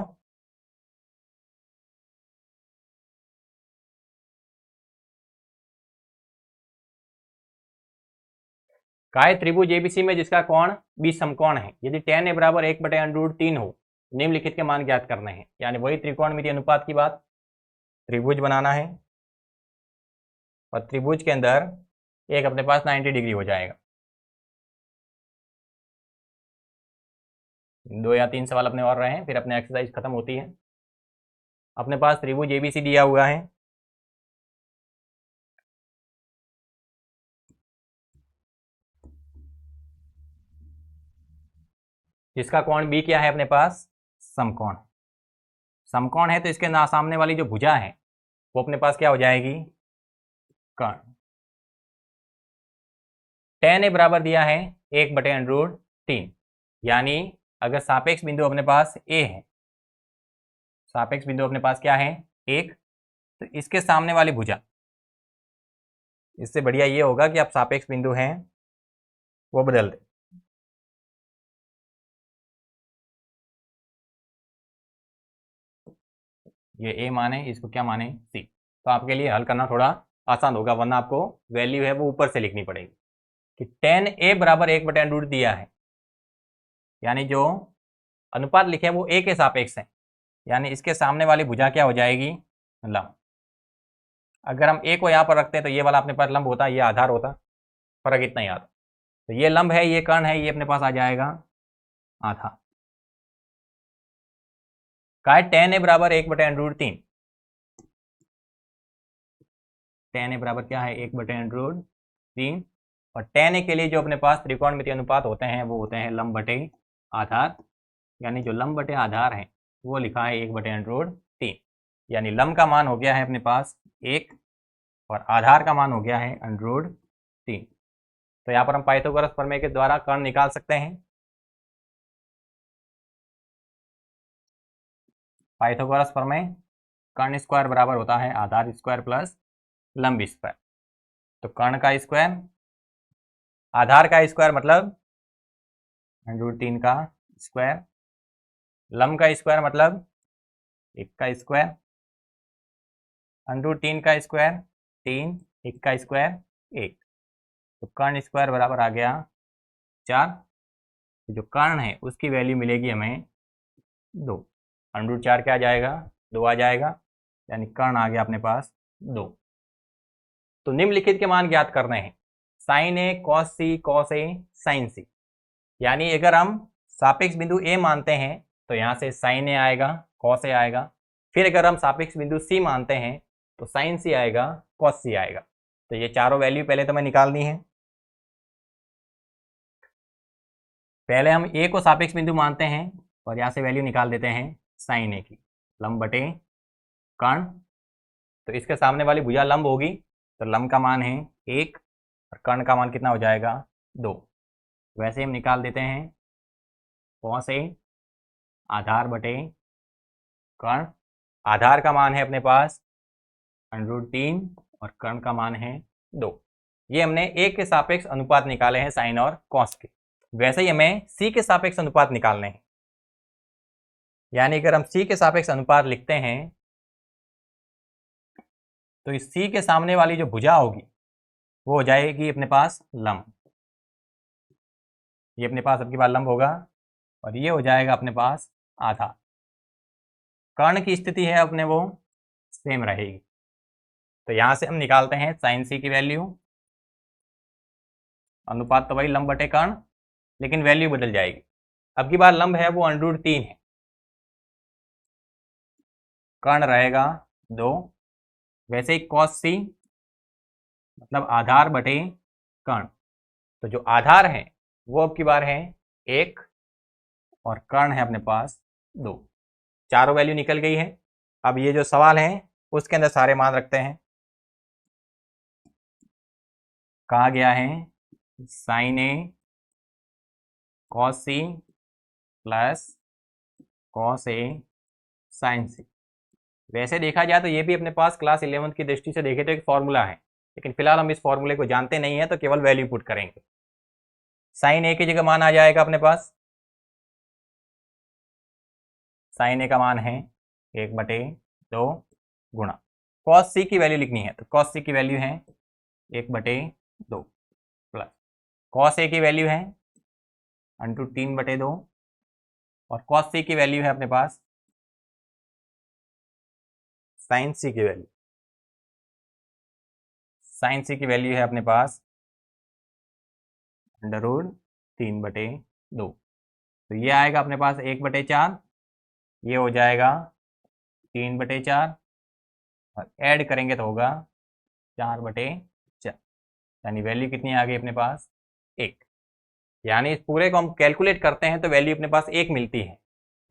काय त्रिभुज एबीसी में जिसका कोण 20 समकोण है, यदि tan a बराबर 1/√3 हो, निम्नलिखित के मान ज्ञात करने हैं। यानी वही त्रिकोणमितीय अनुपात की बात, त्रिभुज बनाना है और त्रिभुज के अंदर एक अपने पास 90 डिग्री हो जाएगा। 2 या 3 सवाल अपने और रहे हैं, फिर अपने एक्सरसाइज खत्म होती है। अपने पास त्रिभुज एबीसी दिया हुआ है, जिसका कोण बी क्या है अपने पास, समकोण। समकोण है तो इसके ना सामने वाली जो भुजा है वो अपने पास क्या हो जाएगी, कर्ण। tan a बराबर दिया है 1/√3, यानी अगर सापेक्ष बिंदु अपने पास a है, सापेक्ष बिंदु अपने पास क्या है 1, तो इसके सामने वाली भुजा, इससे बढ़िया ये होगा कि आप सापेक्ष बिंदु हैं वो बदल दें। ये a माने, इसको क्या माने c, तो आपके लिए हल करना थोड़ा आसान होगा, वरना आपको वैल्यू है वो ऊपर से लिखनी पड़ेगी कि tan a बराबर 1/√3 दिया है, यानी जो अनुपात लिखे हैं वो a के सापेक्ष है, यानी इसके सामने वाली भुजा क्या हो जाएगी, लंब। अगर हम a को यहाँ पर रखते हैं तो ये वाला अपने पास लंब होता, ये आधार होता, फर्क इतना ही आता। तो ये लंब है, ये कर्ण है, ये अपने पास आ जाएगा आधा। काय tan a बराबर 1/√3, tan a बराबर क्या है 1/√3, और tan a के लिए जो अपने पास त्रिकोणमितीय अनुपात होते हैं वो होते हैं लंब बटे आधार, यानी जो लंब बटे आधार है वो लिखा है 1/√3, यानी लंब का मान हो गया है अपने पास 1 और आधार का मान हो गया है √3। तो यहाँ पर हम पाइथागोरस प्रमेय के द्वारा कर्ण निकाल सकते हैं। पाइथागोरस प्रमेय, कर्ण स्क्वायर बराबर होता है आधार स्क्वायर प्लस लंब स्क्वायर। तो कर्ण का स्क्वायर, आधार का स्क्वायर मतलब √3 का स्क्वायर, लंब का स्क्वायर मतलब 1 का स्क्वायर, √3 का स्क्वायर 3, 1 का स्क्वायर 1। तो कर्ण स्क्वायर बराबर आ गया 4। तो जो कर्ण है उसकी वैल्यू मिलेगी हमें 2। √4 क्या आ जाएगा, 2 आ जाएगा, यानी कर्ण आ गया अपने पास 2। तो निम्नलिखित के मान ज्ञात करने हैं, sign A cos C, cos A sign सी। यानी अगर हम सापेक्ष बिंदु ए मानते हैं तो यहाँ से साइन ए आएगा, कॉस ए आएगा। फिर अगर हम सापेक्ष बिंदु सी मानते हैं तो साइन सी आएगा, कॉस सी आएगा। तो ये चारों वैल्यू पहले तो मैं निकालनी है। पहले हम ए को सापेक्ष बिंदु मानते हैं और यहाँ से वैल्यू निकाल देते हैं साइन ए की, लंब बटे कर्ण। तो इसके सामने वाली भुजा लंब होगी, तो लंब का मान है 1 और कर्ण का मान कितना हो जाएगा 2। वैसे ही हम निकाल देते हैं कॉस ए आधार बटे कर्ण। आधार का मान है अपने पास √3 और कर्ण का मान है 2। ये हमने ए के सापेक्ष अनुपात निकाले हैं साइन और कॉस के। वैसे ही हमें सी के सापेक्ष अनुपात निकालने हैं। यानी अगर हम सी के सापेक्ष अनुपात लिखते हैं तो इस सी के सामने वाली जो भुजा होगी वो हो जाएगी अपने पास लंब। ये अपने पास आपकी बार लंब होगा और ये हो जाएगा अपने पास आधा। कर्ण की स्थिति है अपने वो सेम रहेगी। तो यहां से हम निकालते हैं साइन सी की वैल्यू। अनुपात तो वही लंब बटे कर्ण, लेकिन वैल्यू बदल जाएगी। अब की बार लंब है वो √3 है, कर्ण रहेगा 2। वैसे ही कॉस सी मतलब आधार बटे कर्ण। तो जो आधार है वो अब की बार है 1 और कर्ण है अपने पास 2। चारों वैल्यू निकल गई है। अब ये जो सवाल है उसके अंदर सारे मान रखते हैं। कहा गया है sign A cos C plus cos A sign सी। वैसे देखा जाए तो ये भी अपने पास क्लास 11 की दृष्टि से देखे तो एक फॉर्मूला है, लेकिन फिलहाल हम इस फॉर्मूले को जानते नहीं है तो केवल वैल्यू पुट करेंगे। साइन ए की जगह मान आ जाएगा अपने पास, साइन ए का मान है 1/2 गुणा कॉस सी की वैल्यू लिखनी है तो कॉस सी की वैल्यू है 1/2 प्लस कॉस ए की वैल्यू है √3/2 और कॉस सी की वैल्यू है अपने पास साइन सी की वैल्यू। साइन सी की वैल्यू है अपने पास √3/2। तो ये आएगा अपने पास 1/4, ये हो जाएगा 3/4 और ऐड करेंगे तो होगा 4/4। यानी वैल्यू कितनी आ गई अपने पास 1। यानी इस पूरे को हम कैलकुलेट करते हैं तो वैल्यू अपने पास 1 मिलती है।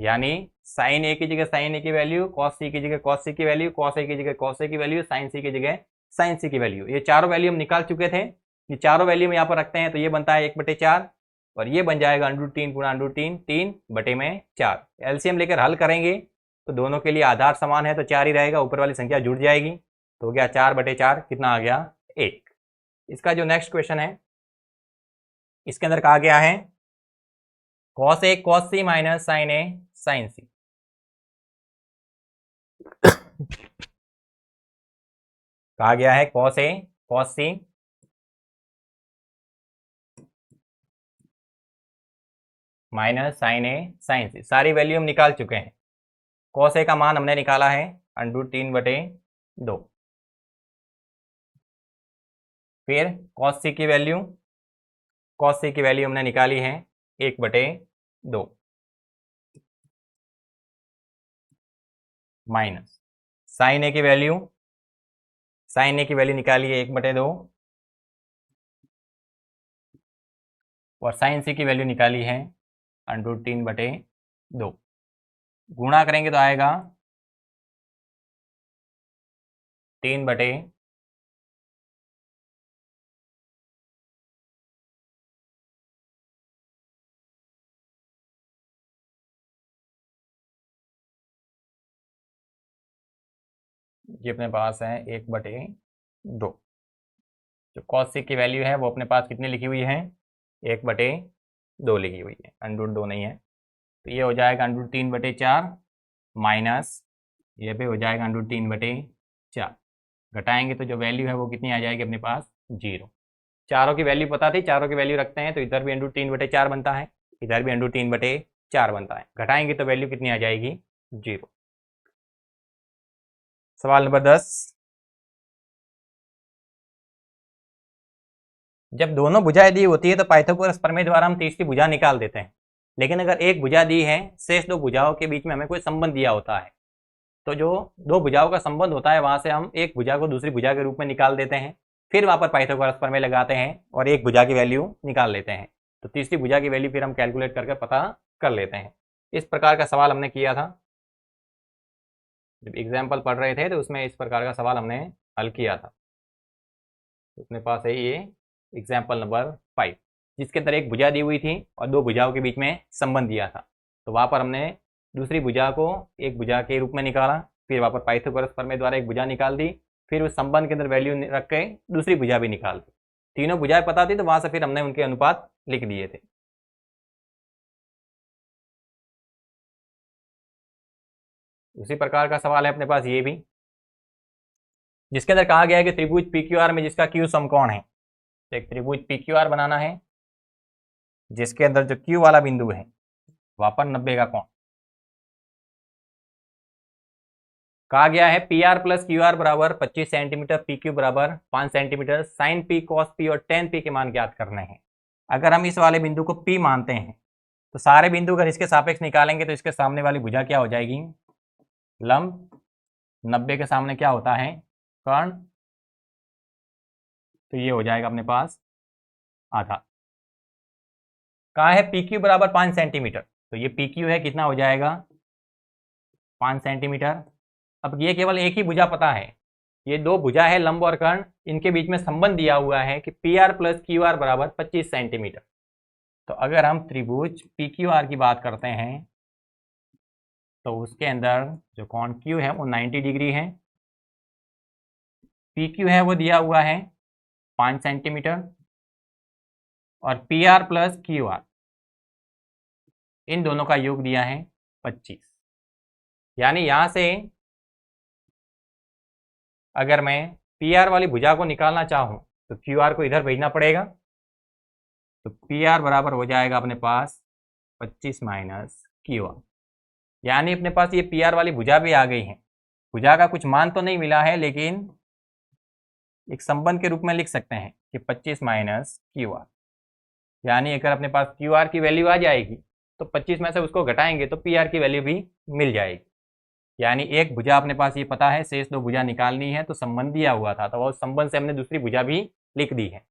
यानी साइन ए की जगह साइन ए की वैल्यू, कॉस सी की जगह कॉस सी की वैल्यू, कॉस ए की जगह कॉस ए की वैल्यू, साइन सी की जगह साइन सी की वैल्यू। ये चारों वैल्यू हम निकाल चुके थे। ये चारों वैल्यू हम यहाँ पर रखते हैं तो ये बनता है 1/4 और ये बन जाएगा √3 गुणा √3, 3/4। एलसीएम लेकर हल करेंगे तो दोनों के लिए आधार समान है तो 4 ही रहेगा, ऊपर वाली संख्या जुड़ जाएगी। तो हो गया 4/4, कितना आ गया 1। इसका जो नेक्स्ट क्वेश्चन है इसके अंदर कहा गया है cos A cos C minus sign A sign सी। कहा गया है cos A cos C minus sign A sign सी। सारी वैल्यू हम निकाल चुके हैं। कॉस ए का मान हमने निकाला है √3/2। फिर कॉस सी की वैल्यू, कॉस सी की वैल्यू हमने निकाली है 1/2 माइनस साइन ए की वैल्यू, साइन ए की वैल्यू निकाली है 1/2 और साइन सी की वैल्यू निकाली है √3/2। गुणा करेंगे तो आएगा 3/, ये अपने पास है 1/2। जो cos6 की वैल्यू है वो अपने पास कितनी लिखी हुई है, 1/2 लिखी हुई है, √2 नहीं है। तो ये हो जाएगा √3/4 माइनस ये भी हो जाएगा √3/4। घटाएंगे तो जो वैल्यू है वो कितनी आ जाएगी अपने पास, 0। चारों की वैल्यू पता थी, चारों की वैल्यू रखते हैं तो इधर भी √3/4 बनता है, इधर भी √3/4 बनता है। घटाएंगे तो वैल्यू कितनी आ जाएगी, 0। सवाल नंबर 10, जब दोनों भुजाएं दी होती है तो पाइथागोरस प्रमेय द्वारा हम तीसरी भुजा निकाल देते हैं। लेकिन अगर एक भुजा दी है, शेष दो भुजाओं के बीच में हमें कोई संबंध दिया होता है, तो जो दो भुजाओं का संबंध होता है वहां से हम एक भुजा को दूसरी भुजा के रूप में निकाल देते हैं, फिर वहां पर पाइथागोरस प्रमेय लगाते हैं और एक भुजा की वैल्यू निकाल लेते हैं। तो तीसरी भुजा की वैल्यू फिर हम कैलकुलेट करके पता कर लेते हैं। इस प्रकार का सवाल हमने किया था, जब एग्जाम्पल पढ़ रहे थे तो उसमें इस प्रकार का सवाल हमने हल किया था। अपने पास है ये एग्जाम्पल नंबर 5, जिसके अंदर एक भुजा दी हुई थी और दो भुजाओं के बीच में संबंध दिया था। तो वहां पर हमने दूसरी भुजा को एक भुजा के रूप में निकाला, फिर वहां पर पाइथागोरस प्रमेय द्वारा एक भुजा निकाल दी, फिर उस संबंध के अंदर वैल्यू रख के दूसरी भुजा भी निकाल दी। तीनों भुजाएं पता थी तो वहां से फिर हमने उनके अनुपात लिख दिए थे। उसी प्रकार का सवाल है अपने पास ये भी, जिसके अंदर कहा गया है कि त्रिभुज PQR में जिसका Q समकोण है। तो एक त्रिभुज PQR बनाना है जिसके अंदर जो Q वाला बिंदु है वहां पर 90 का कोण। कहा गया है PR प्लस QR बराबर 25 सेंटीमीटर, PQ बराबर 5 centimetre, sine P cos P और tan P के मान ज्ञात करने हैं। अगर हम इस वाले बिंदु को P मानते हैं तो सारे बिंदु अगर इसके सापेक्ष निकालेंगे तो इसके सामने वाली भुजा क्या हो जाएगी, लंब। 90 के सामने क्या होता है, कर्ण। तो ये हो जाएगा अपने पास आधा। कहा है PQ बराबर 5 सेंटीमीटर, तो ये PQ है, कितना हो जाएगा, 5 सेंटीमीटर। अब ये केवल एक ही भुजा पता है, ये दो भुजा है लंब और कर्ण, इनके बीच में संबंध दिया हुआ है कि PR प्लस QR बराबर 25 सेंटीमीटर। तो अगर हम त्रिभुज PQR की बात करते हैं तो उसके अंदर जो कोण Q है वो 90 डिग्री है, PQ है वो दिया हुआ है 5 सेंटीमीटर और PR प्लस QR इन दोनों का योग दिया है 25। यानी यहां से अगर मैं PR वाली भुजा को निकालना चाहूं तो QR को इधर भेजना पड़ेगा। तो PR बराबर हो जाएगा अपने पास 25 माइनस QR। यानी अपने पास ये PR वाली भुजा भी आ गई है। भुजा का कुछ मान तो नहीं मिला है लेकिन एक संबंध के रूप में लिख सकते हैं कि 25 माइनस QR। यानी अगर अपने पास QR की वैल्यू आ जाएगी तो 25 में से उसको घटाएंगे तो PR की वैल्यू भी मिल जाएगी। यानी एक भुजा अपने पास ये पता है, शेष दो भुजा निकालनी है, तो संबंध दिया हुआ था तो उस संबंध से हमने दूसरी भुजा भी लिख दी है।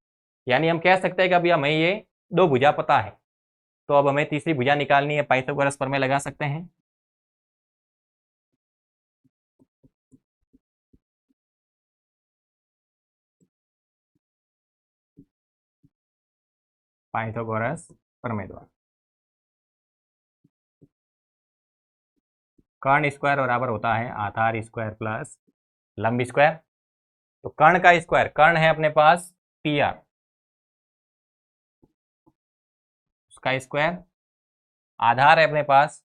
यानी हम कह सकते हैं कि अभी हमें ये दो भुजा पता है, तो अब हमें तीसरी भुजा निकालनी है, पाइथागोरस प्रमेय लगा सकते हैं। पाइथागोरस प्रमेय द्वारा कर्ण स्क्वायर बराबर होता है आधार स्क्वायर प्लस लंब स्क्वायर। तो कर्ण का स्क्वायर, कर्ण है अपने पास PR, उसका स्क्वायर, आधार है अपने पास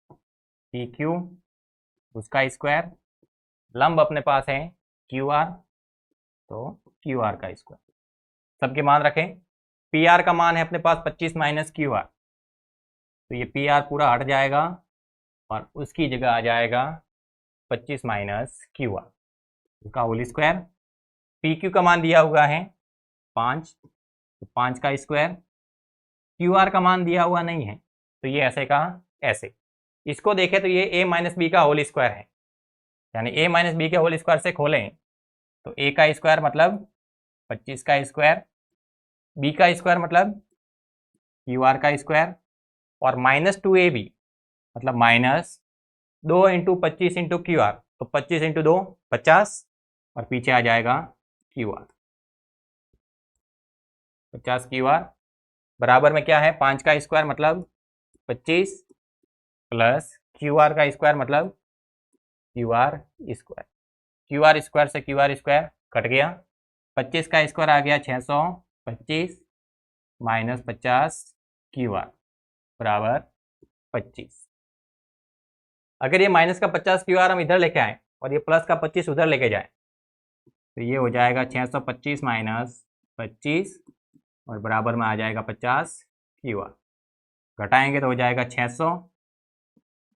PQ, उसका स्क्वायर, लंब अपने पास है QR, तो QR का स्क्वायर। सबके मान रखें। PR का मान है अपने पास 25 माइनस QR, तो ये PR पूरा हट जाएगा और उसकी जगह आ जाएगा 25 माइनस QR, उसका होल स्क्वायर। PQ का मान दिया हुआ है 5, तो 5 का स्क्वायर। QR का मान दिया हुआ नहीं है तो ये ऐसे का ऐसे। इसको देखें तो ये A माइनस बी का होल स्क्वायर है, यानी A माइनस बी के होल स्क्वायर से खोलें तो A का स्क्वायर मतलब 25 का स्क्वायर, B का स्क्वायर मतलब QR का स्क्वायर, और -2AB मतलब माइनस 2 इंटू 25 इंटू QR, तो 25 इंटू 2 50 और पीछे आ जाएगा QR। 50 QR बराबर में क्या है, 5 का स्क्वायर मतलब 25 प्लस QR का स्क्वायर मतलब QR स्क्वायर। QR स्क्वायर से QR स्क्वायर कट गया, 25 का स्क्वायर आ गया 625 माइनस 50 क्यू आर बराबर 25। अगर ये माइनस का 50 क्यू आर हम इधर लेके आए और ये प्लस का 25 उधर लेके जाए तो ये हो जाएगा 625 माइनस 25 और बराबर में आ जाएगा 50 क्यू आर। घटाएंगे तो हो जाएगा 600,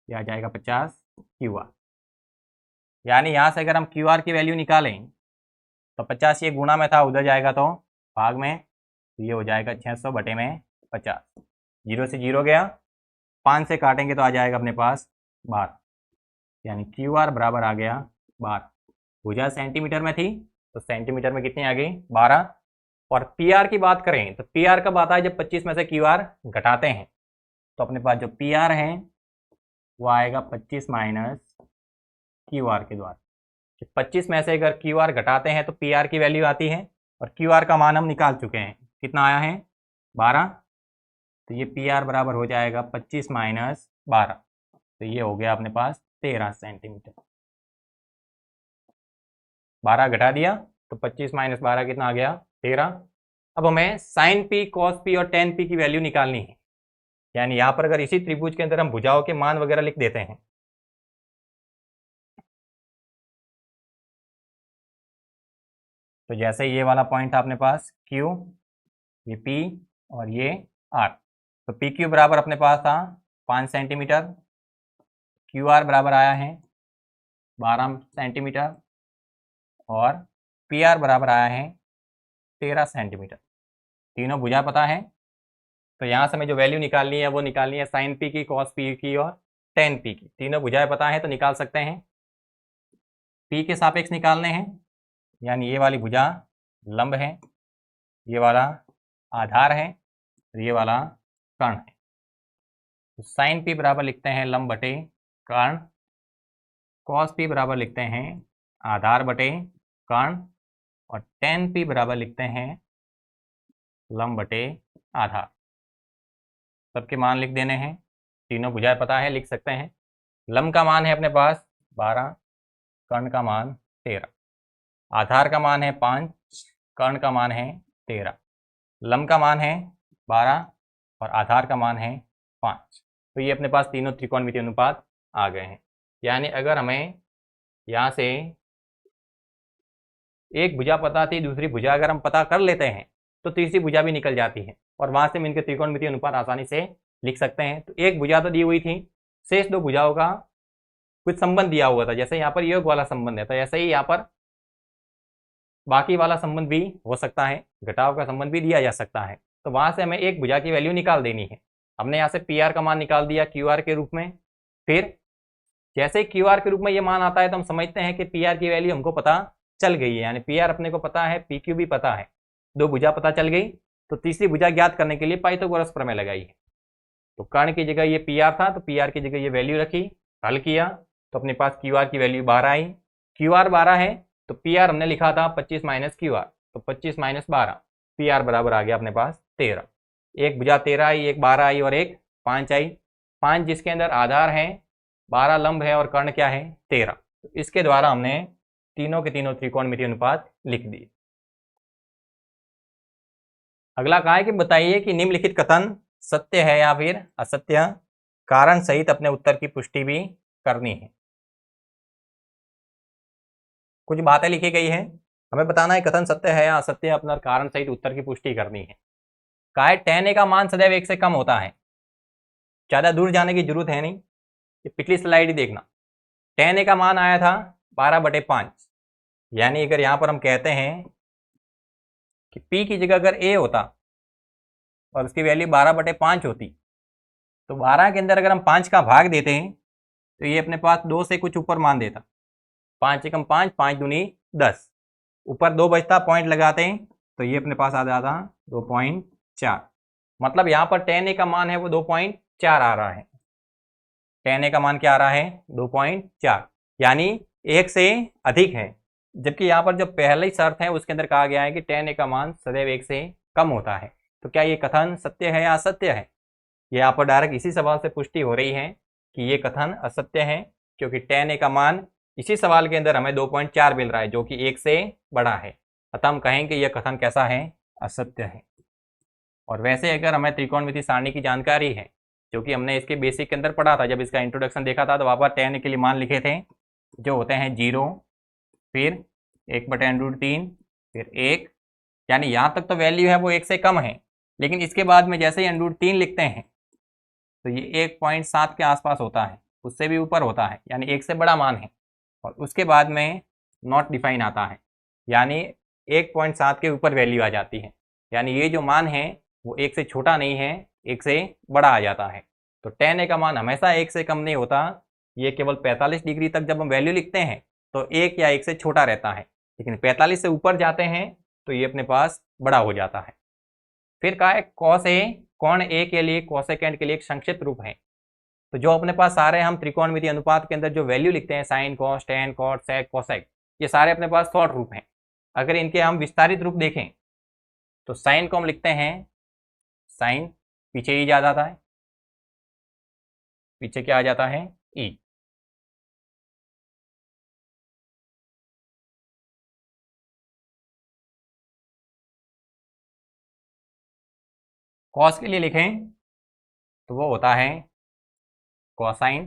ये आ जाएगा 50 क्यू आर। यानी यहाँ से अगर हम क्यू आर की वैल्यू निकालें तो 50 ये गुणा में था, उधर जाएगा तो भाग में, तो ये हो जाएगा 600 बटे में 50। 0 से 0 गया, 5 से काटेंगे तो आ जाएगा अपने पास 12, यानी क्यू आर बराबर आ गया 12। भुजा सेंटीमीटर में थी तो सेंटीमीटर में कितनी आ गई 12। और पी आर की बात करें तो पी आर कब आता है, जब 25 में से क्यू आर घटाते हैं। तो अपने पास जो पी आर है वो आएगा 25 माइनस क्यू आर के द्वारा। 25 में से अगर क्यू आर घटाते हैं तो पी आर की वैल्यू आती है, और क्यू आर का मान हम निकाल चुके हैं, कितना आया है 12। तो ये पी आर बराबर हो जाएगा 25 माइनस 12, तो ये हो गया अपने पास 13 सेंटीमीटर। 12 घटा दिया तो 25 माइनस 12 कितना आ गया 13। अब हमें साइन पी, कॉस पी और टेन पी की वैल्यू निकालनी है। यानी यहाँ पर अगर इसी त्रिभुज के अंदर हम भुजाओं के मान वगैरह लिख देते हैं तो जैसे ये वाला पॉइंट था अपने पास Q, ये P और ये R, तो पी क्यू बराबर अपने पास था 5 सेंटीमीटर, क्यू आर बराबर आया है 12 सेंटीमीटर और पी आर बराबर आया है 13 सेंटीमीटर। तीनों भुजा पता है, तो यहाँ से हमें जो वैल्यू निकालनी है वो निकालनी है साइन पी की, कॉस पी की और टेन पी की। तीनों भुजाएं पता है तो निकाल सकते हैं। पी के सापेक्ष निकालने हैं, यानी ये वाली भुजा लंब है, ये वाला आधार है और ये वाला कर्ण है। तो साइन पी बराबर लिखते हैं लंब बटे कर्ण, कॉस पी बराबर लिखते हैं आधार बटे कर्ण और टेन पी बराबर लिखते हैं लंब बटे आधार। सबके मान लिख देने हैं, तीनों भुजाएं पता है, लिख सकते हैं। लंब का मान है अपने पास 12, कर्ण का मान 13, आधार का मान है 5, कर्ण का मान है 13, लंब का मान है 12 और आधार का मान है 5। तो ये अपने पास तीनों त्रिकोणमितीय अनुपात आ गए हैं। यानी अगर हमें यहाँ से एक भुजा पता थी, दूसरी भुजा अगर हम पता कर लेते हैं तो तीसरी भुजा भी निकल जाती है और वहाँ से हम इनके त्रिकोणमितीय अनुपात आसानी से लिख सकते हैं। तो एक भुजा तो दी हुई थी, शेष दो भुजाओं का कुछ संबंध दिया हुआ था, जैसे यहाँ पर योग वाला संबंध है तो ऐसे ही यहाँ पर बाकी वाला संबंध भी हो सकता है, घटाव का संबंध भी दिया जा सकता है। तो वहाँ से हमें एक भुजा की वैल्यू निकाल देनी है। हमने यहाँ से पी आर का मान निकाल दिया क्यू आर के रूप में। फिर जैसे ही क्यू आर के रूप में ये मान आता है तो हम समझते हैं कि पी आर की वैल्यू हमको पता चल गई है, यानी पी आर अपने को पता है, पी क्यू भी पता है, दो भुजा पता चल गई। तो तीसरी भुजा ज्ञात करने के लिए पाइथागोरस प्रमेय लगाई है। तो कर्ण की जगह ये पी आर था तो पी आर की जगह ये वैल्यू रखी, हल किया तो अपने पास क्यू आर की वैल्यू 12 आई। क्यू आर 12 है तो पी आर हमने लिखा था 25 माइनस क्यू आर, तो 25 माइनस 12, पी आर बराबर आ गया अपने पास 13। एक भुजा 13 आई, एक 12 आई और एक 5 आई। 5 जिसके अंदर आधार है, 12 लंब है और कर्ण क्या है 13। तो इसके द्वारा हमने तीनों के तीनों त्रिकोणमितीय अनुपात लिख दिए। अगला कहा है कि बताइए कि निम्नलिखित कथन सत्य है या फिर असत्य, कारण सहित अपने उत्तर की पुष्टि भी करनी है। कुछ बातें लिखी गई है, हमें बताना है कथन सत्य है या असत्य, अपना कारण सहित उत्तर की पुष्टि करनी है। कहा है tan a का मान सदैव 1 से कम होता है। ज्यादा दूर जाने की जरूरत है नहीं, ये पिछली स्लाइड ही देखना। tan a का मान आया था 12/5, यानी अगर यहां पर हम कहते हैं कि p की जगह अगर a होता और उसकी वैल्यू 12/5 होती तो 12 के अंदर अगर हम 5 का भाग देते हैं तो ये अपने पास 2 से कुछ ऊपर मान देता। 5 एकम 5, 5 दूनी 10, ऊपर 2 बचता, पॉइंट लगाते हैं तो ये अपने पास आ जाता 2.4। मतलब यहाँ पर tan a का मान है वो 2.4 आ रहा है। tan a का मान क्या आ रहा है 2.4, यानी 1 से अधिक है। जबकि यहाँ पर जो पहली शर्त है उसके अंदर कहा गया है कि tan a का मान सदैव 1 से कम होता है। तो क्या ये कथन सत्य है या असत्य है? ये यहाँ पर डायरेक्ट इसी सवाल से पुष्टि हो रही है कि ये कथन असत्य है, क्योंकि tan a का मान इसी सवाल के अंदर हमें 2.4 मिल रहा है जो कि 1 से बड़ा है। अतः हम कहेंगे यह कथन कैसा है, असत्य है। और वैसे अगर हमें त्रिकोणमिति सारणी की जानकारी है, जो कि हमने इसके बेसिक के अंदर पढ़ा था, जब इसका इंट्रोडक्शन देखा था तो वहाँ पर tan के लिए मान लिखे थे जो होते हैं 0, फिर 1/√3, फिर 1, यानी यहाँ तक तो वैल्यू है वो 1 से कम है, लेकिन इसके बाद में जैसे ही √3 लिखते हैं तो ये 1.7 के आसपास होता है, उससे भी ऊपर होता है, यानी 1 से बड़ा मान है। और उसके बाद में नॉट डिफाइन आता है, यानी 1.7 के ऊपर वैल्यू आ जाती है, यानी ये जो मान है वो 1 से छोटा नहीं है, 1 से बड़ा आ जाता है। तो tan a का मान हमेशा 1 से कम नहीं होता, ये केवल 45 डिग्री तक जब हम वैल्यू लिखते हैं तो 1 या 1 से छोटा रहता है, लेकिन 45 से ऊपर जाते हैं तो ये अपने पास बड़ा हो जाता है। फिर कहा है cos a कोण a के लिए कोसेकेंड के लिए एक संक्षिप्त रूप है। तो जो अपने पास सारे हम त्रिकोणमिति अनुपात के अंदर जो वैल्यू लिखते हैं sign, cos, tan, cot, sec, cosec, ये सारे अपने पास शॉर्ट रूप हैं। अगर इनके हम विस्तारित रूप देखें तो साइन को हम लिखते हैं, साइन पीछे ही जा जाता है, पीछे क्या आ जाता है, ई। कॉस के लिए लिखें तो वो होता है कोसाइन,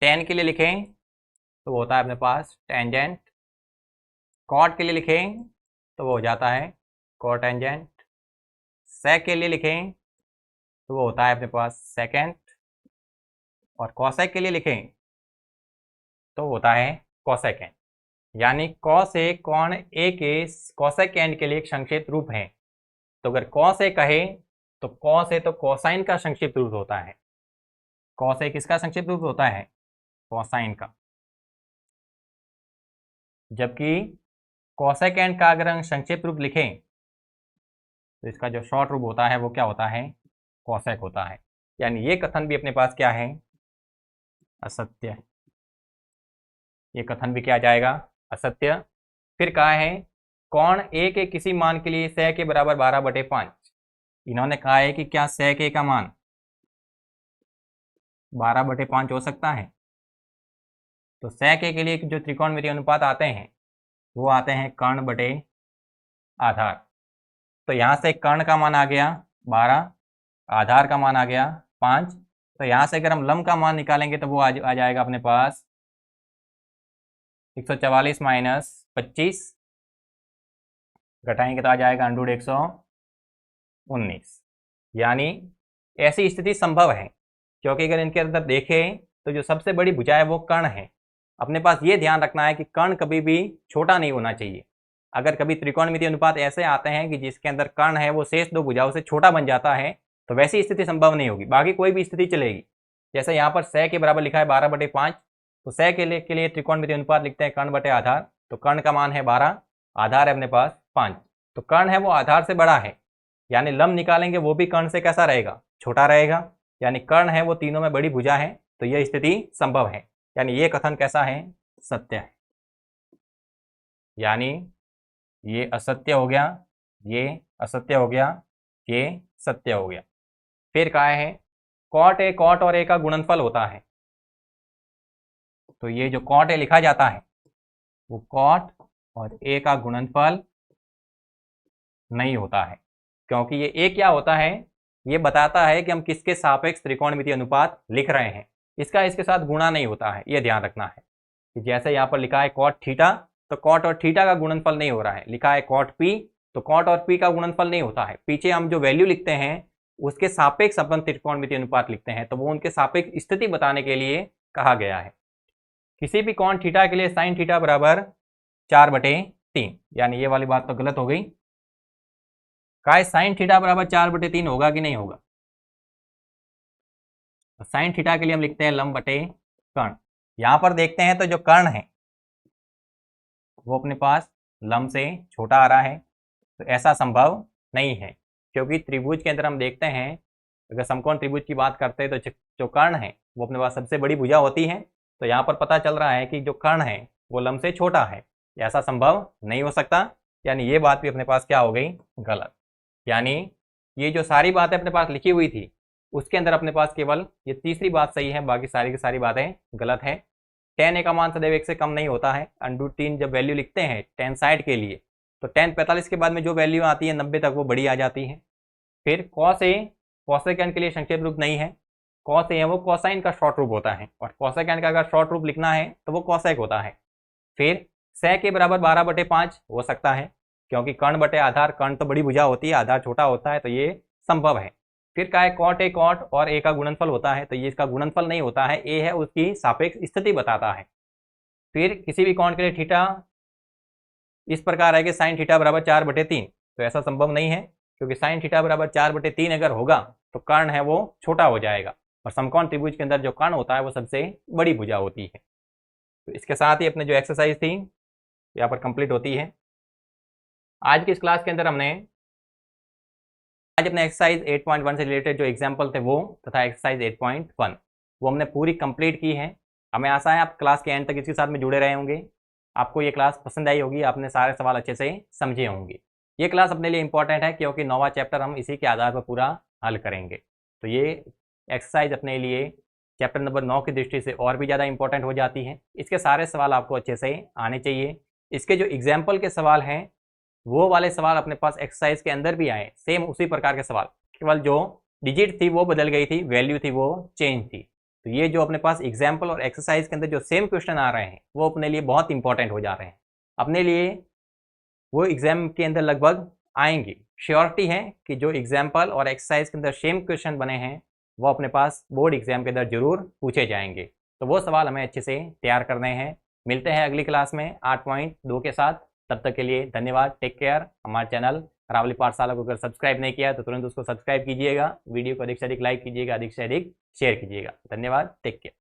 टेन के लिए लिखें तो वो होता है अपने पास टेंजेंट, कॉट के लिए लिखें तो वो हो जाता है कोटेंजेंट, सेक के लिए लिखें तो वो होता है अपने पास सेकेंड, और कोसेक के लिए लिखें तो होता है कोसेकेंड। यानी कॉस ए कोण ए के कोसेकेंड के लिए एक संक्षिप्त रूप है। तो अगर कॉस ए कहे तो कॉस ए तो कोसाइन का संक्षिप्त रूप होता है। कॉस ए किसका संक्षिप्त रूप होता है, कोसाइन का। जबकि कोसेकेंड का अगर हम संक्षिप्त रूप लिखें तो इसका जो शॉर्ट रूप होता है वो क्या होता है, कोसेक होता है। यानी ये कथन भी अपने पास क्या है, असत्य है। ये कथन भी क्या आ जाएगा, असत्य। फिर कहा है कोण ए के किसी मान के लिए sec के बराबर 12/5। इन्होंने कहा है कि क्या sec ए का मान 12/5 हो सकता है। तो sec ए के लिए जो त्रिकोणमितीय अनुपात आते हैं वो आते हैं कर्ण बटे आधार। तो यहाँ से कर्ण का मान आ गया 12, आधार का मान आ गया 5। तो यहाँ से अगर हम लंब का मान निकालेंगे तो वो आ जाएगा अपने पास 144 माइनस 25, घटाएंगे तो आ जाएगा 119। यानी ऐसी स्थिति संभव है, क्योंकि अगर इनके अंदर देखें तो जो सबसे बड़ी भुजा है वो कर्ण है। अपने पास ये ध्यान रखना है कि कर्ण कभी भी छोटा नहीं होना चाहिए। अगर कभी त्रिकोणमितीय अनुपात ऐसे आते हैं कि जिसके अंदर कर्ण है वो शेष दो भुजाओं से छोटा बन जाता है, तो वैसी स्थिति संभव नहीं होगी, बाकी कोई भी स्थिति चलेगी। जैसे यहाँ पर sec के बराबर लिखा है 12/5, तो sec के लिए त्रिकोणमितीय अनुपात लिखते हैं कर्ण बटे आधार। तो कर्ण का मान है 12, आधार है अपने पास 5, तो कर्ण है वो आधार से बड़ा है, यानी लंब निकालेंगे वो भी कर्ण से कैसा रहेगा, छोटा रहेगा। यानी कर्ण है वो तीनों में बड़ी भुजा है, तो यह स्थिति संभव है। यानी ये कथन कैसा है, सत्य है। यानी ये असत्य हो गया, ये असत्य हो गया, ये सत्य हो गया। फिर कहा है कॉट ए कॉट और ए का गुणनफल होता है। तो ये जो कॉट ए लिखा जाता है वो कॉट और ए का गुणनफल नहीं होता है, क्योंकि ये ए क्या होता है, ये बताता है कि हम किसके सापेक्ष त्रिकोणमितीय अनुपात लिख रहे हैं, इसका इसके साथ गुणा नहीं होता है। ये ध्यान रखना है कि जैसे यहाँ पर लिखा है कॉट थीटा, तो कॉट और थीटा का गुणनफल नहीं हो रहा है। लिखा है कॉट पी, तो कॉट और पी का गुणनफल नहीं होता है। पीछे हम जो वैल्यू लिखते हैं उसके सापेक्ष अपन त्रिकोणमितीय अनुपात लिखते हैं, तो वो उनके सापेक्ष स्थिति बताने के लिए कहा गया है। किसी भी कोण थीटा के लिए साइन थीटा बराबर 4/3, यानी ये वाली बात तो गलत हो गई। कहा साइन थीटा बराबर 4/3 होगा कि नहीं होगा। साइन थीटा के लिए हम लिखते हैं लंब बटे कर्ण। यहां पर देखते हैं तो जो कर्ण है वो अपने पास लंब से छोटा आ रहा है, तो ऐसा संभव नहीं है, क्योंकि त्रिभुज के अंदर हम देखते हैं, अगर समकोण त्रिभुज की बात करते हैं तो जो कर्ण है वो अपने पास सबसे बड़ी भुजा होती है। तो यहाँ पर पता चल रहा है कि जो कर्ण है वो लंब से छोटा है, ऐसा संभव नहीं हो सकता। यानी ये बात भी अपने पास क्या हो गई, गलत। यानी ये जो सारी बातें अपने पास लिखी हुई थी उसके अंदर अपने पास केवल ये तीसरी बात सही है, बाकी सारी की सारी बातें गलत है। tan a का मान सदैव 1 से कम नहीं होता है। √3 जब वैल्यू लिखते हैं tan साइड के लिए तो tan 45 के बाद में जो वैल्यू आती है 90 तक वो बड़ी आ जाती है। फिर cos a कोसेकेंड के लिए संक्षेप रूप नहीं है, cos a है वो कोसाइन का शॉर्ट रूप होता है, और कोसेकेंड का अगर शॉर्ट रूप लिखना है तो वो कोसेक होता है। फिर sec के बराबर 12/5 हो सकता है, क्योंकि कर्ण बटे आधार, कर्ण तो बड़ी भुजा होती है, आधार छोटा होता है, तो ये संभव है। फिर क्या है, cot a cot और a का गुणनफल होता है, तो ये इसका गुणनफल नहीं होता है, a है उसकी सापेक्ष स्थिति बताता है। फिर किसी भी कोण के लिए थीटा इस प्रकार है कि sin थीटा बराबर 4/3, तो ऐसा संभव नहीं है, क्योंकि sin थीटा बराबर 4/3 अगर होगा तो कर्ण है वो छोटा हो जाएगा, और समकोण त्रिभुज के अंदर जो कर्ण होता है वो सबसे बड़ी भुजा होती है। तो इसके साथ ही अपने जो एक्सरसाइज थी यहाँ पर कंप्लीट होती है। आज की इस क्लास के अंदर हमने आज अपने एक्सरसाइज 8.1 से रिलेटेड जो एग्जाम्पल थे वो तथा एक्सरसाइज 8.1 वो हमने पूरी कंप्लीट की है। हमें आशा है आप क्लास के एंड तक इसके साथ में जुड़े रहे होंगे, आपको ये क्लास पसंद आई होगी, आपने सारे सवाल अच्छे से समझे होंगे। ये क्लास अपने लिए इंपॉर्टेंट है क्योंकि 9वां चैप्टर हम इसी के आधार पर पूरा हल करेंगे। तो ये एक्सरसाइज अपने लिए चैप्टर नंबर 9 की दृष्टि से और भी ज़्यादा इंपॉर्टेंट हो जाती है। इसके सारे सवाल आपको अच्छे से आने चाहिए। इसके जो एग्जाम्पल के सवाल हैं वो वाले सवाल अपने पास एक्सरसाइज के अंदर भी आए, सेम उसी प्रकार के सवाल, केवल जो डिजिट थी वो बदल गई थी, वैल्यू थी वो चेंज थी। तो ये जो अपने पास एग्जाम्पल और एक्सरसाइज के अंदर जो सेम क्वेश्चन आ रहे हैं वो अपने लिए बहुत इंपॉर्टेंट हो जा रहे हैं, अपने लिए वो एग्जाम के अंदर लगभग आएंगे। श्योरिटी है कि जो एग्जाम्पल और एक्सरसाइज के अंदर सेम क्वेश्चन बने हैं वो अपने पास बोर्ड एग्जाम के अंदर जरूर पूछे जाएंगे। तो वो सवाल हमें अच्छे से तैयार करने हैं। मिलते हैं अगली क्लास में 8.2 के साथ। तब तक के लिए धन्यवाद, टेक केयर। हमारे चैनल अरावली पाठशाला को अगर सब्सक्राइब नहीं किया तो तुरंत उसको सब्सक्राइब कीजिएगा, वीडियो को अधिक से अधिक लाइक कीजिएगा, अधिक से अधिक शेयर कीजिएगा। धन्यवाद, टेक केयर।